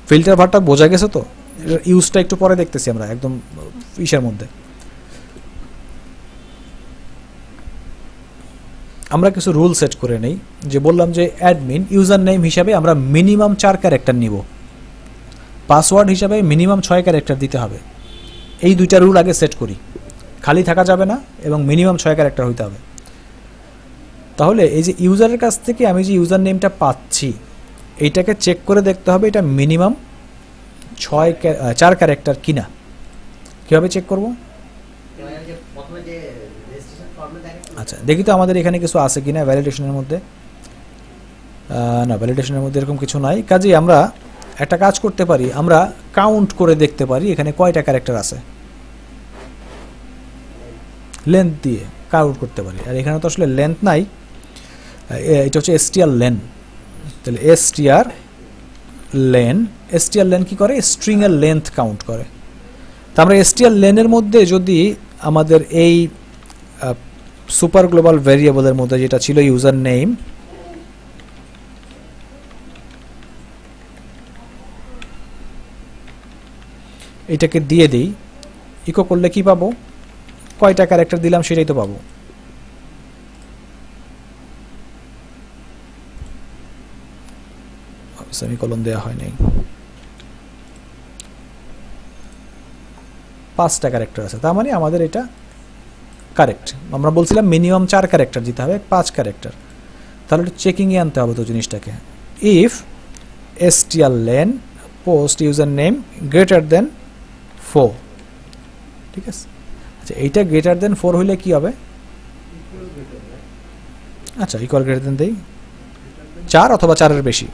ফিল্টার ভারটা বোঝা গেছে তো, ইউজটা একটু পরে দেখতেছি আমরা একদম ইসের মধ্যে। আমরা কিছু রুল সেট করে নেই, যে বললাম যে অ্যাডমিন ইউজার নেম হিসাবে আমরা মিনিমাম 4 ক্যারেক্টার নিব, পাসওয়ার্ড হিসাবে মিনিমাম 6 ক্যারেক্টার দিতে হবে। এই দুইটা রুল আগে সেট করি, খালি থাকা যাবে না এবং মিনিমাম 6 ক্যারেক্টার হইতে হবে। তাহলে এই যে ইউজারের কাছ থেকে আমি যে ইউজার নেমটা পাচ্ছি এইটাকে চেক করে দেখতে হবে এটা মিনিমাম 4 ক্যারেক্টার কিনা। কীভাবে চেক করব? আচ্ছা, দেখি তো আমাদের এখানে কিছু আছে কিনা ভ্যালিডেশনের মধ্যে। না, ভ্যালিডেশনের মধ্যে এরকম কিছু নাই। কাজেই আমরা একটা কাজ করতে পারি, আমরা কাউন্ট করে দেখতে পারি এখানে কয়টা ক্যারেক্টার আছে। লেন্থ দিয়ে কাউন্ট করতে পারি। আর এখানে তো আসলে লেন্থ নাই, এটা হচ্ছে str len। তাহলে str len কি করে? স্ট্রিং এর লেন্থ কাউন্ট করে। তো আমরা str len এর মধ্যে যদি আমাদের এই সুপার গ্লোবাল ভেরিয়েবলের মধ্যে যেটা ছিল ইউজার নেম, এটাকে দিয়ে দিই, ইকো করলে কি পাবো? কয়টা ক্যারেক্টার দিলাম সেটাই তো পাবো। সেমিকোলন দেওয়া হয় নাই, 5টা ক্যারেক্টার আছে, তার মানে আমাদের এটা কারেক্ট। আমরা বলছিলাম মিনিমাম 4 ক্যারেক্টার দিতে হবে, 5 ক্যারেক্টার। তাহলে একটু চেকিংয়ে আনতে হবে তো জিনিসটাকে। If str len post user name greater than 4, ঠিক আছে? আচ্ছা, এইটা গ্রেটার দেন 4 হইলে কি হবে? আচ্ছা, ইকুয়াল গ্রেটার দেন দেই 4 অথবা 4-এর বেশি,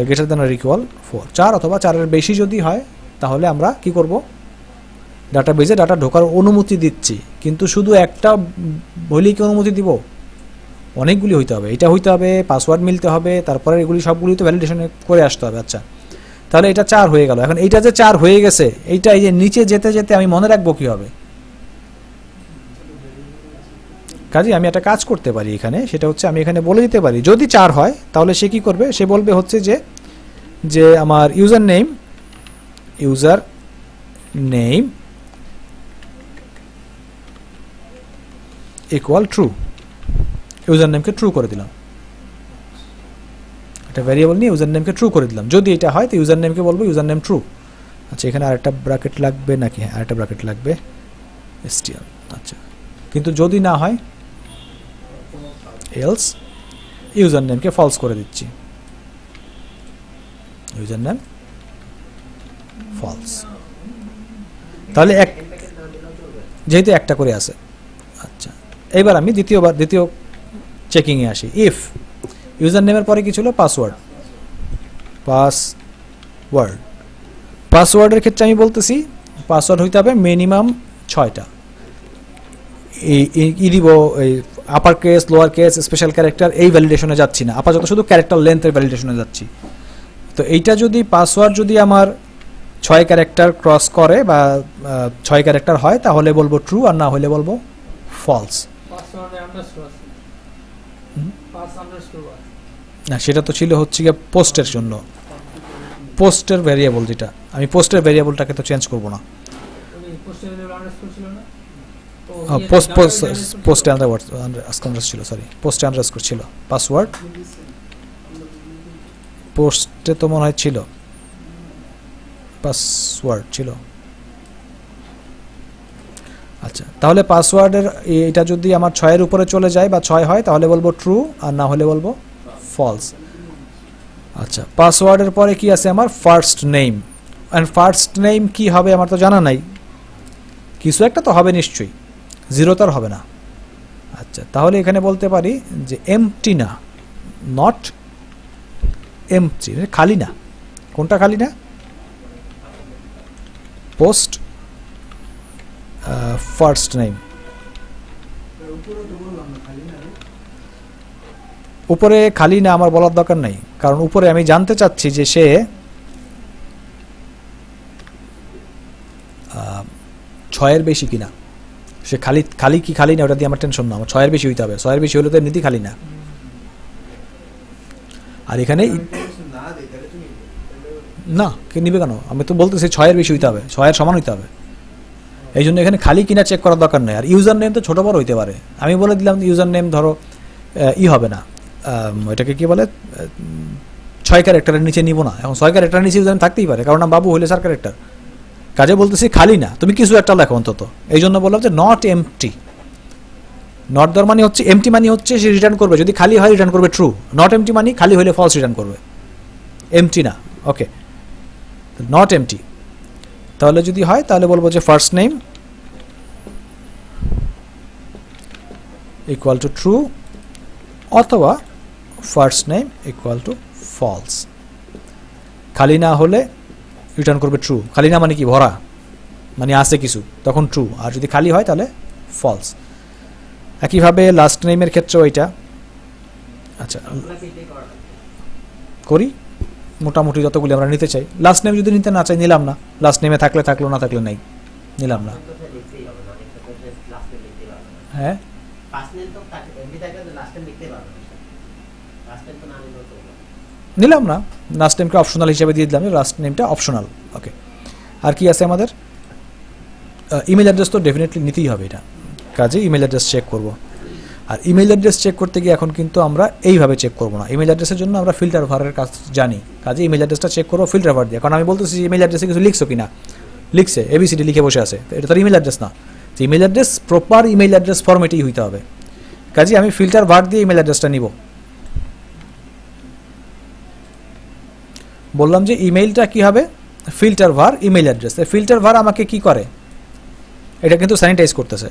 গ্রেটার দেন আর ইকুয়াল 4, 4 অথবা 4-এর বেশি যদি হয় তাহলে আমরা কি করব? ডাটাবেজে ডাটা ঢোকার অনুমতি দিচ্ছি। কিন্তু শুধু একটা বলেই কি অনুমতি দিব? অনেকগুলি হইতে হবে, এটা হইতে হবে, পাসওয়ার্ড মিলতে হবে, তারপরে এগুলি সবগুলি তো ভ্যালিডেশন করে আসতে হবে। আচ্ছা, তাহলে এটা 4 হয়ে গেল। এখন এইটা যে 4 হয়ে গেছে, এইটা এই যে নিচে যেতে যেতে আমি মনে রাখবো কি হবে? কাজে আমি একটা কাজ করতে পারি এখানে, সেটা হচ্ছে আমি এখানে বলে দিতে পারি যদি 4 হয় তাহলে সে কি করবে? সে বলবে হচ্ছে যে আমার user name equal true. User নেমকে ট্রু করে দিলাম, একটা ভ্যারিয়েবল নিয়ে ইউজার নেমকে ট্রু করে দিলাম। যদি এটা হয় তো ইউজার নেমকে বলবো ইউজার নেম ট্রু। আচ্ছা, এখানে আরেকটা ব্র্যাকেট লাগবে নাকি? হ্যাঁ, আরেকটা ব্র্যাকেট লাগবে str। আচ্ছা, কিন্তু যদি না হয় এলস ইউজার নেমকে ফলস করে দিচ্ছি, ইউজার নেম ফলস। তাহলে যেহেতু একটা করে আছে। আচ্ছা, এবার আমি দ্বিতীয় চেকিংয়ে আসি। ইফ ইউজার নেমের পরে কি ছিল? পাসওয়ার্ডের ক্ষেত্রে আমি বলতেছি পাসওয়ার্ড হইতে হবে মিনিমাম 6টা। ই দিব এই upper case, lower case, special character, এই ভ্যালিডেশনে যাচ্ছি না, আপাতত শুধু ক্যারেক্টার লেন্থের ভ্যালিডেশনে যাচ্ছি। তো এইটা যদি পাসওয়ার্ড যদি আমার 6 ক্যারেক্টার ক্রস করে বা 6 ক্যারেক্টার হয় তাহলে বলবো ট্রু, আর না হলে বলবো ফলস। না, সেটা তো ছিল হচ্ছে গিয়ে পোস্টের জন্য, পোস্টের ভ্যারিয়েবল যেটা, আমি পোস্টের ভ্যারিয়েবলটাকে তো চেঞ্জ করব না। পোস্টে আন্ডারস্কোর ছিল, সরি, পোস্টে আন্ডারস্কোর ছিল। পাসওয়ার্ড পোস্টে তো মনে হয় ছিল, পাসওয়ার্ড ছিল। আচ্ছা, তাহলে পাসওয়ার্ডের এটা যদি আমার 6-এর উপরে চলে যায় বা 6 হয় তাহলে বলবো ট্রু, আর না হলে বলবো ফলস। আচ্ছা, পাসওয়ার্ডের পরে কি আছে আমার? First name. And first name কি হবে আমার তো জানা নাই, কিছু একটা তো হবে নিশ্চয়ই, 0 তো আর হবে না। আচ্ছা, তাহলে এখানে বলতে পারি যে এমটি না, নট এমটি, খালি না। কোনটা খালি না? Post first name. উপরে খালি না আমার বলার দরকার নাই, কারণ উপরে আমি জানতে চাচ্ছি যে সে 6-এর বেশি কিনা। সে খালি কি খালি না ওটা দিয়ে আমার টেনশন না, আমার 6-এর বেশি হইতে হবে। 6-এর বেশি হলে তো এমনিতেই খালি না। আর এখানে না, কে নিবে কেন? আমি তো বলতেছি 6-এর বেশি হইতে হবে, 6-এর সমান হইতে হবে। এই জন্য এখানে খালি কিনা চেক করার দরকার নেই। আর ইউজার নেম তো ছোট বড় হইতে পারে, আমি বলে দিলাম ইউজার নেম ধরো হবে না, ওইটাকে কি বলে, 6 ক্যারেক্টারের নিচে নিব না। এখন 6 ক্যারেক্টারের নিচে ইউজার নেম থাকতেই পারে, কারণ বাবু হলে 4 ক্যারেক্টার। কাজে বলতেছি খালি না, তুমি কিছু একটা লেখো অন্তত। এই জন্য বললাম যে নট এমটি। নট দেওয়ার মানে হচ্ছে, এমটি মানে হচ্ছে সে রিটার্ন করবে, যদি খালি হয় রিটার্ন করবে ট্রু। নট এমটি মানে খালি হলে ফলস রিটার্ন করবে, এমটি না। Okay, not empty. তাহলে যদি হয় তাহলে বলবো যে first name equal to true, অথবা first name equal to false. খালি না হলে রিটার্ন করবে ট্রু। খালি না মানে কি? ভরা, মানে আছে কিছু, তখন ট্রু। আর যদি খালি হয় তাহলে ফলস। একইভাবে লাস্ট নেমের ক্ষেত্রেও এটা। আচ্ছা করি মোটামুটি যতগুলি আমরা নিতে চাই। লাস্ট নেম যদি নিতে না চাই নিলাম না, লাস্ট নেমে থাকলে থাকলো, না থাকলে নেই, নিলাম না। হ্যাঁ নিলাম না, লাস্ট নেমকে অপশনাল হিসেবে দিয়ে দিলাম, লাস্ট নেমটা অপশনাল। ওকে, আর কি আছে আমাদের? ইমেল অ্যাড্রেস তো ডেফিনেটলি নিতেই হবে, এটা কাজে ইমেল অ্যাড্রেস চেক করব। আর ইমেল অ্যাড্রেস চেক করতে গিয়ে এখন কিন্তু আমরা এইভাবে চেক করবো না। ইমেল অ্যাড্রেসের জন্য আমরা ফিল্টার ভারের কাজ জানি, কাজে ইমেল অ্যাড্রেসটা চেক করবো ফিল্টার ভার দিয়ে। কারণ আমি বলতেছি ইমেল অ্যাড্রেসে কিছু লিখছো কিনা, লিখছে এবিসিডি লিখে বসে আছে, এটা তার ইমেল অ্যাড্রেস না। তো email address proper email address ফরম্যাটেই হইতে হবে, কাজে আমি ফিল্টার ভার দিয়ে ইমেল অ্যাড্রেসটা নিব। বললাম যে ইমেইলটা কি হবে, ফিল্টার ভার ইমেল অ্যাড্রেস। ফিল্টার ভার আমাকে কি করে, এটা কিন্তু স্যানিটাইজ করতেছে।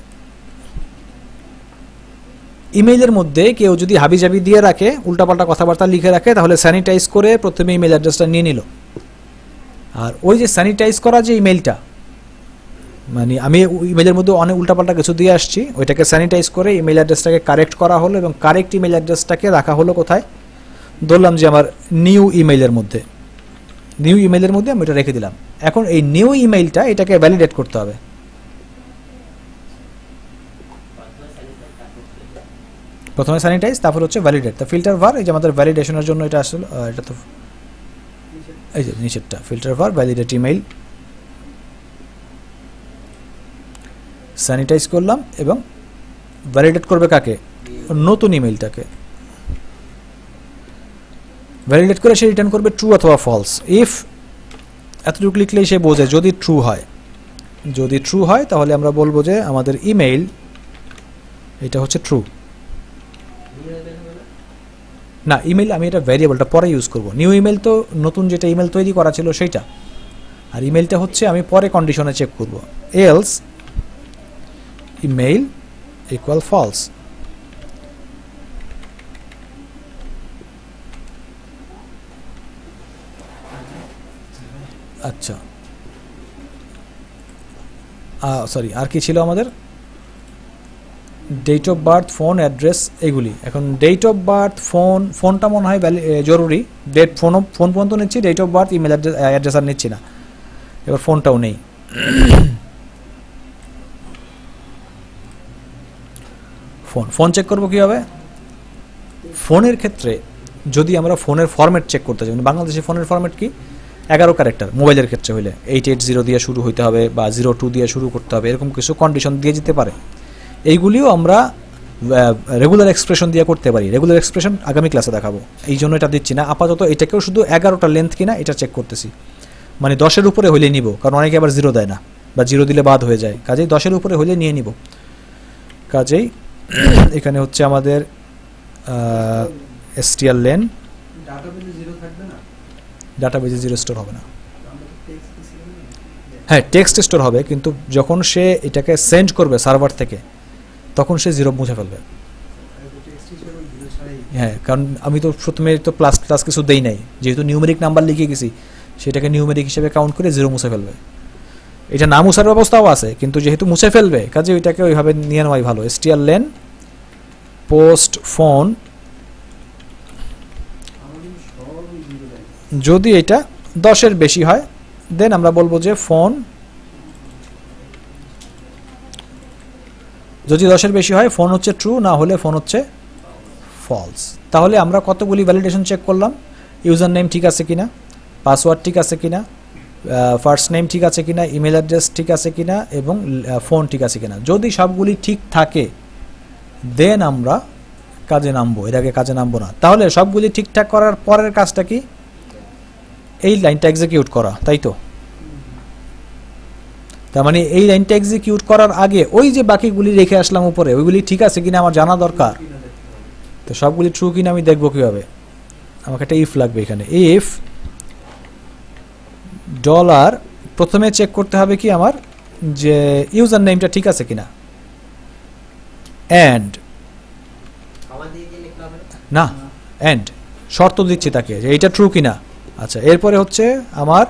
ইমেইলের মধ্যে কেউ যদি হাবিজাবি দিয়ে রাখে, উল্টাপাল্টা কথাবার্তা লিখে রাখে, তাহলে স্যানিটাইজ করে প্রথমে ইমেল অ্যাড্রেসটা নিয়ে নিল। আর ওই যে স্যানিটাইজ করা যে ইমেইলটা, মানে আমি ইমেইলের মধ্যে অনেক উল্টাপাল্টা কিছু দিয়ে আসছি, ওইটাকে স্যানিটাইজ করে ইমেল অ্যাড্রেসটাকে কারেক্ট করা হলো, এবং কারেক্ট ইমেল অ্যাড্রেসটাকে রাখা হলো কোথায়, ধরলাম যে আমার নিউ ইমেইলের মধ্যে। নিউ ইমেইলের মধ্যে আমি এটা রেখে দিলাম। এখন এই নিউ ইমেইলটা এটাকে ভ্যালিডেট করতে হবে। প্রথমে স্যানিটাইজ, তারপর হচ্ছে ভ্যালিডেট। তা ফিল্টার ভার, এই যে আমাদের ভ্যালিডেশনের জন্য এটা আসলে, এটা তো এই যে নিচেরটা ফিল্টার ভার ভ্যালিডেট ইমেইল, স্যানিটাইজ করলাম এবং ভ্যালিডেট করবে কাকে, নতুন ইমেইলটাকে। ভ্যালিডেট করে সে রিটার্ন করবে ট্রু অথবা ফলস। ইফ এতটুকু লিখলেই সে বোঝে, যদি ট্রু হয়, যদি ট্রু হয় তাহলে আমরা বলবো যে আমাদের ইমেইল এটা হচ্ছে ট্রু। না, ইমেইল আমি এটা ভ্যারিয়েবলটা পরে ইউজ করব। নিউ ইমেইল তো নতুন যেটা ইমেইল তৈরি করা ছিল সেইটা, আর ইমেইলটা হচ্ছে আমি পরে কন্ডিশনে চেক করব। Else email equal false. আচ্ছা সরি, আর কি ছিল আমাদের, date of birth, phone, address, এগুলি। এখন ডেট অফ বার্থ, ফোনটা মনে হয় জরুরি। ফোন পর্যন্ত নিচ্ছি, date of birth, email address আর নিচ্ছি না। এবার ফোনটাও নেই। ফোন চেক করবো কীভাবে? ফোনের ক্ষেত্রে যদি আমরা ফোনের ফরম্যাট চেক করতে চাই, বাংলাদেশে ফোনের ফরম্যাট কি, 11 ক্যারেক্টার। মোবাইলের ক্ষেত্রে হইলে 880 দিয়ে শুরু হইতে হবে বা 02 দিয়ে শুরু করতে হবে, এরকম কিছু কন্ডিশন দিয়ে যেতে পারে। এইগুলিও আমরা রেগুলার এক্সপ্রেশন দিয়ে করতে পারি। রেগুলার এক্সপ্রেশন আগামী ক্লাসে দেখাবো, এই জন্য এটা দিচ্ছি না আপাতত। এটাকেও শুধু 11টা লেন্থ কিনা এটা চেক করতেছি, মানে 10-এর উপরে হইলে নিব, কারণ অনেকে আবার 0 দেয় না বা 0 দিলে বাদ হয়ে যায়। কাজেই 10-এর উপরে হইলে নিয়ে নিব। কাজেই এখানে হচ্ছে আমাদের str লেন, ডাটাবেজে 0 স্টোর হবে না। হ্যাঁ, টেক্সট স্টোর হবে, কিন্তু যখন সে এটাকে সেন্ড করবে সার্ভার থেকে তখন সে 0 মুছে ফেলবে। হ্যাঁ, কারণ আমি তো প্রথমে তো প্লাস ক্লাস কিছু দেই নাই, যেহেতু নিউমেরিক নাম্বার লিখে গেছি, সেটাকে নিউমেরিক হিসেবে কাউন্ট করে 0 মুছে ফেলবে। এটা না মুছার ব্যবস্থাও আছে, কিন্তু যেহেতু মুছে ফেলবে কাজে ওইটাকে ওইভাবে নিয়ে নেওয়াই ভালো। str লেন পোস্ট ফোন, যদি এটা 10-এর বেশি হয় দেন আমরা বলবো যে ফোন, যদি 10-এর বেশি হয় ফোন হচ্ছে ট্রু, না হলে ফোন হচ্ছে ফলস। তাহলে আমরা কতগুলি ভ্যালিডেশন চেক করলাম, ইউজার নেম ঠিক আছে কিনা, পাসওয়ার্ড ঠিক আছে কিনা, ফার্স্ট নেম ঠিক আছে কিনা, ইমেল অ্যাড্রেস ঠিক আছে কিনা, এবং ফোন ঠিক আছে কিনা। যদি সবগুলি ঠিক থাকে দেন আমরা কাজে নামবো, এর আগে কাজে নামবো না। তাহলে সবগুলি ঠিকঠাক করার পরের কাজটা কি, এই লাইনটা এক্সিকিউট করা, তাই তো? তার মানে এই লাইনটা এক্সিকিউট করার আগে ওই যে বাকিগুলি রেখে আসলাম উপরে, ওইগুলি ঠিক আছে কিনা আমার জানা দরকার। তো সবগুলি ট্রু কিনা আমি দেখবো কিভাবে, আমাকে একটা ইফ লাগবে এখানে। ইফ ডলার, প্রথমে চেক করতে হবে কি আমার, যে ইউজার নেমটা ঠিক আছে কিনা, এন্ড না, এন্ড শর্ত দিচ্ছি তাকে যে এইটা ট্রু কিনা। আচ্ছা, এরপরে হচ্ছে আমার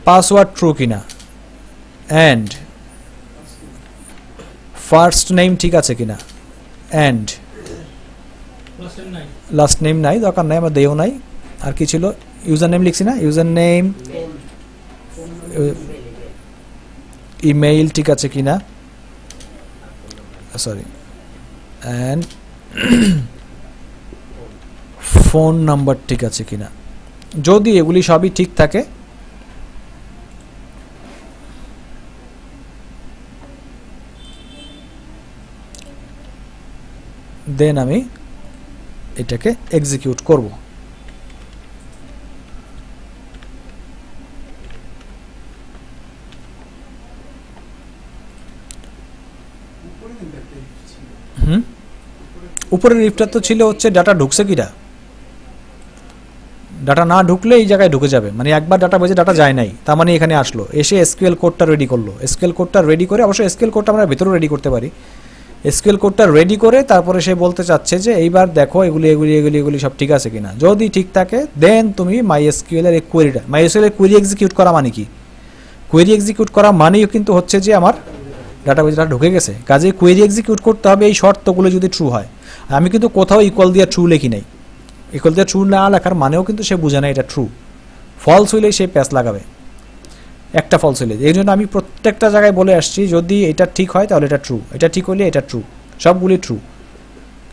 পাসওয়ার্ড ট্রু কিনা, এন্ড ফার্স্ট নেম ঠিক আছে কিনা, অ্যান্ড লাস্ট নেম নাই, দরকার নাই, আমার দেও নাই। আর কি ছিল, ইউজার নেম লিখছি না, ইউজার নেম, ইমেইল ঠিক আছে কিনা, সরি, অ্যান্ড ফোন নাম্বার ঠিক আছে কিনা। যদি এগুলি সবই ঠিক থাকে দেন আমি এটাকে এক্সিকিউট করব। উপরের ইফটা তো ছিল হচ্ছে ডাটা ঢুকছে কিনা, ডাটা না ঢুকলে এই জায়গায় ঢুকে যাবে, মানে একবার ডাটা বেজে ডাটা যায় নাই, তার মানে এখানে আসলো, এসে এসকিউএল কোডটা রেডি করলো। এসকিউএল কোডটা রেডি করে, অবশ্যই এসকিউএল কোডটা আমরা ভেতরেও রেডি করতে পারি, এসকিউএল কোডটা রেডি করে তারপরে সে বলতে চাচ্ছে যে এইবার দেখো এগুলি এগুলি এগুলি এগুলি সব ঠিক আছে কিনা। যদি ঠিক থাকে দেন তুমি মাইএসকিউএল এর কোয়েরিটা, মাইএসকিউএল এর কোয়েরি এক্সিকিউট করা মানে কি, কোয়েরি এক্সিকিউট করা মানেই কিন্তু হচ্ছে যে আমার ডাটাবেজটা ঢুকে গেছে, কাজেই কোয়েরি এক্সিকিউট করতে হবে এই শর্তগুলো যদি ট্রু হয়। আমি কিন্তু কোথাও ইকুয়াল দিয়ে ট্রু লিখি নাই, ইকুয়াল দিয়ে ট্রু না লেখার মানেও কিন্তু সে বুঝে না এটা ট্রু, ফলস হইলেই সে প্যাচ লাগাবে, একটা ফলস হইলে। এই জন্য আমি প্রত্যেকটা জায়গায় বলে আসছি যদি এটা ঠিক হয় তাহলে এটা ট্রু, এটা ঠিক হইলে এটা ট্রু, সবগুলি ট্রু।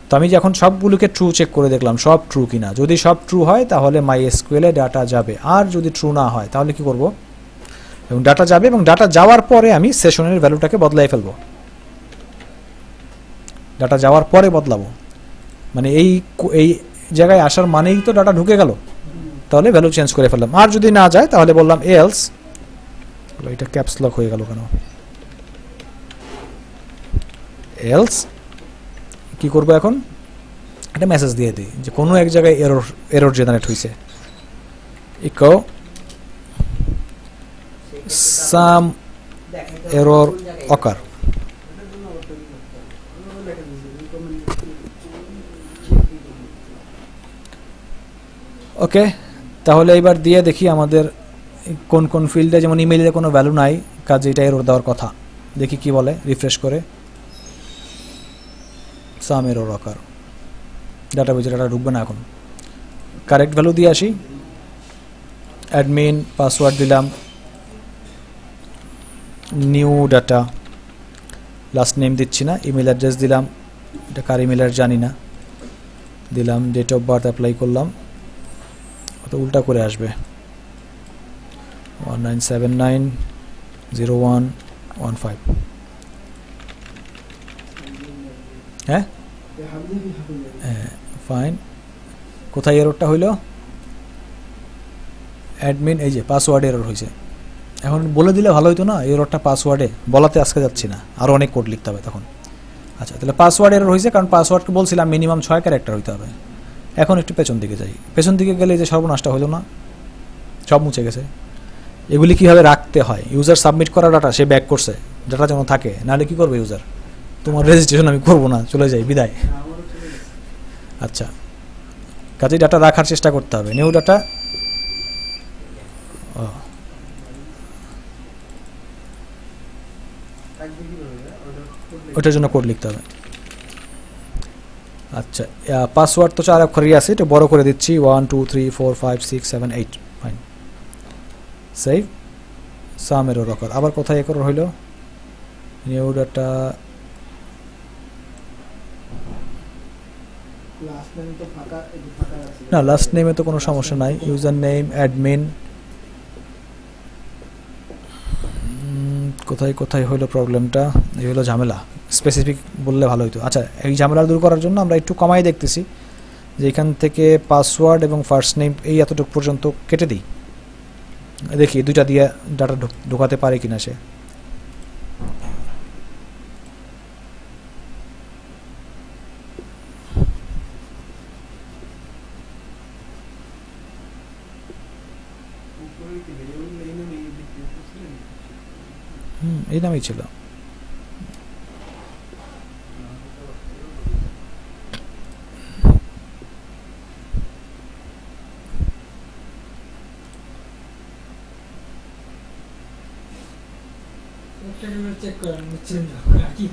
তো আমি যখন সবগুলোকে ট্রু চেক করে দেখলাম সব ট্রু কিনা, যদি সব ট্রু হয় তাহলে মাইএসকিউএল এ ডাটা যাবে, আর যদি ট্রু না হয় তাহলে কি করব, এবং ডাটা যাবে, এবং ডাটা যাওয়ার পরে আমি সেশনের ভ্যালুটাকে বদলাই ফেলবো, ডাটা যাওয়ার পরে বদলাবো, মানে এই এই জায়গায় আসার মানেই তো ডাটা ঢুকে গেল, তাহলে ভ্যালু চেঞ্জ করে ফেললাম। আর যদি না যায় তাহলে বললাম এলস, এটা ক্যাপস লক হয়ে গেল কেন, এলস কি করব এখন, একটা মেসেজ দিয়ে দিই যে কোনো এক জায়গায় এরর জেনারেট হয়েছে, ইকো সাম এরর অকার। ওকে, তাহলে এবার দিয়ে দেখি আমাদের কোন কোন ফিল্ডে, যেমন ইমেইলে কোনো ভ্যালু নাই, কাজে এটা এরর দেওয়ার কথা, দেখি কি বলে, রিফ্রেশ করে সাম এরর অকার, ডাটাবেজে ডাটা ঢুকবে না। এখন কারেক্ট ভ্যালু দিয়ে আসি, অ্যাডমিন পাসওয়ার্ড দিলাম, নিউ ডাটা, লাস্ট নেম দিচ্ছি না, ইমেল অ্যাড্রেস দিলাম, এটা কার ইমেল অ্যাড্রেস জানি না, দিলাম, ডেট অফ বার্থ অ্যাপ্লাই করলাম, তো উল্টা করে আসবে 19790115। হ্যাঁ ফাইন, কোথায় এররটা হইল, অ্যাডমিন, এই যে পাসওয়ার্ড এরর হয়েছে। এখন বলে দিলে ভালো হইতো না, এররটা পাসওয়ার্ডে, বলাতে আজকে যাচ্ছি না, আরও অনেক কোড লিখতে হবে তখন। আচ্ছা, তাহলে পাসওয়ার্ড এরর হয়েছে, কারণ পাসওয়ার্ডকে বলছিলাম মিনিমাম 6 ক্যারেক্টার হইতে হবে। এখন একটু পেছন দিকে যাই, পেছন দিকে গেলে যে সর্বনাশটা হলো না, সব মুছে গেছে। এগুলি কীভাবে রাখতে হয়, ইউজার সাবমিট করা ডাটা সে ব্যাক করছে, ডাটা যেন থাকে, নাহলে কী করবে ইউজার, তোমার রেজিস্ট্রেশন আমি করবো না, চলে যাই, বিদায়। আচ্ছা, কাজেই ডাটা রাখার চেষ্টা করতে হবে, নিউ ডাটা, ওটার জন্য কোড লিখতে হবে। আচ্ছা, পাসওয়ার্ড তো 4 অক্ষরেরই আছে, এটা বড় করে দিচ্ছি, 1 2 3 4 5 6 7 8, ফাইন, সেভ, সাম এরর অকার। আবার কোথায় এরর হইল, নিউ ডাটা, না লাস্ট নেমে তো কোনো সমস্যা নাই, ইউজার নেম, অ্যাডমিন, কোথায় কোথায় হইলো প্রবলেমটা, এই হলো ঝামেলা, স্পেসিফিক বললে ভালো হতো। আচ্ছা, এই ঝামেলা দূর করার জন্য আমরা একটু কমাই দেখতেছি, যে এখান থেকে পাসওয়ার্ড এবং ফার্স্ট নেম এই এতটুকু পর্যন্ত কেটে দিই, দেখি দুইটা দিয়ে ডাটা ঢোকাতে পারে কিনা সে। এই নামেই ছিল, চেক করেন, নিশ্চিন্ত কি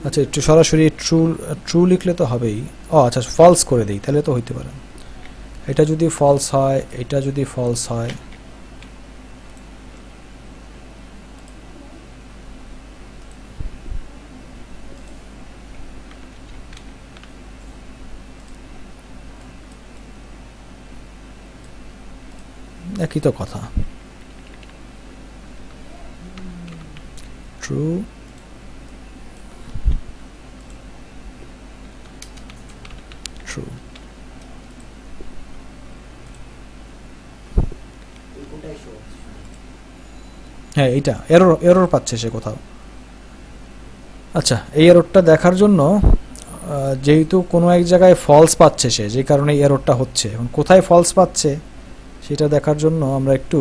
আচ্ছা একটু সরাসরি ট্রু ট্রু লিখলে তো হবেই। ও আচ্ছা ফলস করে দিই তাহলে তো হইতে পারে। এটা যদি ফলস হয়, এটা যদি ফলস হয়, একই তো কথা। ট্রু ট্রু ওটাই শো হচ্ছে। হ্যাঁ এইটা এরর এরর পাচ্ছে সে কোথাও। আচ্ছা এই এররটা দেখার জন্য যেহেতু কোনো এক জায়গায় ফলস পাচ্ছে সে, যে কারণে এররটা হচ্ছে, এখন কোথায় ফলস পাচ্ছে সেটা দেখার জন্য আমরা একটু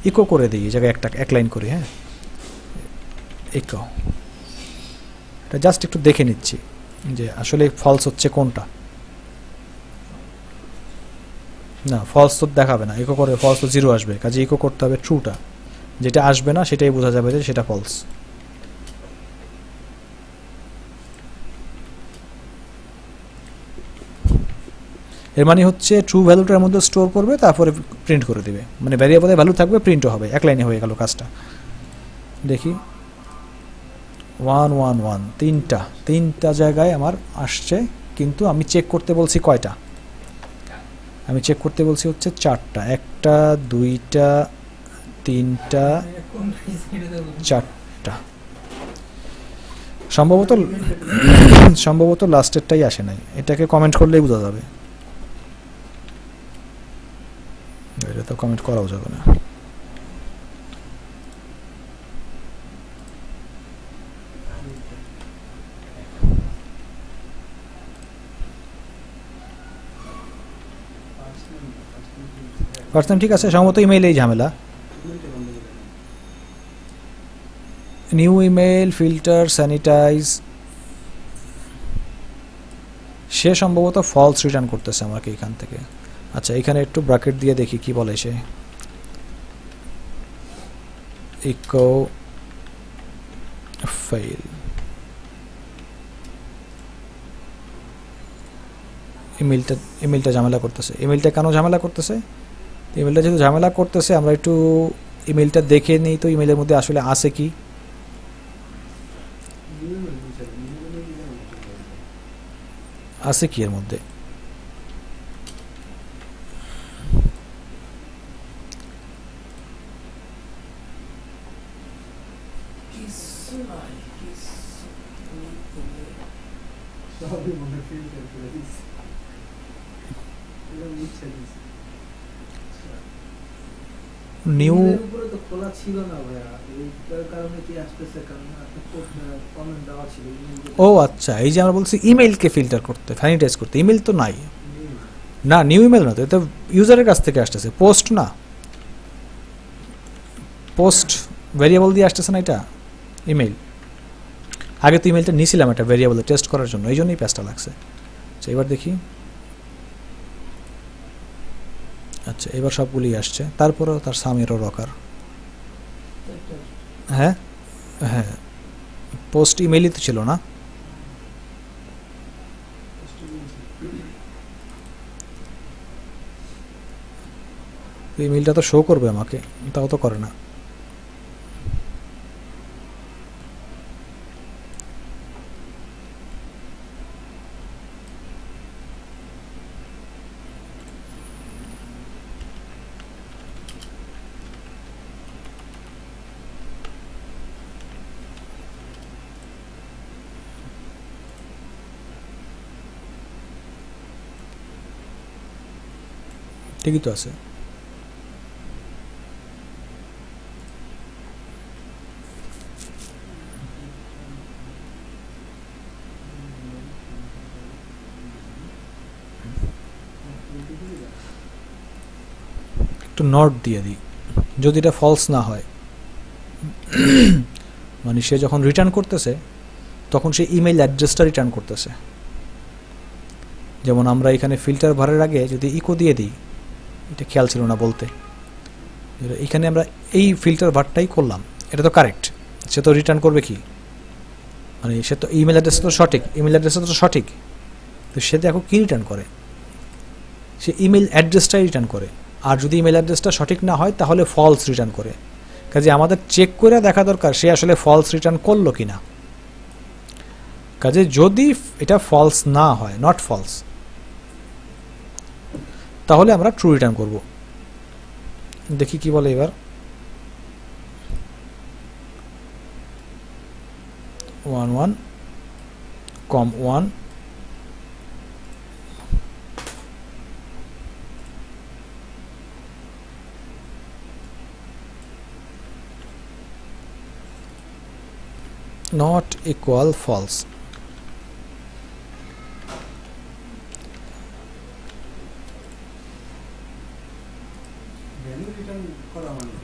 ইকো করে দিই এই জায়গায় এক লাইন করে। হ্যাঁ ইকো, এটা জাস্ট একটু দেখে নিচ্ছি যে আসলে ফলস হচ্ছে কোনটা। না ফলস তো দেখাবে না, ইকো করে ফলস তো 0 আসবে, কাজে ইকো করতে হবে ট্রুটা, যেটা আসবে না সেটাই বোঝা যাবে যে সেটা ফলস। এর মানে হচ্ছে ট্রু ভ্যালুটার মধ্যে স্টোর করবে তারপরে প্রিন্ট করে দিবে, মানে ভ্যারিয়েবলে ভ্যালু থাকবে প্রিন্টও হবে, এক লাইনে হয়ে গেল কাজটা। দেখি 1 1 1 তিনটা জায়গায় আমার আসছে, কিন্তু আমি চেক করতে বলছি কয়টা, আমি চেক করতে বলছি হচ্ছে 4টা, 1টা 2টা 3টা 4টা। সম্ভবত লাস্টেরটাই আসে নাই, এটাকে কমেন্ট করলেই বোঝা যাবে। এটা তো কমেন্ট করাও যাবে না। পার্সেন্ট ঠিক আছে, সম্ভবত ইমেইলেই ঝামেলা। নিউ ইমেল ফিল্টার স্যানিটাইজ, সে সম্ভবত ফলস রিটার্ন করতেছে আমাকে এখান থেকে। আচ্ছা এখানে একটু ব্র্যাকেট দিয়ে দেখি কি বলে সে। ইকো ফেল, ইমেলটা ঝামেলা করতেছে। ইমেলটা কেন ঝামেলা করতেছে? ইমেলটা যেহেতু ঝামেলা করতেছে আমরা একটু ইমেলটা দেখে নিই তো ইমেলের মধ্যে আসলে আছে কি। আছে কি এর মধ্যে? নিউ উপরে তো খোলা ছিল না ভাইয়া, এইটার কারণে কি আসতেছে? কারণ কমেন্ট দেওয়া ছিল। ও আচ্ছা, এই যে আমরা বলছি ইমেইলকে ফিল্টার করতে, স্যানিটাইজ করতে, ইমেইল তো নাই না, নিউ ইমেল না তো, এটা ইউজারের কাছ থেকে আসতেছে, পোস্ট না, পোস্ট ভেরিয়েবল দিয়ে আসতেছে না, এটা ইমেইল। আগে তো ইমেলটা নিয়েছিলাম একটা ভেরিয়েবলে টেস্ট করার জন্য, এই জন্যই প্যাচটা লাগছে। আচ্ছা এবার দেখি, আচ্ছা এবার সবগুলি আসছে, তারপরেও তার সামেরও রকার। হ্যাঁ হ্যাঁ পোস্ট ইমেইলই তো ছিল না। ইমেইলটা তো শো করবে আমাকে, তাও তো করে না। ঠিকই তো আছে। একটু নট দিয়ে দিই যদি এটা ফলস না হয়, মানে সে যখন রিটার্ন করতেছে তখন সে ইমেইল অ্যাড্রেসটা রিটার্ন করতেছে। যেমন আমরা এখানে ফিল্টার ভরার আগে যদি ইকো দিয়ে দিই, এটা খেয়াল ছিল না বলতে, এখানে আমরা এই ফিল্টার ভারটাই করলাম, এটা তো কারেক্ট, সে তো রিটার্ন করবে কি মানে সে তো ইমেল অ্যাড্রেস তো সঠিক, ইমেল অ্যাড্রেস তো সঠিক, তো সে দেখো কী রিটার্ন করে, সে ইমেল অ্যাড্রেসটাই রিটার্ন করে। আর যদি ইমেল অ্যাড্রেসটা সঠিক না হয় তাহলে ফলস রিটার্ন করে। কাজে আমাদের চেক করে দেখা দরকার সে আসলে ফলস রিটার্ন করলো কি না। কাজে যদি এটা ফলস না হয়, নট ফলস, তাহলে আমরা ট্রু রিটার্ন করব। দেখি কি বলে এবার। 11 1 not equal false।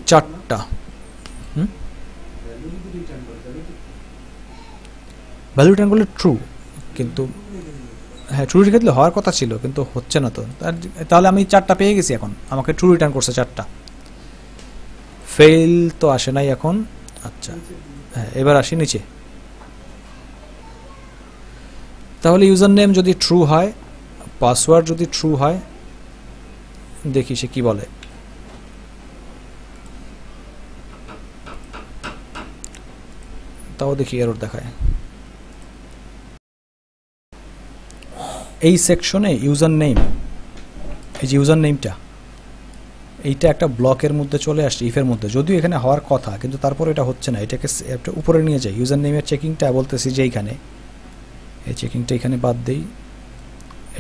চারটা ভ্যালু রিটার্ন করলে ট্রু, কিন্তু হ্যাঁ ট্রু রিটার্ন হওয়ার কথা ছিল কিন্তু হচ্ছে না তো। তাহলে আমি চারটা পেয়ে গেছি, এখন আমাকে ট্রু রিটার্ন করছে চারটা, ফেল তো আসে নাই এখন। আচ্ছা হ্যাঁ এবার আসি নিচে। তাহলে ইউজার নেম যদি ট্রু হয়, পাসওয়ার্ড যদি ট্রু হয়, দেখি সে কি বলে। তাও দেখি এরর দেখায়। এই সেকশনে ইউজার নেম, এই যে ইউজার নেমটা, এইটা একটা ব্লকের মধ্যে চলে আসছে, ইফের মধ্যে, যদিও এখানে হওয়ার কথা কিন্তু তারপর এটা হচ্ছে না। এটাকে একটা উপরে নিয়ে যাই, ইউজার নেমের চেকিংটা বলতেছি যে এইখানে, এই চেকিংটা এখানে বাদ দিই,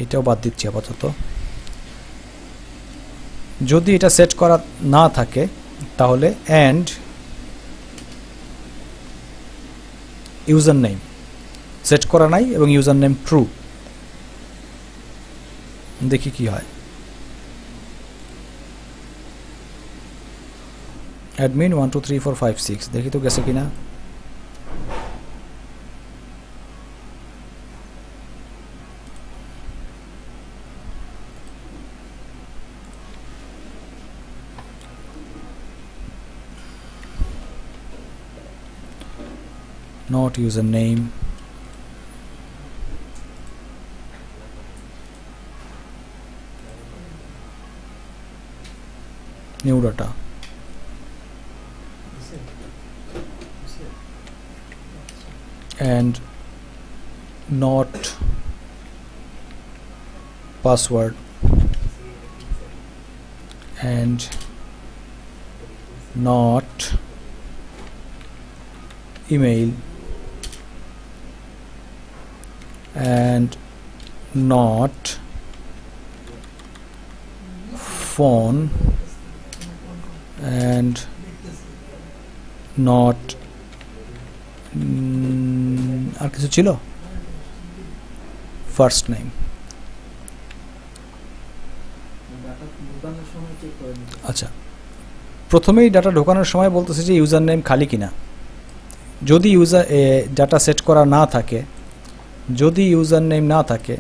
এইটাও বাদ দিচ্ছি আপাতত। যদি এটা সেট করা না থাকে তাহলে অ্যান্ড ইউজার নেম সেট করা নাই এবং ইউজার নেম ট্রু, দেখি কি হয়। অ্যাডমিন 1 2 3 4 5 6, দেখি তো গেছে কিনা। not username, new data, and not password, and not email, and not phone, and not আর কিছু ছিল, ফার্স্ট নেম। আচ্ছা প্রথমেই ডাটা ঢোকানোর সময় বলতেছে যে ইউজার নেম খালি কিনা। যদি ইউজার ডাটা সেট করা না থাকে, যদি ইউজার নেম না থাকে,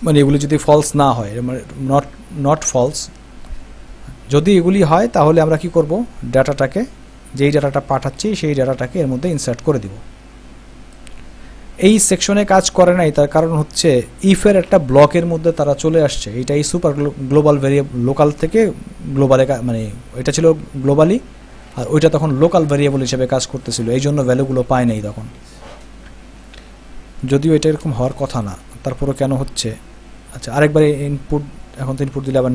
মানে এগুলি যদি ফলস না হয়, মানে নট ফলস, যদি এগুলি হয় তাহলে আমরা কি করব, ডাটাটাকে, যেই ডাটাটা পাঠাচ্ছি সেই ডাটাটাকে এর মধ্যে ইনসার্ট করে দিব। এই সেকশনে কাজ করে নাই, তার কারণ হচ্ছে ইফের একটা ব্লকের মধ্যে তারা চলে আসছে। এইটাই সুপার গ্লোবাল ভেরিয়েবল, লোকাল থেকে গ্লোবালে, মানে এটা ছিল গ্লোবালি আর ওইটা তখন লোকাল ভেরিয়েবল হিসেবে কাজ করতেছিল, এই জন্য ভ্যালুগুলো পায় নাই তখন, যদিও এটা এরকম হওয়ার কথা না, তারপরও কেন হচ্ছে। আচ্ছা আরেকবার ইনপুট, এখন তো ইনপুট দিলে আবার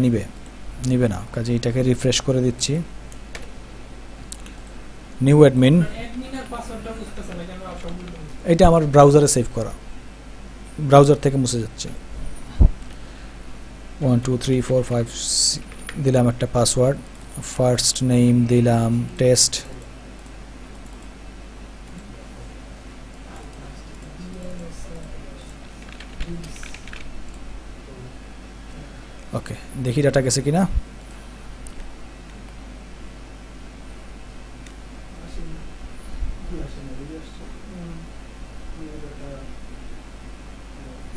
নিবে না, কাজে এটাকে রিফ্রেশ করে দিচ্ছি। নিউ অ্যাডমিন, এটা আমার ব্রাউজারে সেভ করা, ব্রাউজার থেকে মুছে যাচ্ছে। 1 2 3 4 5 দিলাম একটা পাসওয়ার্ড, ফার্স্ট নেম দিলাম টেস্ট, ওকে দেখি ডাটা গেছে কিনা।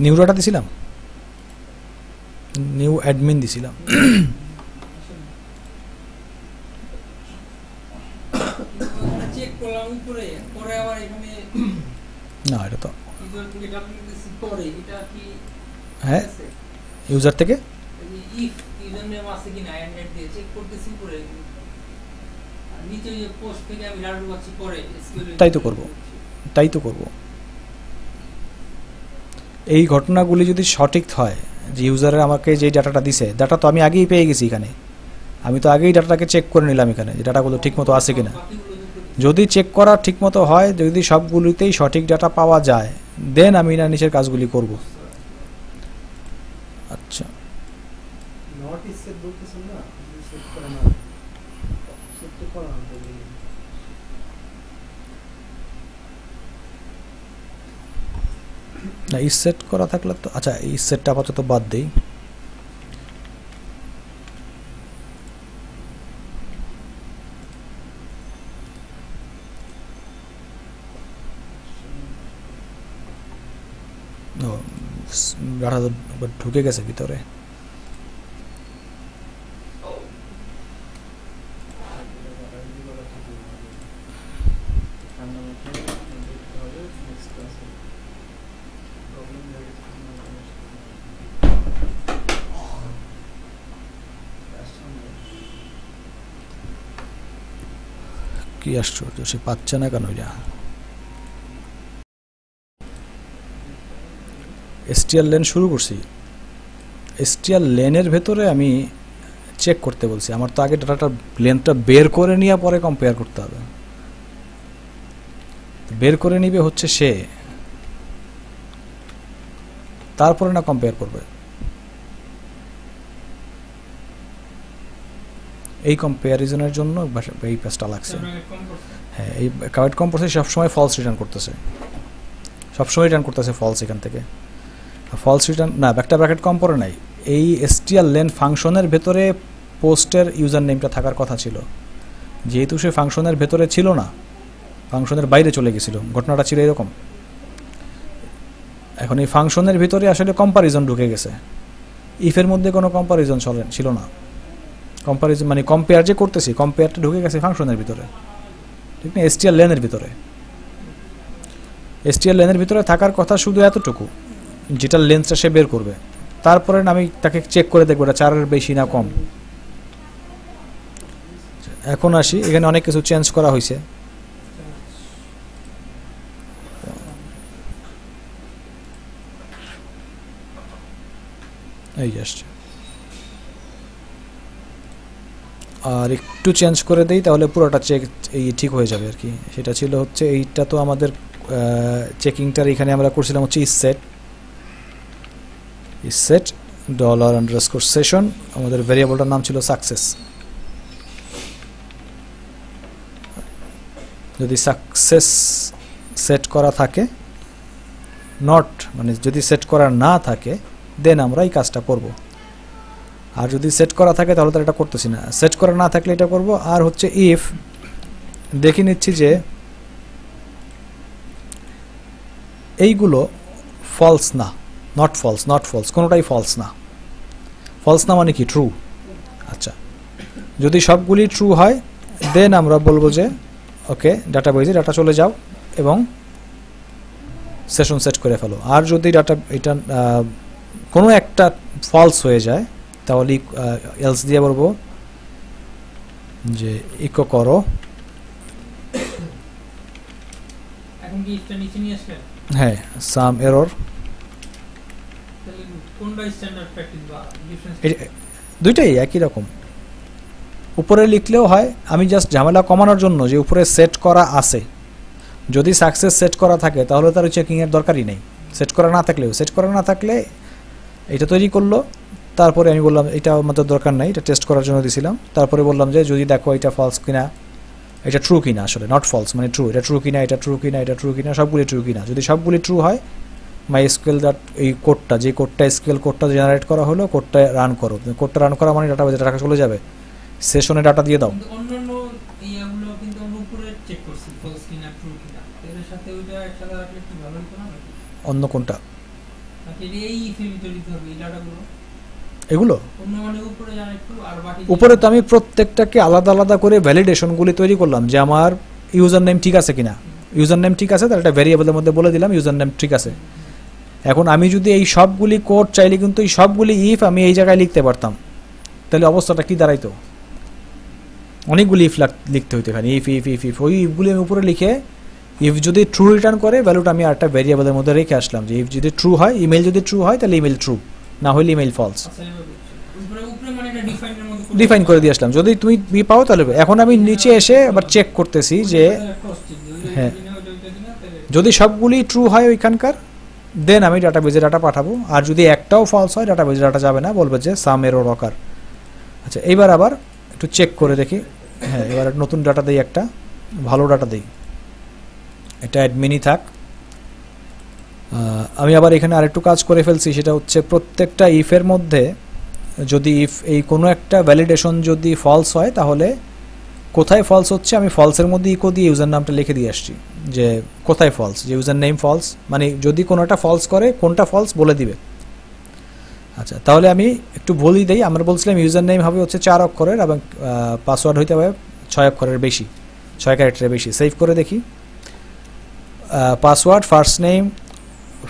নিউ ডাটা দিছিলাম, নিউ অ্যাডমিন দিছিলাম। চেক করলাম উপরে, পরে আবার এখানে না এটা তো ইউজার থেকে ডাটা নিতেছি পরে, এটা কি হ্যাঁ আছে? ইউজার থেকে ইফ ইউজার নেম আছে কিনা অ্যান্ড দিয়ে চেক করতেছি পরে, আর নিচে যে পোস্ট থেকে আমি ডাটা ঢুকাচ্ছি পরে SQL তাই তো করব। এই ঘটনাগুলি যদি সঠিক হয় যে ইউজারের আমাকে যে ডাটাটা দিছে, ডাটা তো আমি আগেই পেয়ে গেছি এখানে, আমি তো আগেই ডাটাটাকে চেক করে নিলাম এখানে যে ডাটাগুলো ঠিকমতো আছে কিনা। বাকিগুলো যুক্ত করতেছি। যদি চেক করা ঠিকমতো হয়, যদি সবগুলিতেই সঠিক ডাটা পাওয়া যায়, দেন আমি না নিচের কাজগুলি করব। আচ্ছা নট ইজ সেট বলতেছেন না, সেট করা না, সেট তো করা না। না ইস সেট করা থাকলে তো আচ্ছা ইস সেটটা আপাতত বাদ দেই। ডাটা তো ঢুকে গেছে ভিতরে। কি আশ্চর্য, সে পাচ্ছে না কেন? এটা এসটিআর লেন শুরু করছি, এসটিআর লেনের ভেতরে আমি চেক করতে বলছি। আমার তো আগে ডাটাটা লেনটা বের করে নিয়ে পরে কম্পেয়ার করতে হবে। বের করে নিবে হচ্ছে সে, তারপরে না কম্পেয়ার করবে। এই কম্পেয়ারিজনের জন্য এই পেজটা লাগছে। হ্যাঁ এই কারেক্ট কম্পোজে সবসময় ফলস রিটার্ন করতেছে, সবসময় রিটার্ন করতেছে ফলস। এখান থেকে ফলস রিটার্ন না, একটা ব্র্যাকেট কম পড়ে নাই। এই এসটিআর লেন ফাংশনের ভেতরে পোস্টের ইউজার নেমটা থাকার কথা ছিল, যেহেতু সে ফাংশনের ভেতরে ছিল না, ফাংশনের বাইরে চলে গেছিল। ঘটনাটা ছিল এরকম। এখন এই ফাংশনের ভিতরে আসলে কম্পারিজন ঢুকে গেছে, ইফের মধ্যে কোনো কম্পারিজন ছিল না। কম্পারিজন মানে কম্পেয়ার যে করতেছি, কম্পেয়ারটা ঢুকে গেছে ফাংশনের ভিতরে, ঠিক না, এসটিআর লেনের ভিতরে। এসটিআর লেনের ভিতরে থাকার কথা শুধু এতটুকু, যেটা লেন্সটা সে বের করবে। তারপরে আমি তাকে চেক করে দেখবো এটা 4-এর বেশি না কম। এখন আসি, এখানে অনেক কিছু চেঞ্জ করা হয়েছে। এই আসছে, আর একটু চেঞ্জ করে দেই তাহলে পুরোটা চেক এই ঠিক হয়ে যাবে আর কি। সেটা ছিল হচ্ছে এইটা তো আমাদের চেকিংটার এখানে আমরা করছিলাম হচ্ছে ইস সেট $_session, আমাদের ভেরিয়েবলটার নাম ছিল সাকসেস। যদি সাকসেস সেট করা থাকে, নট মানে যদি সেট করা না থাকে, দেন আমরা এই কাজটা করব। আর যদি সেট করা থাকে তাহলে তো এটা করতেছি না, সেট করা না থাকলে এটা করব। আর হচ্ছে ইফ দেখে নিচ্ছি যে এইগুলো ফলস না, নট ফলস, কোনোটাই ফলস না। ফলস না মানে কি? ট্রু। আচ্ছা, যদি সবগুলি ট্রু হয় দেন আমরা বলবো যে ওকে ডাটাবেজে ডাটা চলে যাও এবং সেশন সেট করে ফেলো। আর যদি ডাটা এটা কোনো একটা ফলস হয়ে যায় তাহলে এলস দিয়ে বলবো যে ইকো করো। এখন কি ইফটা নিচে নিয়ে আসলেন? হ্যাঁ, সাম এরর। তাহলে কোনটা স্ট্যান্ডার্ড প্র্যাকটিস বা ডিফারেন্স? দুইটাই একই রকম, উপরে লিখলেও হয়। আমি জাস্ট ঝামেলা কমানোর জন্য যে উপরে সেট করা আছে, যদি সাকসেস সেট করা থাকে তাহলে তার চেকিংয়ের দরকারই নেই। সেট করা না থাকলে এটা তৈরি করলো, তারপরে আমি বললাম এটা আমাদের দরকার নাই, এটা টেস্ট করার জন্য দিয়েছিলাম। তারপরে বললাম যে যদি দেখো এটা ফলস কিনা, এটা ট্রু কিনা, আসলে নট ফলস মানে ট্রু, এটা ট্রু কিনা, এটা ট্রু কিনা, এটা ট্রু কিনা, সবগুলি ট্রু কিনা। যদি সবগুলি ট্রু হয়, মাই এসকিউএল এই কোডটা, যে কোডটা এসকিউএল কোডটা জেনারেট করা হলো, কোডটা রান করো। কোডটা রান করা মানে ডাটাবেজে ডাটা চলে যাবে, সেশনে ডাটা দিয়ে দাও। অন্যান্য ইয়াগুলো কিন্তু আমরা উপরে চেক করছি ফলস কিনা ট্রু কিনা, এর সাথে ওইটা একসাথে রাখলে কি ভালো হতো না? অন্য কোনটা? নাকি এই ইফের ভিতরে দিতে হবে এই ডাটাগুলো? এগুলো অন্য মানে উপরে জানা একটু, আর বাকি উপরে তো আমি প্রত্যেকটাকে আলাদা আলাদা করে ভ্যালিডেশনগুলি তৈরি করলাম যে আমার ইউজার নেম ঠিক আছে কিনা। ইউজার নেম ঠিক আছে, তাহলে একটা ভ্যারিয়েবলের মধ্যে বলে দিলাম ইউজার নেম ঠিক আছে। এখন আমি যদি এই সবগুলি কোড চাইলে কিন্তু এই সবগুলি ইফ আমি এই জায়গায় লিখতে পারতাম, তাহলে অবস্থাটা কি দাঁড়াইতো, অনেকগুলি ইফ লিখতে হইতো এখানে, ইফ ইফ ইফ ইফ ওই ইফগুলি আমি উপরে লিখে ইফ যদি ট্রু রিটার্ন করে ভ্যালুটা আমি আরেকটা ভ্যারিয়েবলের মধ্যে রেখে আসলাম যে ইফ যদি ট্রু হয়, ইমেল যদি ট্রু হয় তাহলে ইমেল ট্রু, না হলে ইমেল ফলস, আচ্ছা, উপরে মানে এটা ডিফাইনের মধ্যে ডিফাইন করে দিয়ে আসলাম। যদি তুমি বি পাও তাহলে এখন আমি নিচে এসে আবার চেক করতেছি যে হ্যাঁ যদি সবগুলি ট্রু হয় ওইখানকার, দেন আমি ডাটাবেজে ডাটা পাঠাবো। আর যদি একটাও ফলস হয় ডাটাবেজে ডাটা যাবে না, বলবে যে সাম এরর অকার। আচ্ছা এইবার আবার একটু চেক করে দেখি, হ্যাঁ এবার নতুন ডাটা দিই, একটা ভালো ডাটা দিই, এটা অ্যাডমিনই থাক। আমি আবার এখানে আরেকটু কাজ করে ফেলছি, সেটা হচ্ছে প্রত্যেকটা ইফের মধ্যে যদি ইফ এই কোনো একটা ভ্যালিডেশন যদি ফলস হয় তাহলে কোথায় ফলস হচ্ছে আমি ফলসের মধ্যে ইকো দিয়ে ইউজার নামটা লিখে দিয়ে আসছি যে কোথায় ফলস, যে ইউজার নেম ফলস মানে যদি কোনোটা ফলস করে কোনটা ফলস বলে দিবে। আচ্ছা তাহলে আমি একটু বলেই দিই, আমরা বলছিলাম ইউজার নেম হবে হচ্ছে 4 অক্ষরের এবং পাসওয়ার্ড হইতে হবে 6 অক্ষরের বেশি, 6 ক্যারেক্টারের বেশি। সেভ করে দেখি, password first name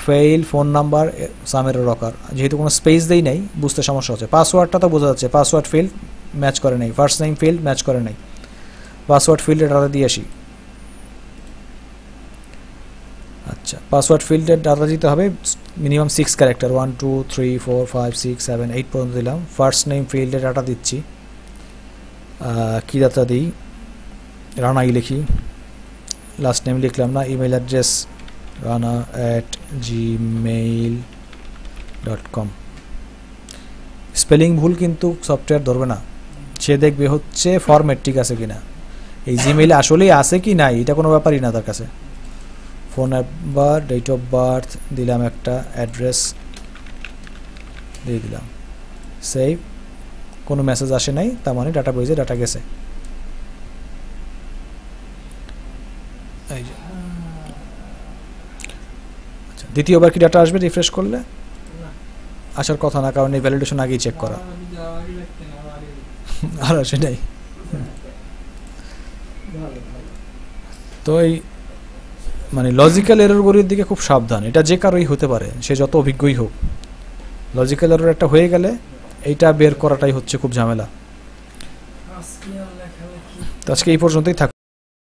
fail phone number সামের রকার, যেহেতু কোনো স্পেস দেই নাই বুঝতে সমস্যা হচ্ছে। পাসওয়ার্ডটা তো বোঝা যাচ্ছে, পাসওয়ার্ড ফিল্ড ম্যাচ করে নাই, ফার্স্ট নেম ফিল্ড ম্যাচ করে নাই, পাসওয়ার্ড ফিল্ডের ডাটা দিয়ে আসি। আচ্ছা পাসওয়ার্ড ফিল্ডের ডাটা দিতে হবে মিনিমাম 6 ক্যারেক্টার, 1 2 3 4 5 6 7 8 পর্যন্ত দিলাম। ফার্স্ট নেম ফিল্ডের ডাটা দিচ্ছি, কী ডাটা দিই, রানাই লিখি, লাস্ট নেম লিখলাম না, ইমেল অ্যাড্রেস rana@gmail.com। স্পেলিং ভুল কিন্তু সফটওয়্যার ধরবে না, সে দেখবে হচ্ছে ফরম্যাট ঠিক আছে কিনা, এই জিমেইলে আসলেই আছে কি নাই এটা কোনো ব্যাপারই না তার কাছে। Phone number, date of birth দিলাম, একটা অ্যাড্রেস দিয়ে দিলাম, সেভ। কোনো মেসেজ আসে নাই, তার মানে ডাটা বেজে ডাটা গেছে। এই যে দ্বিতীয়বার কি ডাটা আসবে রিফ্রেশ করলে? আসার কথা না, কারণ এই ভ্যালিডেশন আগেই চেক করা, আর আসে নাই। তো এই মানে লজিক্যাল এররগুলির দিকে খুব সাবধান, এটা যে কারোই হতে পারে, সে যত অভিজ্ঞই হোক। লজিক্যাল এরর একটা হয়ে গেলে এইটা বের করাটাই হচ্ছে খুব ঝামেলা। তো আজকে এই পর্যন্তই থাক।